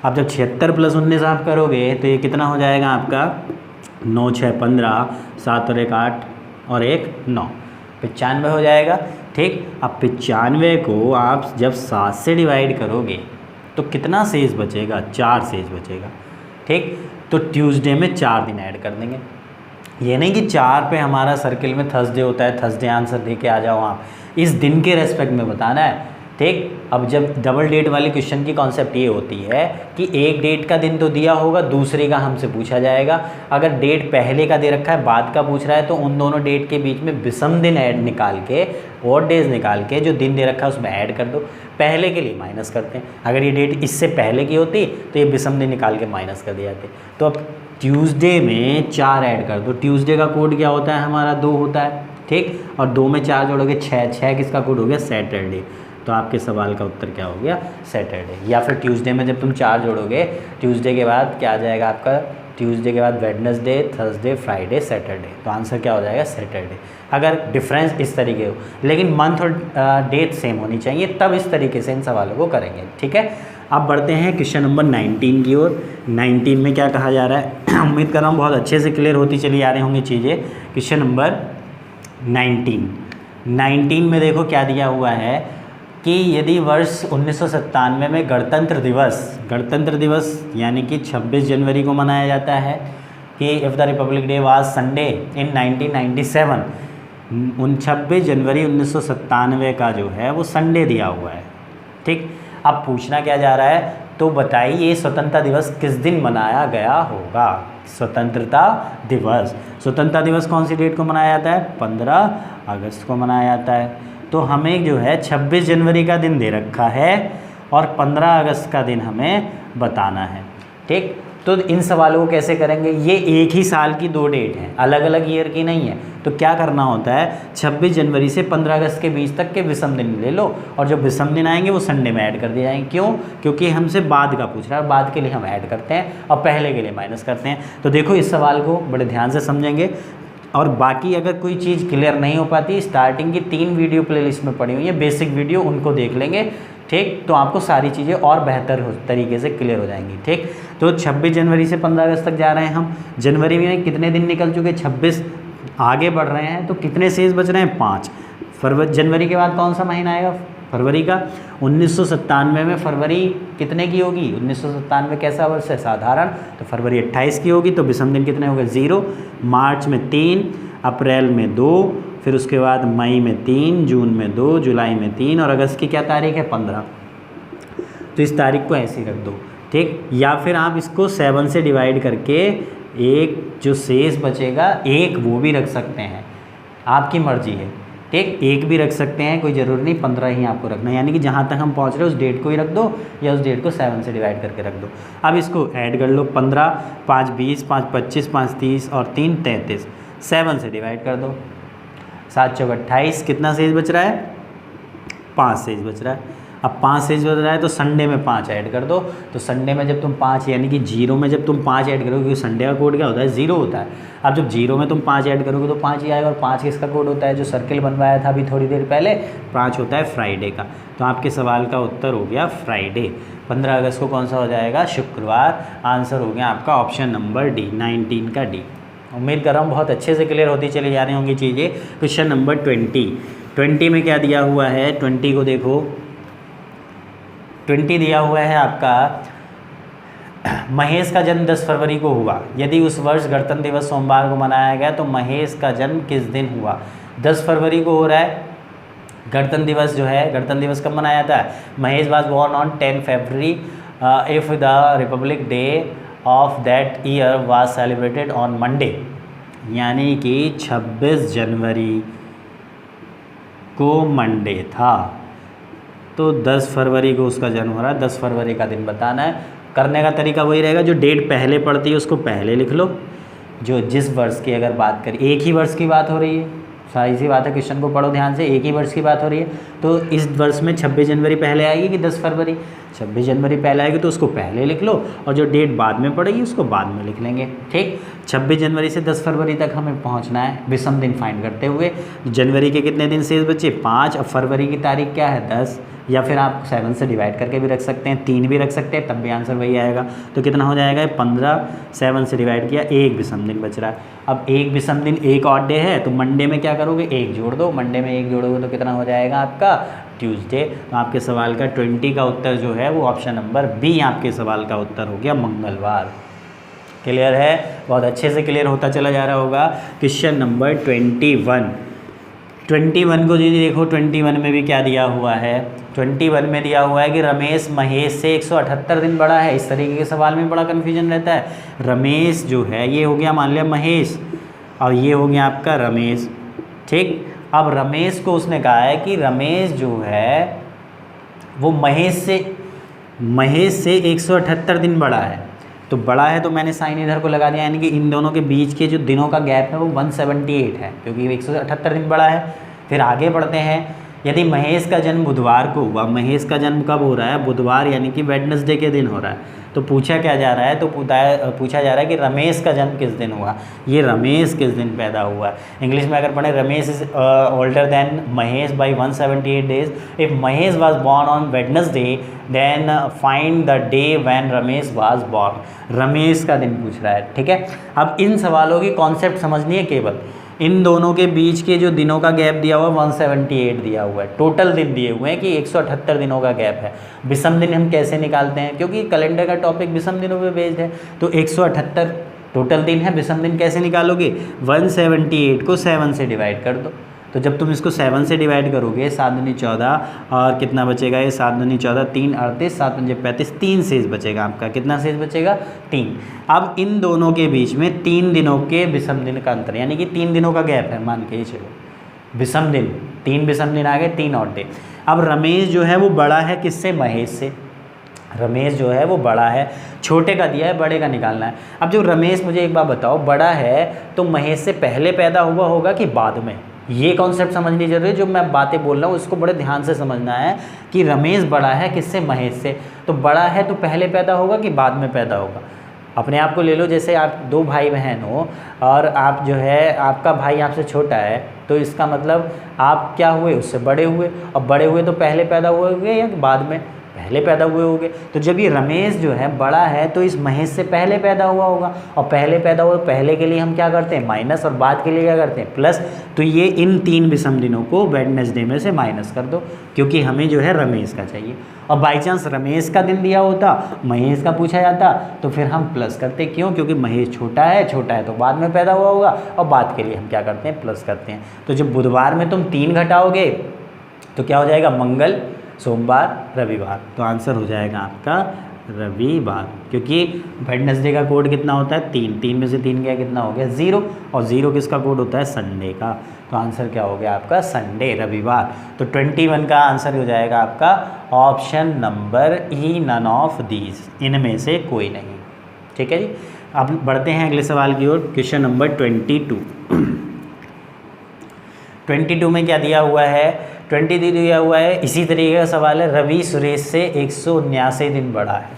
अब जब 76 प्लस 19 आप करोगे तो ये कितना हो जाएगा आपका 9, 6, 15, 7 और 1 8 और 1 9, 95 हो जाएगा। ठीक, अब 95 को आप जब 7 से डिवाइड करोगे तो कितना शेष बचेगा, 4 शेष बचेगा। ठीक, तो ट्यूसडे में 4 दिन ऐड कर देंगे। ये नहीं कि 4 पे हमारा सर्किल में थर्सडे होता है, थर्सडे आंसर दे के आ जाओ आप, इस दिन के रेस्पेक्ट में बताना है ठीक। अब जब डबल डेट वाले क्वेश्चन की कॉन्सेप्ट ये होती है कि एक डेट का दिन तो दिया होगा, दूसरे का हमसे पूछा जाएगा। अगर डेट पहले का दे रखा है, बाद का पूछ रहा है, तो उन दोनों डेट के बीच में विषम दिन ऐड निकाल के, ऑड डेज निकाल के जो दिन दे रखा है उसमें ऐड कर दो। पहले के लिए माइनस करते हैं, अगर ये डेट इससे पहले की होती तो ये विषम दिन निकाल के माइनस कर दिए जाते। तो अब ट्यूसडे में 4 ऐड कर दो। ट्यूसडे का कोड क्या होता है हमारा? 2 होता है, ठीक। और 2 में 4 जोड़ोगे 6, 6 किसका कोड हो गया? सैटरडे। तो आपके सवाल का उत्तर क्या हो गया? सैटरडे। या फिर ट्यूसडे में जब तुम 4 जोड़ोगे, ट्यूसडे के बाद क्या आ जाएगा आपका? ट्यूसडे के बाद वेडनेसडे, थर्सडे, फ्राइडे, सैटरडे। तो आंसर क्या हो जाएगा? सैटरडे। अगर डिफरेंस इस तरीके हो, लेकिन मंथ और डेट सेम होनी चाहिए, तब इस तरीके से इन सवालों को करेंगे, ठीक है। अब बढ़ते हैं क्वेश्चन नंबर 19 की ओर। 19 में क्या कहा जा रहा है? उम्मीद कर रहा हूँ बहुत अच्छे से क्लियर होती चली आ रही होंगी चीज़ें। क्वेश्चन नंबर 19 में देखो क्या दिया हुआ है कि यदि वर्ष 1997 में गणतंत्र दिवस यानी कि 26 जनवरी को मनाया जाता है, कि if the republic day was Sunday in 1997, 26 जनवरी 1997 का जो है वो संडे दिया हुआ है, ठीक। अब पूछना क्या जा रहा है? तो बताइए स्वतंत्रता दिवस किस दिन मनाया गया होगा? स्वतंत्रता दिवस कौन सी डेट को मनाया जाता है? 15 अगस्त को मनाया जाता है। तो हमें जो है 26 जनवरी का दिन दे रखा है और 15 अगस्त का दिन हमें बताना है, ठीक। तो इन सवालों को कैसे करेंगे? ये एक ही साल की 2 डेट हैं, अलग अलग ईयर की नहीं है। तो क्या करना होता है? 26 जनवरी से 15 अगस्त के बीच तक के विषम दिन ले लो, और जब विषम दिन आएंगे वो संडे में ऐड कर दिए जाएंगे। क्यों? क्योंकि हमसे बाद का पूछ रहा है, बाद के लिए हम ऐड करते हैं और पहले के लिए माइनस करते हैं। तो देखो इस सवाल को बड़े ध्यान से समझेंगे। और बाकी अगर कोई चीज़ क्लियर नहीं हो पाती, स्टार्टिंग की 3 वीडियो प्लेलिस्ट में पड़ी हुई है, बेसिक वीडियो, उनको देख लेंगे, ठीक। तो आपको सारी चीज़ें और बेहतर तरीके से क्लियर हो जाएंगी, ठीक। तो 26 जनवरी से 15 अगस्त तक जा रहे हैं हम। जनवरी में कितने दिन निकल चुके? 26। आगे बढ़ रहे हैं तो कितने शेष बच रहे हैं? 5। जनवरी के बाद कौन सा महीना आएगा? फरवरी का। 1997 में फरवरी कितने की होगी? 1997 कैसा वर्ष है? साधारण। तो फरवरी 28 की होगी। तो विषम दिन कितने हो गए? 0। मार्च में 3, अप्रैल में 2, फिर उसके बाद मई में 3, जून में 2, जुलाई में 3, और अगस्त की क्या तारीख है? 15। तो इस तारीख को ऐसे ही रख दो, ठीक। या फिर आप इसको 7 से डिवाइड करके एक जो शेष बचेगा, एक वो भी रख सकते हैं, आपकी मर्जी है, ठीक। एक भी रख सकते हैं, कोई ज़रूरी नहीं 15 ही आपको रखना है। यानी कि जहाँ तक हम पहुँच रहे हैं उस डेट को ही रख दो, या उस डेट को 7 से डिवाइड करके रख दो। अब इसको ऐड कर लो। 15, 5 20, 5 25, 5 30 और 3 33। 7 से डिवाइड कर दो। 7 चौक 28। कितना शेष बच रहा है? 5 शेष बच रहा है। अब 5 शेष बच रहा है तो संडे में 5 ऐड कर दो। तो संडे में जब तुम 5 यानी कि 0 में जब तुम 5 ऐड करोगे, क्योंकि संडे का कोड क्या होता है? 0 होता है। अब जब 0 में तुम 5 ऐड करोगे तो 5 ही आएगा। और 5 किसका कोड होता है? जो सर्किल बनवाया था अभी थोड़ी देर पहले, 5 होता है फ्राइडे का। तो आपके सवाल का उत्तर हो गया फ्राइडे। 15 अगस्त को कौन सा हो जाएगा? शुक्रवार। आंसर हो गया आपका ऑप्शन नंबर डी, 19 का डी। उम्मीद कर रहा हूँ बहुत अच्छे से क्लियर होती चली जा रही होंगी चीज़ें। क्वेश्चन नंबर 20 में क्या दिया हुआ है? 20 को देखो। 20 दिया हुआ है आपका, महेश का जन्म 10 फरवरी को हुआ। यदि उस वर्ष गणतंत्र दिवस सोमवार को मनाया गया तो महेश का जन्म किस दिन हुआ? 10 फरवरी को हो रहा है गणतंत्र दिवस जो है। गणतंत्र दिवस कब मनाया जाता है? Mahesh was born on 10 February if the republic day of that year was celebrated on Monday. यानी कि 26 जनवरी को मंडे था, तो 10 फरवरी को उसका जन्म हो रहा है। 10 फरवरी का दिन बताना है। करने का तरीका वही रहेगा, जो डेट पहले पड़ती है उसको पहले लिख लो। जो जिस वर्ष की अगर बात करें, एक ही वर्ष की बात हो रही है, सारी सी बात है, क्वेश्चन को पढ़ो ध्यान से, एक ही वर्ष की बात हो रही है। तो इस वर्ष में 26 जनवरी पहले आएगी कि 10 फरवरी? 26 जनवरी पहले आएगी तो उसको पहले लिख लो, और जो डेट बाद में पड़ेगी उसको बाद में लिख लेंगे, ठीक। 26 जनवरी से 10 फरवरी तक हमें पहुंचना है विषम दिन फाइंड करते हुए। जनवरी के कितने दिन शेष बचे? 5। अब फरवरी की तारीख क्या है? 10। या फिर आप 7 से डिवाइड करके भी रख सकते हैं, 3 भी रख सकते हैं, तब भी आंसर वही आएगा। तो कितना हो जाएगा? 15। 7 से डिवाइड किया, एक विषम दिन बच रहा है। अब एक विषम दिन, एक ऑड डे है, तो मंडे में क्या करोगे? 1 जोड़ दो। मंडे में 1 जोड़ोगे तो कितना हो जाएगा आपका? ट्यूसडे। तो आपके सवाल का 20 का उत्तर जो है वो ऑप्शन नंबर बी आपके सवाल का उत्तर हो गया, मंगलवार। क्लियर है? बहुत अच्छे से क्लियर होता चला जा रहा होगा। Question number 21। 21 को जी देखो 21 में भी क्या दिया हुआ है, 21 में दिया हुआ है कि रमेश महेश से 178 दिन बड़ा है। इस तरीके के सवाल में बड़ा कन्फ्यूजन रहता है। रमेश जो है ये हो गया मान लिया महेश और ये हो गया आपका रमेश, ठीक। अब रमेश को उसने कहा है कि रमेश जो है वो महेश से 178 दिन बड़ा है। तो बड़ा है तो मैंने साइन इधर को लगा दिया, यानी कि इन दोनों के बीच के जो दिनों का गैप है वो 178 है, क्योंकि 178 दिन बड़ा है। फिर आगे बढ़ते हैं, यदि महेश का जन्म बुधवार को हुआ, महेश का जन्म कब हो रहा है, बुधवार यानी कि वेडनेसडे के दिन हो रहा है, तो पूछा क्या जा रहा है, तो पूछा जा रहा है कि रमेश का जन्म किस दिन हुआ, ये रमेश किस दिन पैदा हुआ। इंग्लिश में अगर पढ़े Ramesh is older than Mahesh by 178 days. If Mahesh was born on Wednesday then find the day when Ramesh was born. Ramesh का दिन पूछ रहा है, ठीक है। अब इन सवालों की कॉन्सेप्ट समझनी है, केवल इन दोनों के बीच के जो दिनों का गैप दिया हुआ 178 दिया हुआ है, टोटल दिन दिए हुए हैं कि 178 दिनों का गैप है। विषम दिन हम कैसे निकालते हैं, क्योंकि कैलेंडर का टॉपिक विषम दिनों पे बेस्ड है, तो 178 टोटल दिन है। विषम दिन कैसे निकालोगे, 178 को 7 से डिवाइड कर दो। तो जब तुम इसको 7 से डिवाइड करोगे 7 दूनी 14 और कितना बचेगा, ये 7 दूनी 14, 3 38, 7 पंजे 35, 3 शेष बचेगा आपका। कितना शेष बचेगा, 3। अब इन दोनों के बीच में 3 दिनों के विषम दिन का अंतर, यानी कि 3 दिनों का गैप है, मान के ही चलो। विषम दिन 3 विषम दिन आ गए, 3 और डे। अब रमेश जो है वो बड़ा है किससे, महेश से। रमेश जो है वो बड़ा है, छोटे का दिया है, बड़े का निकालना है। अब जो रमेश, मुझे एक बात बताओ, बड़ा है तो महेश से पहले पैदा हुआ होगा कि बाद में, ये कॉन्सेप्ट समझनी जरूरी है। जो मैं बातें बोल रहा हूँ उसको बड़े ध्यान से समझना है कि रमेश बड़ा है किससे, महेश से। तो बड़ा है तो पहले पैदा होगा कि बाद में पैदा होगा। अपने आप को ले लो, जैसे आप 2 भाई बहन हो और आप जो है, आपका भाई आपसे छोटा है, तो इसका मतलब आप क्या हुए, उससे बड़े हुए। और बड़े हुए तो पहले पैदा हुए होंगे या बाद में, पहले पैदा हुए होंगे। तो जब ये रमेश जो है बड़ा है तो इस महेश से पहले पैदा हुआ होगा, और पहले पैदा हुआ, पहले के लिए हम क्या करते हैं, माइनस, और बाद के लिए क्या करते हैं, प्लस। तो ये इन 3 विषम दिनों को वेडनेसडे में से माइनस कर दो, क्योंकि हमें जो है रमेश का चाहिए। और बाई चांस रमेश का दिन दिया होता, महेश का पूछा जाता, तो फिर हम प्लस करते। क्यों, क्योंकि महेश छोटा है तो बाद में पैदा हुआ होगा, और बाद के लिए हम क्या करते हैं, प्लस करते हैं। तो जब बुधवार में तुम 3 घटाओगे तो क्या हो जाएगा, मंगल, सोमवार, रविवार। तो आंसर हो जाएगा आपका रविवार, क्योंकि वेडनेसडे का कोड कितना होता है, 3 में से 3 गया, कितना हो गया, 0। और 0 किसका कोड होता है, संडे का। तो आंसर क्या हो गया आपका, संडे, रविवार। तो 21 का आंसर हो जाएगा आपका option number E, none of these, इनमें से कोई नहीं। ठीक है जी। अब बढ़ते हैं अगले सवाल की ओर। क्वेश्चन नंबर 22 में क्या दिया हुआ है, 22 दिया हुआ है, इसी तरीके का सवाल है। रवि सुरेश से 179 दिन बड़ा है।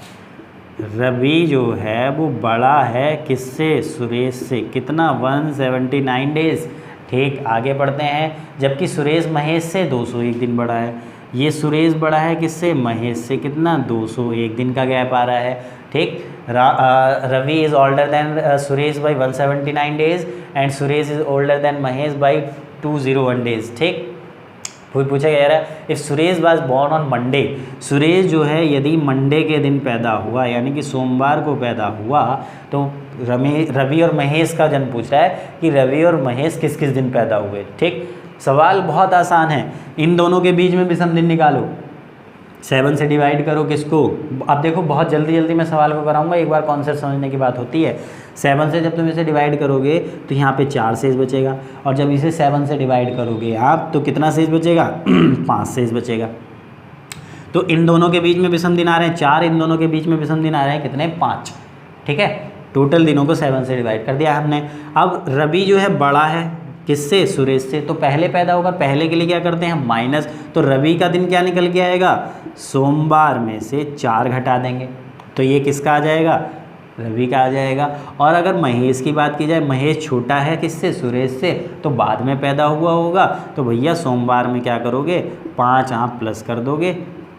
रवि जो है वो बड़ा है किससे, सुरेश से। कितना, 179 डेज। ठीक, आगे बढ़ते हैं। जबकि सुरेश महेश से 201 दिन बड़ा है। ये सुरेश बड़ा है किससे, महेश से। कितना, 201 दिन का गैप आ रहा है। ठीक, Ravi is older than Suresh by 179 days and Suresh is older than Mahesh by 201 days. ठीक, फिर पूछा गया है if Suresh was born on Monday. Suresh जो है यदि मंडे के दिन पैदा हुआ, यानी कि सोमवार को पैदा हुआ, तो रवि और महेश का जन्म पूछ रहा है कि रवि और महेश किस किस दिन पैदा हुए। ठीक, सवाल बहुत आसान है। इन दोनों के बीच में विषम दिन निकालो, 7 से डिवाइड करो किसको। अब देखो बहुत जल्दी मैं सवाल को कराऊंगा, एक बार कॉन्सेप्ट समझने की बात होती है। 7 से जब तुम इसे डिवाइड करोगे तो यहाँ पे 4 शेष बचेगा, और जब इसे 7 से डिवाइड करोगे आप तो कितना शेष बचेगा 5 शेष बचेगा। तो इन दोनों के बीच में विषम दिन आ रहे हैं 4, इन दोनों के बीच में विषम दिन आ रहे हैं कितने, 5। ठीक है, टोटल दिनों को 7 से डिवाइड कर दिया हमने। अब रवि जो है बड़ा है किससे, सुरेश से, तो पहले पैदा होगा, पहले के लिए क्या करते हैं हम, माइनस। तो रवि का दिन क्या निकल के आएगा, सोमवार में से 4 घटा देंगे, तो ये किसका आ जाएगा, रवि का आ जाएगा। और अगर महेश की बात की जाए, महेश छोटा है किससे, सुरेश से, तो बाद में पैदा हुआ होगा, तो भैया सोमवार में क्या करोगे, 5 आप प्लस कर दोगे,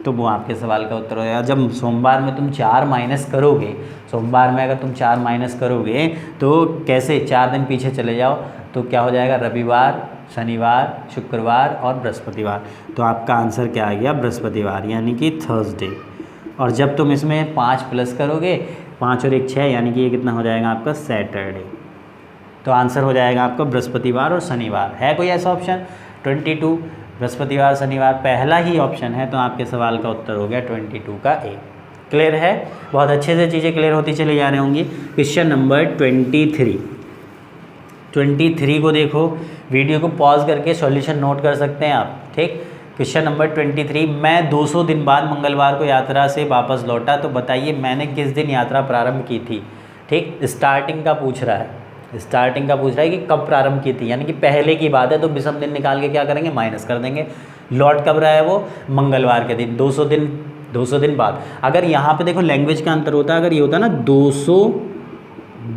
तो वो आपके सवाल का उत्तर हो जाएगा। जब सोमवार में तुम 4 माइनस करोगे, सोमवार में अगर तुम 4 माइनस करोगे तो कैसे, 4 दिन पीछे चले जाओ तो क्या हो जाएगा, रविवार, शनिवार, शुक्रवार और बृहस्पतिवार। तो आपका आंसर क्या आ गया, बृहस्पतिवार, यानी कि थर्सडे। और जब तुम इसमें 5 प्लस करोगे, 5 और 1 6, यानी कि ये कितना हो जाएगा आपका, सैटरडे। तो आंसर हो जाएगा आपका बृहस्पतिवार और शनिवार। है कोई ऐसा ऑप्शन, 22 बृहस्पतिवार शनिवार पहला ही ऑप्शन है, तो आपके सवाल का उत्तर हो गया 22 का ए। क्लियर है? बहुत अच्छे से चीज़ें क्लियर होती चली जा रही होंगी। क्वेश्चन नंबर 23 को देखो, वीडियो को पॉज करके सॉल्यूशन नोट कर सकते हैं आप। ठीक, क्वेश्चन नंबर 23, मैं 200 दिन बाद मंगलवार को यात्रा से वापस लौटा, तो बताइए मैंने किस दिन यात्रा प्रारंभ की थी। ठीक, स्टार्टिंग का पूछ रहा है, कि कब प्रारंभ की थी, यानी कि पहले की बात है, तो विषम दिन निकाल के क्या करेंगे, माइनस कर देंगे। लौट कब रहा है वो, मंगलवार के दिन, 200 दिन बाद। अगर यहाँ पे देखो लैंग्वेज का अंतर होता है, अगर ये होता है ना 200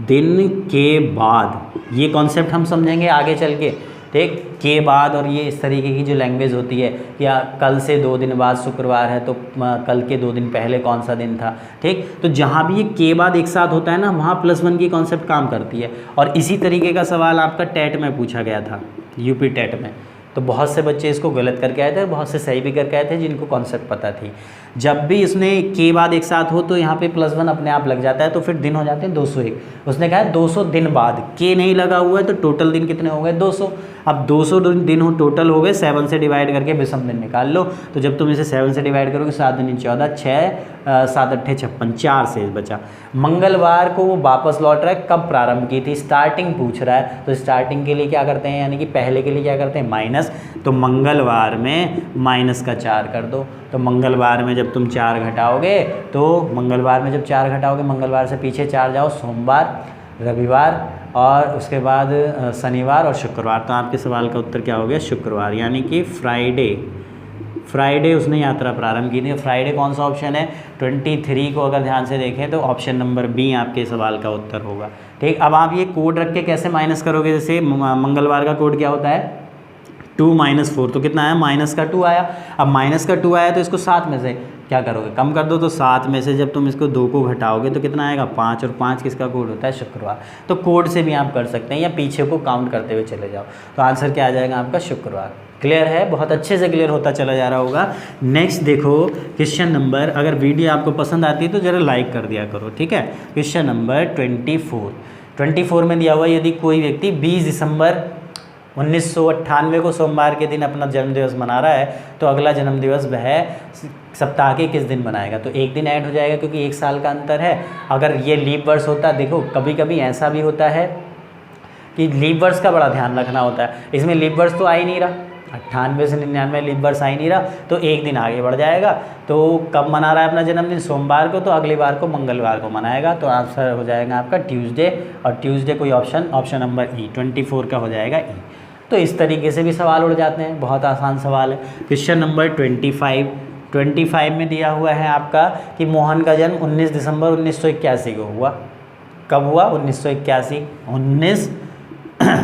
दिन के बाद, ये कॉन्सेप्ट हम समझेंगे आगे चल के। ठीक, के बाद, और ये इस तरीके की जो लैंग्वेज होती है, या कल से 2 दिन बाद शुक्रवार है, तो कल के 2 दिन पहले कौन सा दिन था। ठीक, तो जहाँ भी ये के बाद एक साथ होता है ना, वहाँ +1 की कॉन्सेप्ट काम करती है। और इसी तरीके का सवाल आपका टेट में पूछा गया था, यूपी टेट में, तो बहुत से बच्चे इसको गलत करके आए थे, बहुत से सही भी करके आए थे जिनको कॉन्सेप्ट पता थी। जब भी इसने के बाद एक साथ हो तो यहाँ पे +1 अपने आप लग जाता है, तो फिर दिन हो जाते हैं 201। उसने कहा है 200 दिन बाद, के नहीं लगा हुआ है, तो टोटल दिन कितने हो गए, 200। अब 200 दिन हो टोटल हो गए, 7 से डिवाइड करके विषम दिन निकाल लो। तो जब तुम इसे 7 से डिवाइड करोगे, 7 दूनी 14, 6 7 8 56, 4 से बचा। मंगलवार को वो वापस लौट रहा है, कब प्रारंभ की थी, स्टार्टिंग पूछ रहा है, तो स्टार्टिंग के लिए क्या करते हैं, यानी कि पहले के लिए क्या करते हैं, माइनस। तो मंगलवार में -4 कर दो। तो मंगलवार में जब तुम 4 घटाओगे, तो मंगलवार में जब 4 घटाओगे, मंगलवार से पीछे 4 जाओ, सोमवार, रविवार, और उसके बाद शनिवार और शुक्रवार। तो आपके सवाल का उत्तर क्या हो गया, शुक्रवार, यानी कि फ्राइडे उसने यात्रा प्रारंभ की थी। फ्राइडे कौन सा ऑप्शन है, 23 को अगर ध्यान से देखें तो ऑप्शन नंबर बी आपके सवाल का उत्तर होगा। ठीक, अब आप ये कोड रख के कैसे माइनस करोगे, जैसे मंगलवार का कोड क्या होता है, 2 - 4, तो कितना आया, -2 आया। अब -2 आया तो इसको 7 में से क्या करोगे, कम कर दो। तो 7 में से जब तुम इसको 2 को घटाओगे तो कितना आएगा, 5, और 5 किसका कोड होता है, शुक्रवार। तो कोड से भी आप कर सकते हैं, या पीछे को काउंट करते हुए चले जाओ, तो आंसर क्या आ जाएगा आपका, शुक्रवार। क्लियर है? बहुत अच्छे से क्लियर होता चला जा रहा होगा। नेक्स्ट देखो क्वेश्चन नंबर, अगर वीडियो आपको पसंद आती है तो ज़रा लाइक कर दिया करो। ठीक है, क्वेश्चन नंबर 24 में दिया हुआ, यदि कोई व्यक्ति 20 दिसंबर 1998 को सोमवार के दिन अपना जन्मदिवस मना रहा है, तो अगला जन्मदिवस वह सप्ताह के किस दिन मनाएगा। तो एक दिन ऐड हो जाएगा, क्योंकि 1 साल का अंतर है। अगर ये लीप वर्ष होता, देखो कभी कभी ऐसा भी होता है कि लीप वर्ष का बड़ा ध्यान रखना होता है। इसमें लीप वर्ष तो आ ही नहीं रहा, 98 से 99 लीप वर्ष आ ही नहीं रहा, तो एक दिन आगे बढ़ जाएगा। तो कब मना रहा है अपना जन्मदिन, सोमवार को, तो अगली बार को मंगलवार को मनाएगा। तो आंसर हो जाएगा आपका ट्यूसडे, और ट्यूसडे कोई ऑप्शन नंबर ई, 24 का हो जाएगा ई। तो इस तरीके से भी सवाल उड़ जाते हैं, बहुत आसान सवाल है। क्वेश्चन नंबर 25 में दिया हुआ है आपका कि मोहन का जन्म 19 दिसंबर 1981 को हुआ। कब हुआ, 1981, 19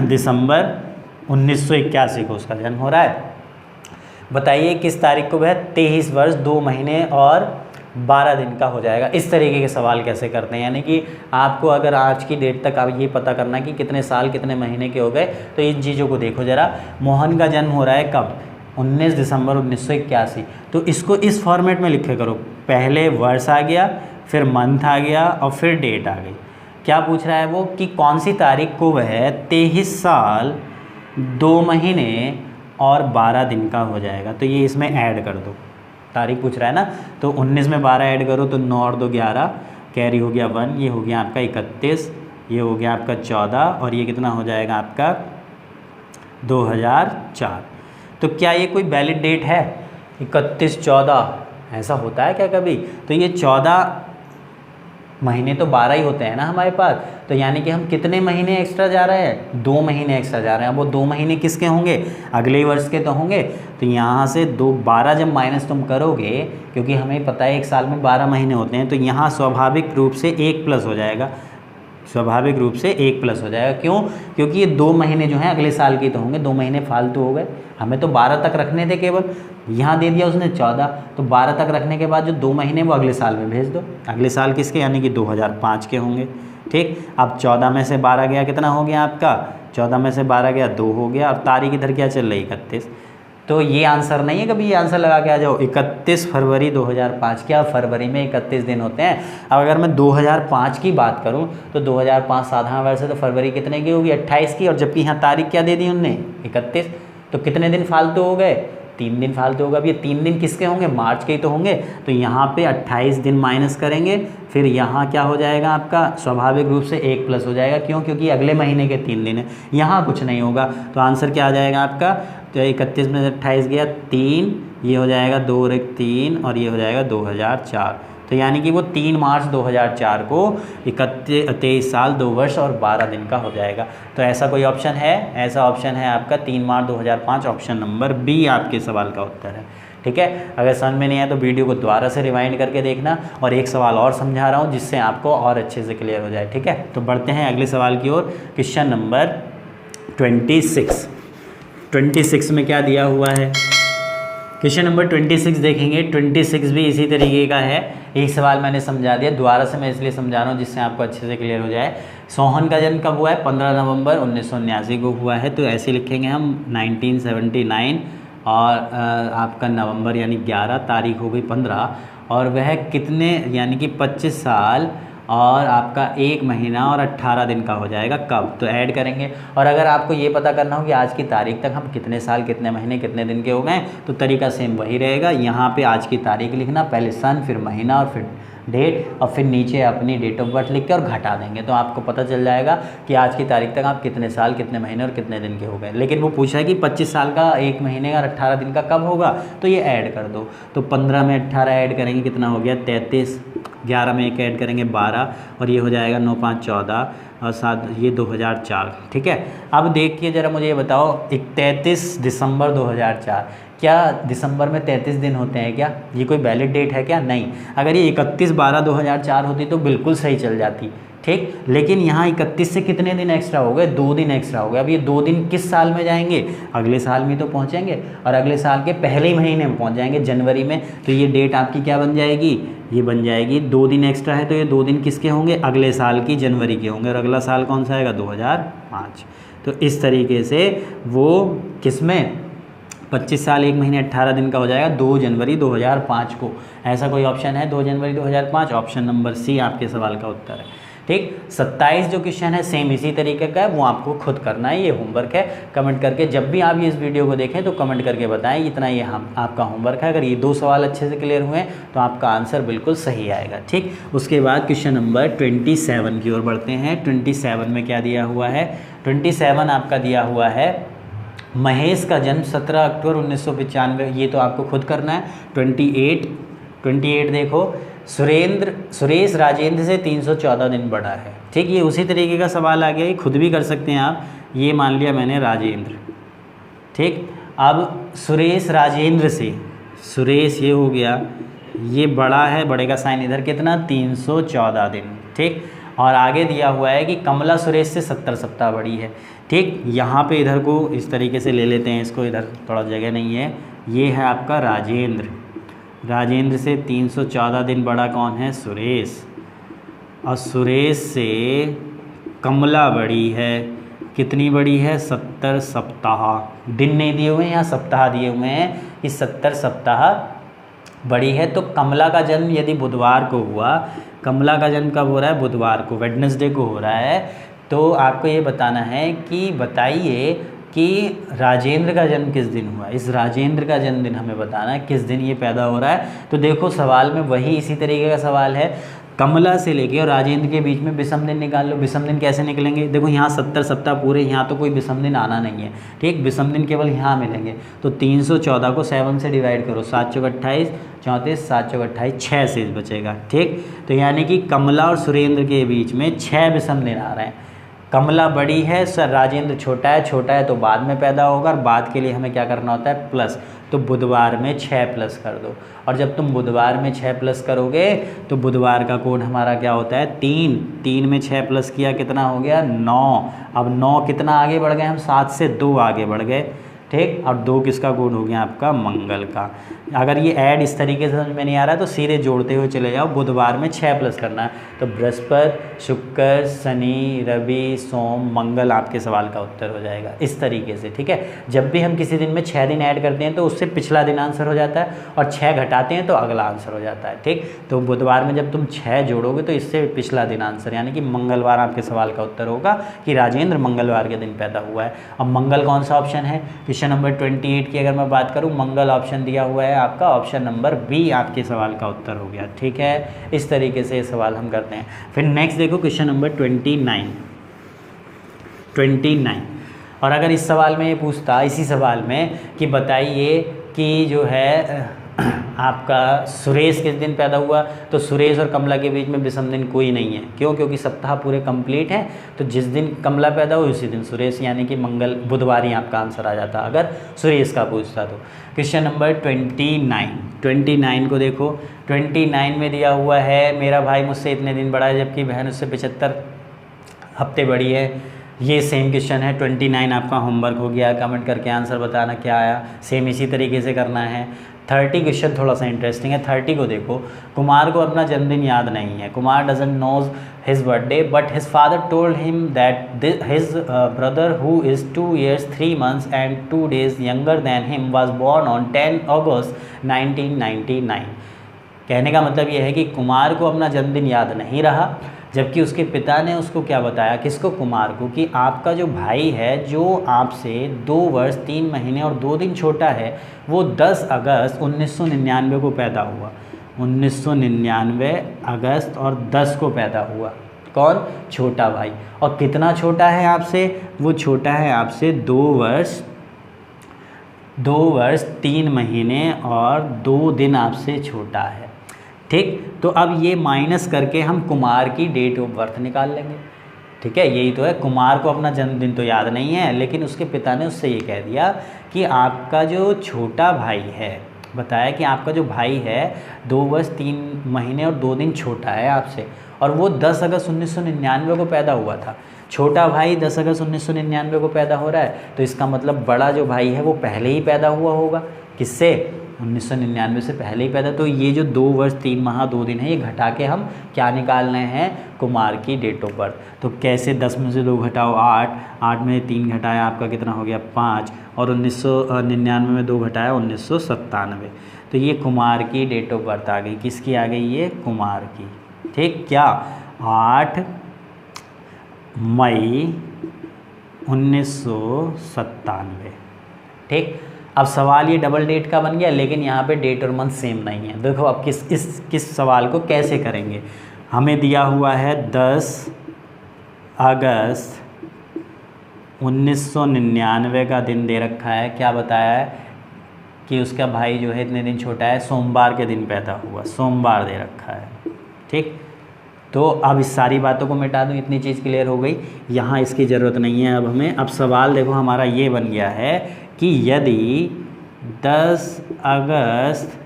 दिसंबर 1981 को उसका जन्म हो रहा है। बताइए किस तारीख को वह 23 वर्ष 2 महीने और 12 दिन का हो जाएगा। इस तरीके के सवाल कैसे करते हैं, यानी कि आपको अगर आज की डेट तक आप ये पता करना है कि कितने साल कितने महीने के हो गए, तो इन चीज़ों को देखो ज़रा। मोहन का जन्म हो रहा है कब, 19 दिसंबर 1981। तो इसको इस फॉर्मेट में लिखे करो, पहले वर्ष आ गया, फिर मंथ आ गया, और फिर डेट आ गई। क्या पूछ रहा है वो, कि कौन सी तारीख को वह 23 साल 2 महीने और 12 दिन का हो जाएगा। तो ये इसमें ऐड कर दो, तारीख पूछ रहा है ना, तो 19 में 12 ऐड करो, तो 9 और 2 11, कैरी हो गया 1, ये हो गया आपका 31, ये हो गया आपका 14, और ये कितना हो जाएगा आपका 2004। तो क्या ये कोई वैलिड डेट है, 31/14 ऐसा होता है क्या कभी? तो ये 14 महीने तो 12 ही होते हैं ना हमारे पास, तो यानी कि हम कितने महीने एक्स्ट्रा जा रहे हैं, 2 महीने एक्स्ट्रा जा रहे हैं। अब वो 2 महीने किसके होंगे, अगले वर्ष के तो होंगे। तो यहाँ से 12 जब माइनस तुम करोगे, क्योंकि हमें पता है 1 साल में 12 महीने होते हैं, तो यहाँ स्वाभाविक रूप से 1 प्लस हो जाएगा, स्वाभाविक रूप से 1 प्लस हो जाएगा। क्यों? क्योंकि ये 2 महीने जो हैं अगले साल के तो होंगे, 2 महीने फालतू हो गए। हमें तो 12 तक रखने थे केवल, यहाँ दे दिया उसने 14, तो 12 तक रखने के बाद जो 2 महीने वो अगले साल में भेज दो। अगले साल किसके, यानी कि 2005 के होंगे। ठीक, अब 14 में से 12 गया, कितना हो गया आपका, 14 में से 12 गया 2 हो गया, और तारीख इधर क्या चल रही, 31। तो ये आंसर नहीं है, कभी ये आंसर लगा के आ जाओ। 31 फरवरी 2005, क्या फरवरी में 31 दिन होते हैं। अब अगर मैं 2005 की बात करूं तो 2005 साधारण वर्ष है, तो फरवरी कितने की होगी, 28 की, और जबकि यहाँ तारीख क्या दे दी उनने, 31। तो कितने दिन फालतू हो गए, 3 दिन फालतू होगा। अब ये 3 दिन किसके होंगे, मार्च के ही तो होंगे। तो यहाँ पे 28 दिन माइनस करेंगे, फिर यहाँ क्या हो जाएगा आपका, स्वाभाविक रूप से 1 प्लस हो जाएगा। क्यों, क्योंकि अगले महीने के 3 दिन है, यहाँ कुछ नहीं होगा। तो आंसर क्या आ जाएगा आपका, तो 31 में 28 गया 3, ये हो जाएगा 2 और 1 3, और ये हो जाएगा 2004। तो यानी कि वो 3 मार्च 2004 को 23 साल 2 वर्ष और 12 दिन का हो जाएगा। तो ऐसा कोई ऑप्शन है, ऐसा ऑप्शन है आपका 3 मार्च 2005, ऑप्शन नंबर बी आपके सवाल का उत्तर है। ठीक है, अगर समझ में नहीं आया तो वीडियो को दोबारा से रिवाइंड करके देखना, और एक सवाल और समझा रहा हूँ जिससे आपको और अच्छे से क्लियर हो जाए। ठीक है, तो बढ़ते हैं अगले सवाल की ओर। क्वेश्चन नंबर 26 में क्या दिया हुआ है, क्वेश्चन नंबर 26 देखेंगे। 26 भी इसी तरीके का है, एक सवाल मैंने समझा दिया, दोबारा से मैं इसलिए समझा रहा हूँ जिससे आपको अच्छे से क्लियर हो जाए। सोहन का जन्म कब हुआ है, 15 नवंबर 1979 को हुआ है। तो ऐसे लिखेंगे हम 1979, और आपका नवंबर यानी 11, तारीख हो गई 15, और वह कितने यानी कि 25 साल और आपका 1 महीना और 18 दिन का हो जाएगा कब, तो ऐड करेंगे। और अगर आपको ये पता करना हो कि आज की तारीख तक हम कितने साल, कितने महीने, कितने दिन के हो गए, तो तरीका सेम वही रहेगा। यहाँ पे आज की तारीख लिखना, पहले सन, फिर महीना, और फिर डेट, और फिर नीचे अपनी डेट ऑफ बर्थ लिख के और घटा देंगे, तो आपको पता चल जाएगा कि आज की तारीख तक आप कितने साल, कितने महीने और कितने दिन के हो गए। लेकिन वो पूछा है कि 25 साल का 1 महीने का और 18 दिन का कब होगा, तो ये ऐड कर दो। तो 15 में 18 ऐड करेंगे, कितना हो गया 33, 11 में 1 ऐड करेंगे 12, और ये हो जाएगा 9 5 14, और 7 ये 2004। ठीक है, अब देखिए ज़रा मुझे ये बताओ, 31 दिसंबर 2004, क्या दिसंबर में 33 दिन होते हैं क्या, ये कोई वैलिड डेट है क्या, नहीं। अगर ये 31/12/2004 होती तो बिल्कुल सही चल जाती, ठीक। लेकिन यहाँ 31 से कितने दिन एक्स्ट्रा हो गए, 2 दिन एक्स्ट्रा हो गए। अब ये 2 दिन किस साल में जाएंगे, अगले साल में तो पहुँचेंगे, और अगले साल के पहले ही महीने में पहुँच जाएंगे, जनवरी में। तो ये डेट आपकी क्या बन जाएगी, ये बन जाएगी 2 दिन एक्स्ट्रा है, तो ये 2 दिन किसके होंगे, अगले साल की जनवरी के होंगे, और अगला साल कौन सा आएगा 2005। तो इस तरीके से वो किसमें 25 साल 1 महीने 18 दिन का हो जाएगा 2 जनवरी 2005 को। ऐसा कोई ऑप्शन है 2 जनवरी 2005, ऑप्शन नंबर सी आपके सवाल का उत्तर है। ठीक, 27 जो क्वेश्चन है सेम इसी तरीके का है, वो आपको खुद करना है, ये होमवर्क है। कमेंट करके जब भी आप ये इस वीडियो को देखें तो कमेंट करके बताएं, इतना ये आपका होमवर्क है। अगर ये 2 सवाल अच्छे से क्लियर हुए तो आपका आंसर बिल्कुल सही आएगा। ठीक, उसके बाद क्वेश्चन नंबर 27 की ओर बढ़ते हैं। 27 में क्या दिया हुआ है, 27 आपका दिया हुआ है, महेश का जन्म 17 अक्टूबर 1995, ये तो आपको खुद करना है। 28 देखो, सुरेश राजेंद्र से 314 दिन बड़ा है। ठीक, ये उसी तरीके का सवाल आ गया, ये खुद भी कर सकते हैं आप। ये मान लिया मैंने राजेंद्र, ठीक। अब सुरेश राजेंद्र से, सुरेश ये हो गया, ये बड़ा है, बड़े का साइन इधर कितना 314 दिन, ठीक। और आगे दिया हुआ है कि कमला सुरेश से 70 सप्ताह बड़ी है। ठीक, यहाँ पे इधर को इस तरीके से ले लेते हैं, इसको इधर थोड़ा जगह नहीं है। ये है आपका राजेंद्र, राजेंद्र से 314 दिन बड़ा कौन है, सुरेश। और सुरेश से कमला बड़ी है, कितनी बड़ी है 70 सप्ताह। दिन नहीं दिए हुए हैं, यहाँ सप्ताह दिए हुए हैं कि 70 सप्ताह बड़ी है। तो कमला का जन्म यदि बुधवार को हुआ, कमला का जन्म कब हो रहा है, बुधवार को, वेडनेसडे को हो रहा है। तो आपको ये बताना है कि बताइए कि राजेंद्र का जन्म किस दिन हुआ। इस राजेंद्र का जन्मदिन हमें बताना है, किस दिन ये पैदा हो रहा है। तो देखो सवाल में वही इसी तरीके का सवाल है, कमला से लेके और राजेंद्र के बीच में विषम दिन निकाल लो। विषम दिन कैसे निकलेंगे, देखो यहाँ 70 सप्ताह पूरे, यहाँ तो कोई विषम दिन आना नहीं है। ठीक, विषम दिन केवल यहाँ मिलेंगे। तो 314 को 7 से डिवाइड करो, 7 चौक 28, 34, 7 चौक 28, 6 शेष बचेगा। ठीक, तो यानी कि कमला और सुरेंद्र के बीच में 6 विषम दिन आ रहे हैं। कमला बड़ी है, सर राजेंद्र छोटा है तो बाद में पैदा होगा, और बाद के लिए हमें क्या करना होता है प्लस। तो बुधवार में 6 प्लस कर दो, और जब तुम बुधवार में 6 प्लस करोगे तो बुधवार का कोड हमारा क्या होता है 3 में 6 प्लस किया कितना हो गया 9। अब 9 कितना आगे बढ़ गए हम, 7 से 2 आगे बढ़ गए। ठीक, और 2 किसका कोड हो गया आपका मंगल का। अगर ये ऐड इस तरीके से समझ में नहीं आ रहा है तो सीधे जोड़ते हुए चले जाओ, बुधवार में 6 प्लस करना है। तो बृहस्पति, शुक्र, शनि, रवि, सोम, मंगल आपके सवाल का उत्तर हो जाएगा इस तरीके से। ठीक है, जब भी हम किसी दिन में 6 दिन ऐड करते हैं तो उससे पिछला दिन आंसर हो जाता है, और 6 घटाते हैं तो अगला आंसर हो जाता है। ठीक, तो बुधवार में जब तुम 6 जोड़ोगे तो इससे पिछला दिन आंसर यानी कि मंगलवार आपके सवाल का उत्तर होगा कि राजेंद्र मंगलवार के दिन पैदा हुआ है। अब मंगल कौन सा ऑप्शन है, क्वेश्चन नंबर 28 की अगर मैं बात करूं, मंगल ऑप्शन दिया हुआ है आपका, ऑप्शन नंबर बी आपके सवाल का उत्तर हो गया। ठीक है, इस तरीके से ये सवाल हम करते हैं। फिर नेक्स्ट देखो क्वेश्चन नंबर 29। और अगर इस सवाल में ये पूछता, इसी सवाल में कि बताइए कि जो है आपका सुरेश किस दिन पैदा हुआ, तो सुरेश और कमला के बीच में विषम दिन कोई नहीं है। क्यों? क्योंकि सप्ताह पूरे कंप्लीट हैं, तो जिस दिन कमला पैदा हुई उसी दिन सुरेश, यानी कि मंगल, बुधवार ही आपका आंसर आ जाता अगर सुरेश का पूछता तो। क्वेश्चन नंबर 29 को देखो। 29 में दिया हुआ है मेरा भाई मुझसे इतने दिन बड़ा है जबकि बहन उससे 75 हफ्ते बड़ी है। ये सेम क्वेश्चन है। 29 आपका होमवर्क हो गया, कमेंट करके आंसर बताना क्या आया। सेम इसी तरीके से करना है। 30 क्वेश्चन थोड़ा सा इंटरेस्टिंग है। 30 को देखो। कुमार को अपना जन्मदिन याद नहीं है। Kumar doesn't knows his birthday but his father told him that his brother who is 2 years 3 months एंड 2 days younger than him was born on 10 August 1999। कहने का मतलब ये है कि कुमार को अपना जन्मदिन याद नहीं रहा, जबकि उसके पिता ने उसको क्या बताया, किसको, कुमार को, कि आपका जो भाई है जो आपसे 2 वर्ष 3 महीने और 2 दिन छोटा है वो 10 अगस्त 1999 को पैदा हुआ। 1999 अगस्त और 10 को पैदा हुआ। कौन? छोटा भाई। और कितना छोटा है आपसे? वो छोटा है आपसे 2 वर्ष 3 महीने और 2 दिन आपसे छोटा है। ठीक, तो अब ये माइनस करके हम कुमार की डेट ऑफ बर्थ निकाल लेंगे। ठीक है, यही तो है। कुमार को अपना जन्मदिन तो याद नहीं है, लेकिन उसके पिता ने उससे ये कह दिया कि आपका जो छोटा भाई है, बताया कि आपका जो भाई है 2 वर्ष 3 महीने और 2 दिन छोटा है आपसे, और वो 10 अगस्त 1999 को पैदा हुआ था। छोटा भाई 10 अगस्त 1999 को पैदा हो रहा है, तो इसका मतलब बड़ा जो भाई है वो पहले ही पैदा हुआ होगा। किससे? 1999 से पहले ही पैदा। तो ये जो 2 वर्ष 3 माह 2 दिन है, ये घटा के हम क्या निकाल रहे हैं? कुमार की डेट ऑफ बर्थ। तो कैसे? 10 में से 2 घटाओ 8, 8 में 3 घटाया आपका कितना हो गया? 5, और 1999 में 2 घटाया 1997। तो ये कुमार की डेट ऑफ बर्थ आ गई। किसकी आ गई? ये कुमार की। ठीक, क्या? 8 मई 1997। ठीक, अब सवाल ये डबल डेट का बन गया, लेकिन यहाँ पे डेट और मंथ सेम नहीं है। देखो अब किस सवाल को कैसे करेंगे। हमें दिया हुआ है 10 अगस्त 1999 का दिन दे रखा है। क्या बताया है? कि उसका भाई जो है इतने दिन छोटा है, सोमवार के दिन पैदा हुआ, सोमवार दे रखा है। ठीक, तो अब इस सारी बातों को मिटा दूँ, इतनी चीज़ क्लियर हो गई। यहाँ इसकी ज़रूरत नहीं है अब हमें। अब सवाल देखो हमारा ये बन गया है कि यदि 10 अगस्त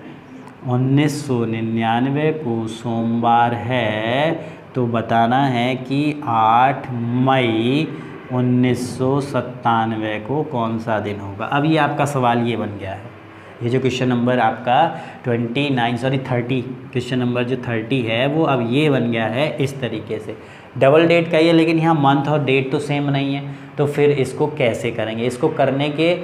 1999 को सोमवार है तो बताना है कि 8 मई 1997 को कौन सा दिन होगा। अब ये आपका सवाल ये बन गया है। ये जो क्वेश्चन नंबर आपका 30 क्वेश्चन नंबर जो 30 है वो अब ये बन गया है इस तरीके से। डबल डेट का ये, लेकिन यहाँ मंथ और डेट तो सेम नहीं है, तो फिर इसको कैसे करेंगे? इसको करने के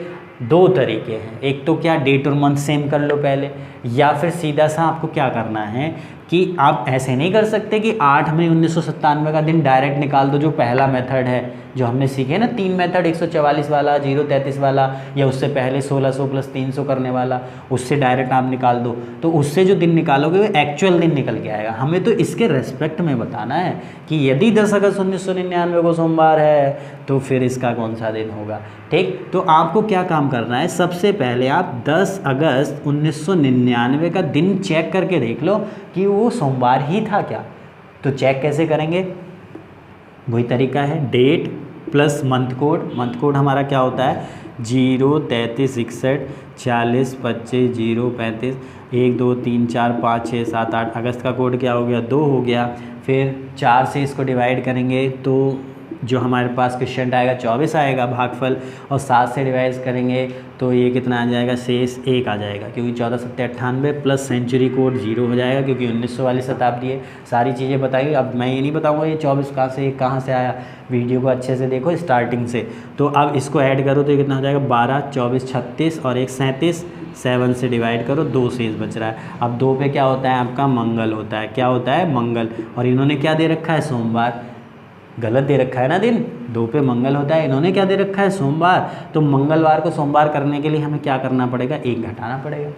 2 तरीके हैं। एक तो क्या, डेट और मंथ सेम कर लो पहले, या फिर सीधा सा आपको क्या करना है कि आप ऐसे नहीं कर सकते कि 8 मई 1997 का दिन डायरेक्ट निकाल दो, जो पहला मेथड है जो हमने सीखे ना 3 मेथड, 144 वाला, 033 वाला, या उससे पहले 1600 + 300 करने वाला, उससे डायरेक्ट आप निकाल दो। तो उससे जो दिन निकालोगे वो एक्चुअल दिन निकल के आएगा। हमें तो इसके रेस्पेक्ट में बताना है कि यदि 10 अगस्त 1999 को सोमवार है तो फिर इसका कौन सा दिन होगा। ठीक, तो आपको क्या काम करना है? सबसे पहले आप 10 अगस्त 1999 का दिन चेक करके देख लो कि वो सोमवार ही था क्या। तो चेक कैसे करेंगे? वही तरीका है, date plus month code. Month code हमारा क्या होता है? 0 33 61 40 25 0 35 1 2 3 4 5 6 7 8। अगस्त का कोड क्या हो गया? 2 हो गया। फिर 4 से इसको डिवाइड करेंगे तो जो हमारे पास क्वेश्चन आएगा 24 आएगा भागफल, और 7 से डिवाइड करेंगे तो ये कितना आ जाएगा? शेष 1 आ जाएगा, क्योंकि 14 7 98 प्लस सेंचुरी कोड 0 हो जाएगा, क्योंकि 1900 वाली शताब्दी है। सारी चीज़ें बताइए। अब मैं ये नहीं बताऊंगा ये 24 कहाँ से आया। वीडियो को अच्छे से देखो स्टार्टिंग से। तो अब इसको ऐड करो तो ये कितना हो जाएगा? 12 24 36 और 1 37। 7 से डिवाइड करो, 2 शेष बच रहा है। अब 2 पे क्या होता है? आपका मंगल होता है। क्या होता है? मंगल। और इन्होंने क्या दे रखा है? सोमवार। गलत दे रखा है ना दिन, 2 पे मंगल होता है, इन्होंने क्या दे रखा है सोमवार, तो मंगलवार को सोमवार करने के लिए हमें क्या करना पड़ेगा, 1 घटाना पड़ेगा।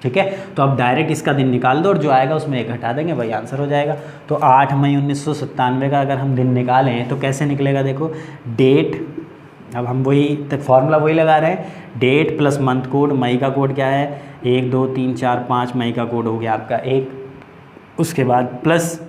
ठीक है, तो अब डायरेक्ट इसका दिन निकाल दो और जो आएगा उसमें 1 घटा देंगे, वही आंसर हो जाएगा। तो 8 मई 1997 का अगर हम दिन निकालें तो कैसे निकलेगा, देखो डेट, अब हम वही तक फॉर्मूला वही लगा रहे हैं, डेट प्लस मंथ कोड, मई का कोड क्या है 1 2 3 4 5, मई का कोड हो गया आपका 1, उसके बाद प्लस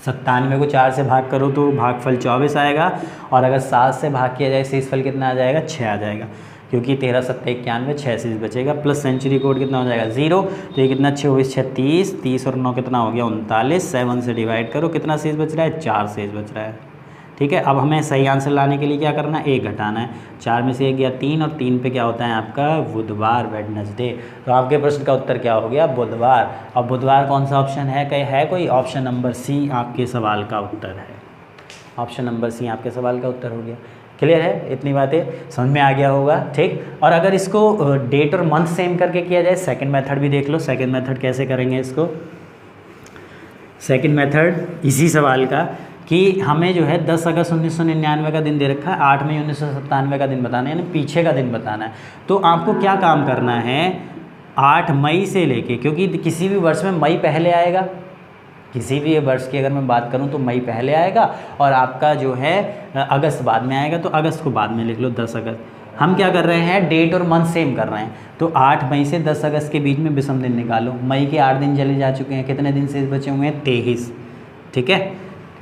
97 को 4 से भाग करो तो भागफल 24 आएगा, और अगर 7 से भाग किया जाए शेषफल कितना आ जाएगा, 6 आ जाएगा, क्योंकि 13 7 91, 6 शेष बचेगा, प्लस सेंचुरी कोड कितना हो जाएगा 0, तो ये कितना 24 6 30, 30 और 9 कितना हो गया 39, 7 से डिवाइड करो कितना शेष बच रहा है, 4 शेष बच रहा है। ठीक है, अब हमें सही आंसर लाने के लिए क्या करना है, 1 घटाना है, 4 में से 1 गया 3, और 3 पे क्या होता है आपका बुधवार, वेडनेसडे। तो आपके प्रश्न का उत्तर क्या हो गया, बुधवार। अब बुधवार कौन सा ऑप्शन है कोई, ऑप्शन नंबर सी आपके सवाल का उत्तर है, ऑप्शन नंबर सी आपके सवाल का उत्तर हो गया। क्लियर है, इतनी बातें समझ में आ गया होगा। ठीक, और अगर इसको डेट और मंथ सेम करके किया जाए, सेकंड मेथड भी देख लो, सेकंड मेथड कैसे करेंगे इसको। सेकंड मेथड इसी सवाल का कि हमें जो है 10 अगस्त 1999 का दिन दे रखा है, 8 मई 1997 का दिन बताना है, यानी पीछे का दिन बताना है। तो आपको क्या काम करना है, 8 मई से लेके, क्योंकि किसी भी वर्ष में मई पहले आएगा, किसी भी वर्ष की अगर मैं बात करूं तो मई पहले आएगा और आपका जो है अगस्त बाद में आएगा, तो अगस्त को बाद में लिख लो 10 अगस्त। हम क्या कर रहे हैं, डेट और मंथ सेम कर रहे हैं, तो 8 मई से 10 अगस्त के बीच में विषम दिन निकालो। मई के 8 दिन चले जा चुके हैं, कितने दिन शेष बचे हुए हैं, 23। ठीक है,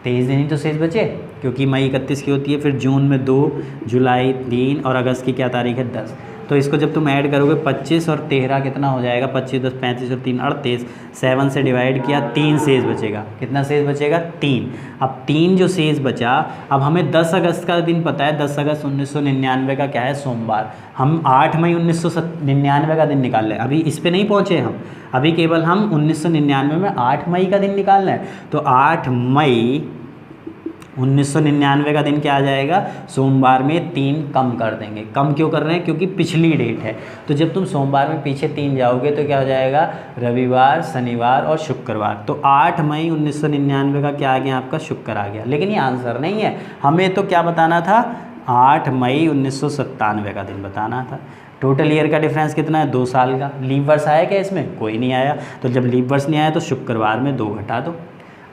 23 दिन ही तो शेष बचे, क्योंकि मई 31 की होती है, फिर जून में 2, जुलाई 3 और अगस्त की क्या तारीख है 10। तो इसको जब तुम ऐड करोगे 25 और 13 कितना हो जाएगा, 25 10 35 और 3 38, 7 से डिवाइड किया, 3 शेष बचेगा। कितना शेष बचेगा, 3। अब 3 जो शेष बचा, अब हमें 10 अगस्त का दिन पता है, 10 अगस्त 1999 का क्या है, सोमवार। हम 8 मई 1999 का दिन निकाल रहे हैं, अभी इस पर नहीं पहुँचे हम, अभी केवल हम 1999 में 8 मई का दिन निकाल रहे हैं। तो 8 मई 1999 का दिन क्या आ जाएगा, सोमवार में 3 कम कर देंगे। कम क्यों कर रहे हैं, क्योंकि पिछली डेट है, तो जब तुम सोमवार में पीछे 3 जाओगे तो क्या हो जाएगा, रविवार, शनिवार और शुक्रवार। तो 8 मई 1999 का क्या आ गया, आपका शुक्र आ गया। लेकिन ये आंसर नहीं है, हमें तो क्या बताना था, 8 मई 1997 का दिन बताना था। टोटल ईयर का डिफरेंस कितना है, 2 साल का। लीप वर्ष आया क्या इसमें, कोई नहीं आया, तो जब लीप वर्ष नहीं आया तो शुक्रवार में 2 घटा दो।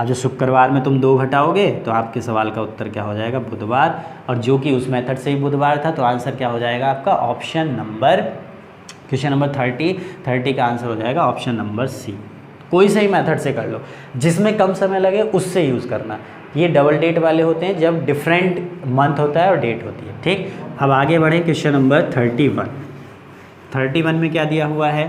अब जो शुक्रवार में तुम 2 घटाओगे तो आपके सवाल का उत्तर क्या हो जाएगा, बुधवार, और जो कि उस मेथड से ही बुधवार था, तो आंसर क्या हो जाएगा आपका, ऑप्शन नंबर, क्वेश्चन नंबर 30 का आंसर हो जाएगा ऑप्शन नंबर सी। कोई सही मेथड से कर लो, जिसमें कम समय लगे उससे यूज़ करना। ये डबल डेट वाले होते हैं जब डिफरेंट मंथ होता है और डेट होती है। ठीक, अब आगे बढ़े, क्वेश्चन नंबर 31 में क्या दिया हुआ है,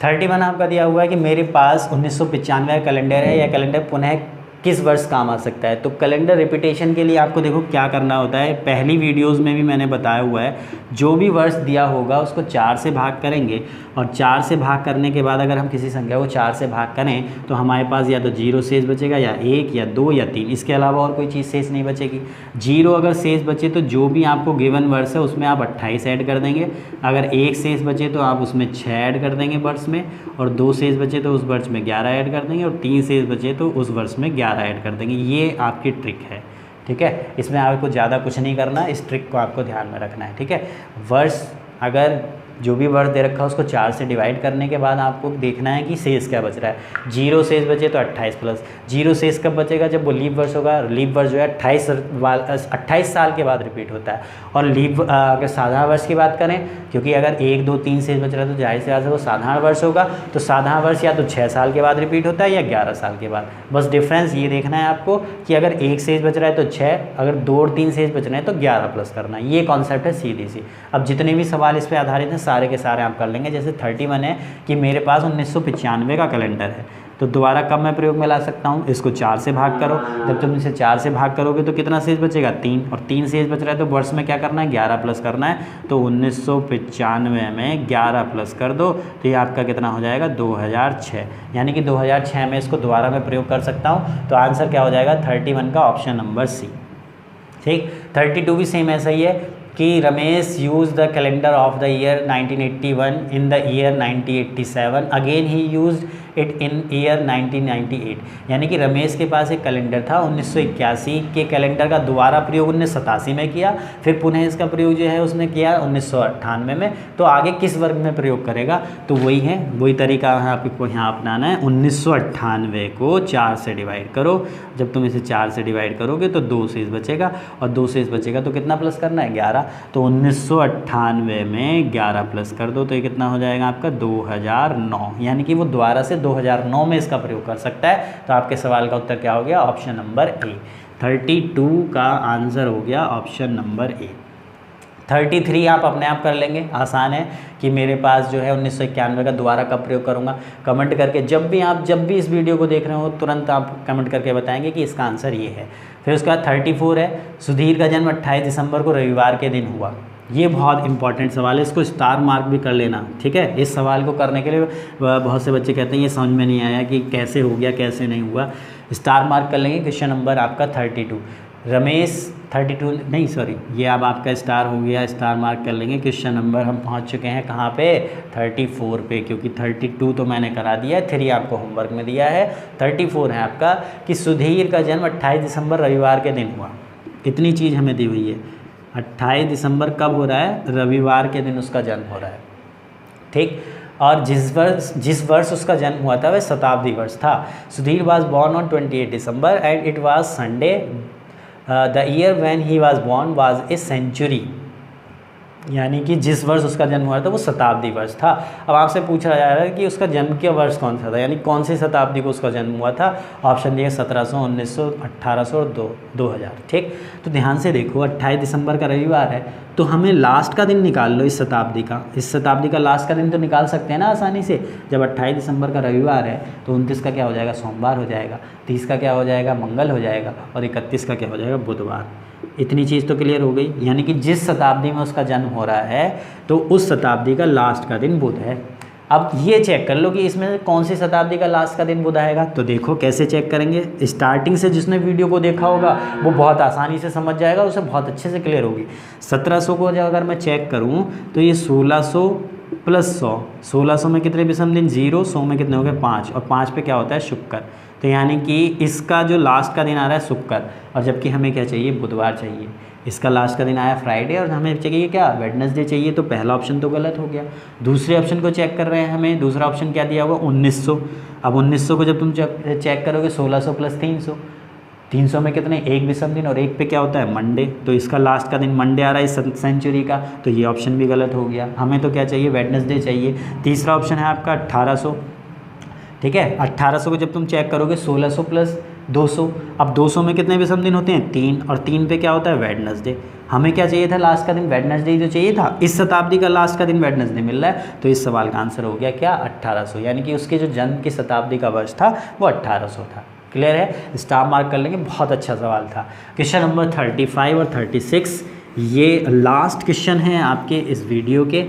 31 आपका दिया हुआ है कि मेरे पास 1995 का कैलेंडर है, या कैलेंडर पुनः किस वर्ष काम आ सकता है। तो कैलेंडर रिपीटेशन के लिए आपको देखो क्या करना होता है, पहली वीडियोस में भी मैंने बताया हुआ है, जो भी वर्ष दिया होगा उसको 4 से भाग करेंगे, और 4 से भाग करने के बाद अगर हम किसी संख्या को 4 से भाग करें तो हमारे पास या तो 0 शेष बचेगा, या 1 या 2 या 3, इसके अलावा और कोई चीज़ शेष नहीं बचेगी। 0 अगर शेष बचे तो जो भी आपको गिवन वर्ष है उसमें आप 28 ऐड कर देंगे, अगर 1 शेष बचे तो आप उसमें 6 ऐड कर देंगे वर्ष में, और 2 शेष बचे तो उस वर्ष में 11 ऐड कर देंगे, और 3 शेष बचे तो उस वर्ष में 11 ऐड कर देंगे। ये आपकी ट्रिक है। ठीक है, इसमें आपको ज़्यादा कुछ नहीं करना, इस ट्रिक को आपको ध्यान में रखना है। ठीक है, वर्ष अगर जो भी वर्ष दे रखा है उसको 4 से डिवाइड करने के बाद आपको देखना है कि शेष क्या बच रहा है। 0 शेष बचे तो 28 प्लस 0 शेष कब बचेगा, जब वो लीप वर्ष होगा। लीप वर्ष जो है 28 साल के बाद रिपीट होता है। और लीप अगर साधारण वर्ष की बात करें, क्योंकि अगर 1 2 3 शेष बच रहा है तो जाहिर सी बात है वो साधारण वर्ष होगा, तो साधारण वर्ष या तो 6 साल के बाद रिपीट होता है या 11 साल के बाद। बस डिफरेंस ये देखना है आपको कि अगर 1 शेष बच रहा है तो 6, अगर 2 और 3 शेष बच रहे हैं तो 11 प्लस करना है। ये कॉन्सेप्ट है सीधी सी। अब जितने भी सवाल इस पर आधारित हैं सारे के सारे आप कर लेंगे। जैसे 31 है कि मेरे पास 1995 का कैलेंडर है, तो दोबारा कब मैं प्रयोग में ला सकता हूँ, इसको 4 से भाग करो। जब तुम इसे 4 से भाग करोगे तो कितना शेष बचेगा, 3, और 3 शेष बच रहा है तो वर्ष में क्या करना है, 11 प्लस करना है। तो 1995 में 11 प्लस कर दो तो ये आपका कितना हो जाएगा, 2006। यानी कि 2006 में इसको दोबारा मैं प्रयोग कर सकता हूँ। तो आंसर क्या हो जाएगा, 31 का ऑप्शन नंबर सी। ठीक, 32 भी सेम ऐसा ही है कि Ramesh use the calendar of the year 1981 in the year 1987, again he use it in year 1998, यानी कि रमेश के पास एक कैलेंडर था 1981 के कैलेंडर का दोबारा प्रयोग 1987 में किया, फिर पुनः इसका प्रयोग जो है उसने किया 1998 में। तो आगे किस वर्ग में प्रयोग करेगा, तो वही तरीका है आपको यहाँ अपनाना है। 1998 को 4 से डिवाइड करो, जब तुम इसे 4 से डिवाइड करोगे तो 2 शेष बचेगा, और 2 शेष बचेगा तो कितना प्लस करना है, 11। तो 1998 में 11 प्लस कर दो तो ये कितना हो जाएगा आपका 2009, यानी कि वो दोबारा से 2009 में इसका प्रयोग कर सकता है। तो आपके सवाल का उत्तर क्या हो गया, ऑप्शन नंबर ए। 32 का आंसर हो गया ऑप्शन नंबर ए। 33 आप अपने आप कर लेंगे, आसान है कि मेरे पास जो है 1991 का दोबारा कब प्रयोग करूंगा। कमेंट करके जब भी इस वीडियो को देख रहे हो तुरंत आप कमेंट करके बताएंगे कि इसका आंसर ये है। फिर उसके बाद 34 है, सुधीर का जन्म 28 दिसंबर को रविवार के दिन हुआ। ये बहुत इंपॉर्टेंट सवाल है, इसको स्टार मार्क भी कर लेना, ठीक है। इस सवाल को करने के लिए बहुत से बच्चे कहते हैं ये समझ में नहीं आया कि कैसे हो गया कैसे नहीं हुआ, स्टार मार्क कर लेंगे। क्वेश्चन नंबर आपका 32, रमेश 32 नहीं सॉरी, ये अब आपका स्टार हो गया, स्टार मार्क कर लेंगे। क्वेश्चन नंबर हम पहुंच चुके हैं कहाँ पे, 34 पे, क्योंकि 32 तो मैंने करा दिया है, 3 आपको होमवर्क में दिया है। 34 है आपका कि सुधीर का जन्म 28 दिसंबर रविवार के दिन हुआ। इतनी चीज़ हमें दी हुई है, 28 दिसंबर कब हो रहा है, रविवार के दिन उसका जन्म हो रहा है, ठीक। और जिस वर्ष उसका जन्म हुआ था वह शताब्दी वर्ष था। Sudhir was born on 28 December and it was Sunday. The year when he was born was a century, यानी कि जिस वर्ष उसका जन्म हुआ था वो शताब्दी वर्ष था। अब आपसे पूछा जा रहा है कि उसका जन्म के वर्ष कौन सा था, यानी कौन सी शताब्दी को उसका जन्म हुआ था। ऑप्शन दिए 1700, 1900, 1800 और 2000, ठीक। तो ध्यान से देखो, 28 दिसंबर का रविवार है तो हमें लास्ट का दिन निकाल लो इस शताब्दी का लास्ट का दिन तो निकाल सकते हैं ना आसानी से। जब 28 दिसंबर का रविवार है तो 29 का क्या हो जाएगा, सोमवार हो जाएगा, 30 का क्या हो जाएगा, मंगल हो जाएगा, और 31 का क्या हो जाएगा, बुधवार। इतनी चीज़ तो क्लियर हो गई, यानी कि जिस शताब्दी में उसका जन्म हो रहा है तो उस शताब्दी का लास्ट का दिन बुध है। अब ये चेक कर लो कि इसमें कौन सी शताब्दी का लास्ट का दिन बुध आएगा। तो देखो कैसे चेक करेंगे, स्टार्टिंग से जिसने वीडियो को देखा होगा वो बहुत आसानी से समझ जाएगा, उसे बहुत अच्छे से क्लियर होगी। 1700 को अगर मैं चेक करूँ तो ये 1600 प्लस 100, 1600 में कितने विषम दिन, 0, 100 में कितने हो गए, 5, और 5 पे क्या होता है, शुक्र। तो यानी कि इसका जो लास्ट का दिन आ रहा है शुक्र, और जबकि हमें क्या चाहिए, बुधवार चाहिए। इसका लास्ट का दिन आया फ्राइडे और हमें चाहिए क्या, वेडनेसडे चाहिए। तो पहला ऑप्शन तो गलत हो गया। दूसरे ऑप्शन को चेक कर रहे हैं, हमें दूसरा ऑप्शन क्या दिया हुआ, 1900। अब 1900 को जब तुम चेक करोगे 1600 प्लस 300, 300 में कितने, एक विषम दिन, और एक पे क्या होता है, मंडे। तो इसका लास्ट का दिन मंडे आ रहा है इस सेंचुरी का, तो ये ऑप्शन भी गलत हो गया। हमें तो क्या चाहिए, वेडनेसडे चाहिए। तीसरा ऑप्शन है आपका 1800, ठीक है। 1800 को जब तुम चेक करोगे 1600 प्लस 200, अब 200 में कितने विषम दिन होते हैं, 3, और 3 पे क्या होता है, वेडनेसडे। हमें क्या चाहिए था, लास्ट का दिन, वेडनेसडे जो चाहिए था। इस शताब्दी का लास्ट का दिन वेडनेसडे मिल रहा है, तो इस सवाल का आंसर हो गया क्या, 1800, यानी कि उसके जो जन्म की शताब्दी का वर्ष था वो 1800 था। क्लियर है, स्टार मार्क कर लेंगे, बहुत अच्छा सवाल था। क्वेश्चन नंबर 35 और 36 ये लास्ट क्वेश्चन हैं आपके इस वीडियो के,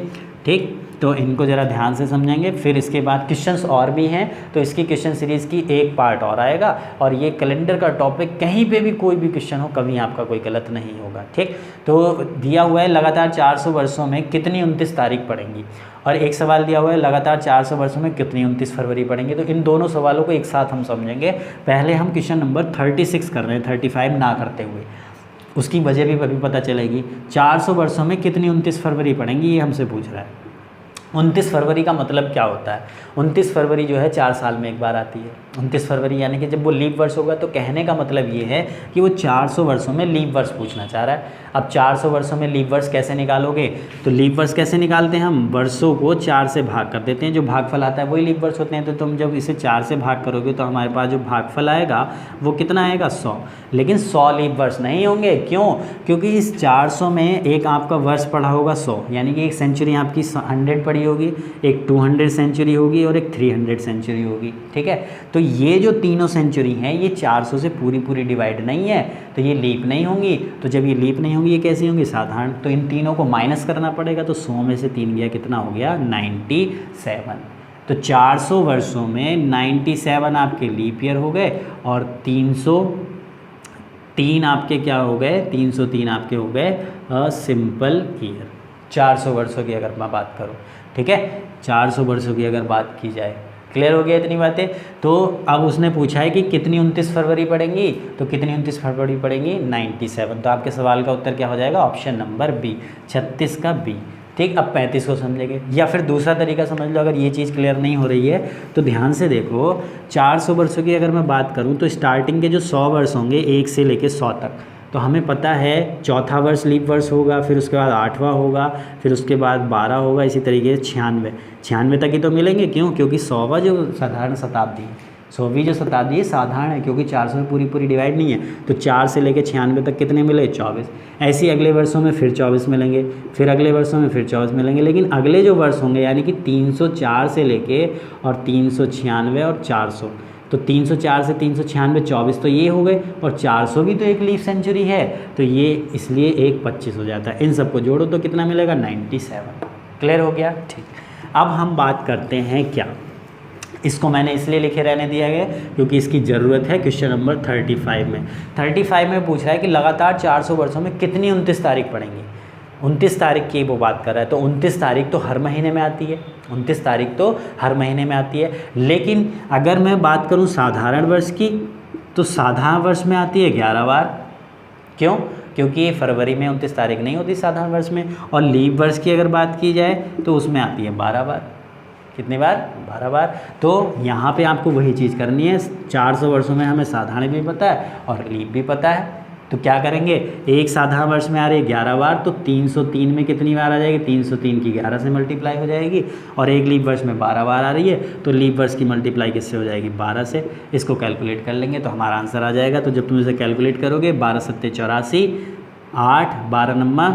ठीक। तो इनको ज़रा ध्यान से समझेंगे, फिर इसके बाद क्वेश्चंस और भी हैं, तो इसकी क्वेश्चन सीरीज़ की एक पार्ट और आएगा। और ये कैलेंडर का टॉपिक, कहीं पे भी कोई भी क्वेश्चन हो, कभी आपका कोई गलत नहीं होगा, ठीक। तो दिया हुआ है लगातार 400 वर्षों में कितनी 29 तारीख पड़ेंगी, और एक सवाल दिया हुआ है लगातार 400 वर्षों में कितनी 29 फरवरी पड़ेंगे। तो इन दोनों सवालों को एक साथ हम समझेंगे। पहले हम क्वेश्चन नंबर 36 कर रहे हैं, 35 ना करते हुए, उसकी वजह भी अभी पता चलेगी। 400 वर्षों में कितनी 29 फरवरी पड़ेंगी, ये हमसे पूछ रहा है। 29 फरवरी का मतलब क्या होता है, 29 फरवरी जो है 4 साल में एक बार आती है। 29 फरवरी यानी कि जब वो लीप वर्ष होगा, तो कहने का मतलब ये है कि वो 400 वर्षों में लीप वर्ष पूछना चाह रहा है। अब 400 वर्षों में लीप वर्ष कैसे निकालोगे, तो लीप वर्ष कैसे निकालते हैं, हम वर्षों को 4 से भाग कर देते हैं, जो भागफल आता है वही लीप वर्ष होते हैं। तो तुम जब इसे 4 से भाग करोगे तो हमारे पास जो भागफल आएगा वो कितना आएगा, 100। लेकिन 100 लीप वर्ष नहीं होंगे, क्यों, क्योंकि इस 400 में एक आपका वर्ष पड़ा होगा 100, यानी कि एक सेंचुरी आपकी 100 पड़ी होगी, एक 200 सेंचुरी होगी और एक 300 सेंचुरी होगी, ठीक है। तो ये जो तीनों सेंचुरी हैं ये 400 से पूरी डिवाइड नहीं है, तो ये लीप नहीं होंगी। तो जब ये लीप नहीं होंगी, ये कैसी होंगी, साधारण। तो इन तीनों को माइनस करना पड़ेगा, तो 100 में से 3 गया, कितना हो गया, 97। तो 400 वर्षों में 97 आपके लीप ईयर हो गए, और 303 आपके क्या हो गए, 303 आपके हो गए सिंपल ईयर। 400 वर्षों की अगर मैं बात करूं, ठीक है, 400 वर्षों की अगर बात की जाए, क्लियर हो गया इतनी बातें। तो अब उसने पूछा है कि कितनी 29 फरवरी पड़ेंगी, तो कितनी 29 फरवरी पड़ेंगी 97। तो आपके सवाल का उत्तर क्या हो जाएगा, ऑप्शन नंबर बी, 36 का बी। ठीक, अब 35 को समझेंगे, या फिर दूसरा तरीका समझ लो, अगर ये चीज़ क्लियर नहीं हो रही है तो ध्यान से देखो। 400 वर्षों की अगर मैं बात करूँ तो स्टार्टिंग के जो 100 वर्ष होंगे 1 से लेके 100 तक, तो हमें पता है चौथा वर्ष लीप वर्ष होगा, फिर उसके बाद 8वां होगा, फिर उसके बाद 12 होगा, इसी तरीके से 96 तक ही तो मिलेंगे। क्यों? क्योंकि 100वां जो साधारण शताब्दी है, 100वीं जो शताब्दी है साधारण है, क्योंकि 400 में पूरी डिवाइड नहीं है। तो 4 से लेकर 96 तक कितने मिले, 24। ऐसे ही अगले वर्षों में फिर 24 मिलेंगे, फिर अगले वर्षों में फिर 24 मिलेंगे। लेकिन अगले जो वर्ष होंगे यानी कि 304 से लेके और 396 और 400, तो 304 से 396 24 तो ये हो गए, और 400 भी तो एक लीफ सेंचुरी है, तो ये इसलिए एक 25 हो जाता है। इन सबको जोड़ो तो कितना मिलेगा, 97। क्लियर हो गया? ठीक। अब हम बात करते हैं क्या, इसको मैंने इसलिए लिखे रहने दिया गया क्योंकि इसकी ज़रूरत है क्वेश्चन नंबर 35 में। 35 में पूछ रहा है कि लगातार 400 वर्षों में कितनी 29 तारीख पड़ेंगी। 29 तारीख की वो बात कर रहा है, तो 29 तारीख तो हर महीने में आती है, 29 तारीख तो हर महीने में आती है। लेकिन अगर मैं बात करूं साधारण वर्ष की, तो साधारण वर्ष में आती है 11 बार। क्यों? क्योंकि फरवरी में 29 तारीख नहीं होती साधारण वर्ष में। और लीप वर्ष की अगर बात की जाए तो उसमें आती है 12 बार। कितनी बार? 12 बार। तो यहाँ पे आपको वही चीज़ करनी है, 400 वर्षों में हमें साधारण भी पता है और लीप भी पता है। तो क्या करेंगे, एक साधारण वर्ष में आ रही है 11 बार, तो 303 में कितनी बार आ जाएगी, 303 की 11 से मल्टीप्लाई हो जाएगी। और एक लीप वर्ष में 12 बार आ रही है, तो लीप वर्ष की मल्टीप्लाई किससे हो जाएगी, 12 से। इसको कैलकुलेट कर लेंगे तो हमारा आंसर आ जाएगा। तो जब तुम इसे कैलकुलेट करोगे, 12 सत्ते 84, 8 12 नम्मा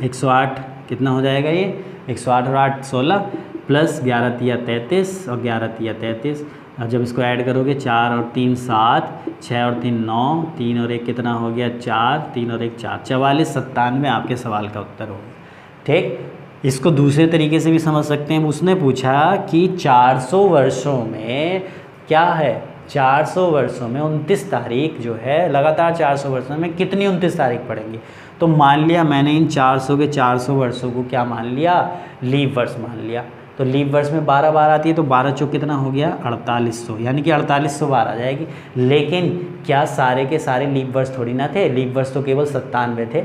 108, कितना हो जाएगा ये, 108 और 8 16, प्लस 11 तिया 33 और 11 तिया 33। और जब इसको ऐड करोगे 4 और 3 7, 6 और 3 9, 3 और 1 कितना हो गया 4, 3 और 1 4, 44 97 आपके सवाल का उत्तर होगा। ठीक। इसको दूसरे तरीके से भी समझ सकते हैं। उसने पूछा कि 400 वर्षों में क्या है, 400 वर्षों में 29 तारीख जो है, लगातार 400 वर्षों में कितनी 29 तारीख पड़ेंगी। तो मान लिया मैंने इन 400 के 400 वर्षों को क्या मान लिया, लीप वर्ष मान लिया। तो लीप वर्ष में 12 बार आती है, तो 12 चौक कितना हो गया 4800, यानी कि 4800 बार आ जाएगी। लेकिन क्या सारे के सारे लीप वर्ष थोड़ी ना थे, लीप वर्ष तो केवल 97 थे।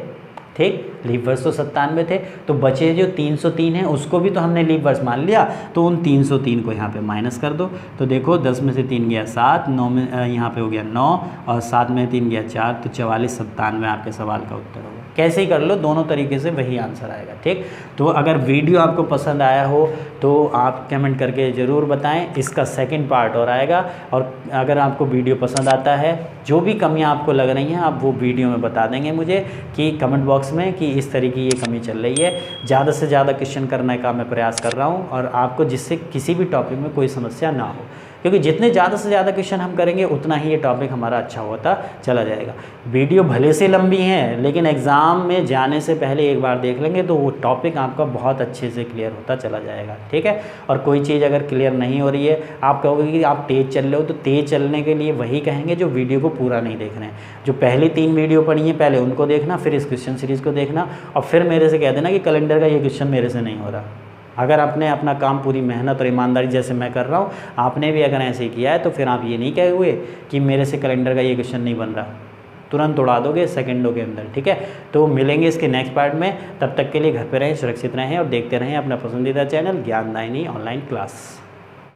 ठीक, लीप वर्ष तो 97 थे। तो बचे जो 303 है उसको भी तो हमने लीप वर्ष मान लिया, तो उन 303 को यहाँ पे माइनस कर दो। तो देखो 10 में से 3 गया 7, 9 में यहाँ पे हो गया 9, और 7 में 3 गया 4, तो 44 97 आपके सवाल का उत्तर होगा। कैसे ही कर लो, दोनों तरीके से वही आंसर आएगा। ठीक। तो अगर वीडियो आपको पसंद आया हो तो आप कमेंट करके ज़रूर बताएं। इसका सेकंड पार्ट और आएगा। और अगर आपको वीडियो पसंद आता है, जो भी कमियां आपको लग रही हैं आप वो वीडियो में बता देंगे मुझे कि कमेंट बॉक्स में कि इस तरह की ये कमी चल रही है। ज़्यादा से ज़्यादा क्वेश्चन करने का मैं प्रयास कर रहा हूँ, और आपको जिससे किसी भी टॉपिक में कोई समस्या ना हो, क्योंकि जितने ज़्यादा से ज़्यादा क्वेश्चन हम करेंगे उतना ही ये टॉपिक हमारा अच्छा होता चला जाएगा। वीडियो भले से लंबी हैं, लेकिन एग्ज़ाम में जाने से पहले एक बार देख लेंगे तो वो टॉपिक आपका बहुत अच्छे से क्लियर होता चला जाएगा। ठीक है। और कोई चीज़ अगर क्लियर नहीं हो रही है, आप कहोगे कि आप तेज़ चल रहे हो, तो तेज़ चलने के लिए वही कहेंगे जो वीडियो को पूरा नहीं देख रहे हैं। जो पहली 3 वीडियो पढ़ी हैं पहले उनको देखना, फिर इस क्वेश्चन सीरीज़ को देखना, और फिर मेरे से कह देना कि कैलेंडर का ये क्वेश्चन मेरे से नहीं हो रहा। अगर आपने अपना काम पूरी मेहनत और ईमानदारी जैसे मैं कर रहा हूँ, आपने भी अगर ऐसे ही किया है, तो फिर आप ये नहीं कहे हुए कि मेरे से कैलेंडर का ये क्वेश्चन नहीं बन रहा, तुरंत उड़ा दोगे सेकंडों के अंदर। ठीक है। तो मिलेंगे इसके नेक्स्ट पार्ट में। तब तक के लिए घर पे रहें, सुरक्षित रहें और देखते रहें अपना पसंदीदा चैनल ज्ञानदायिनी ऑनलाइन क्लास।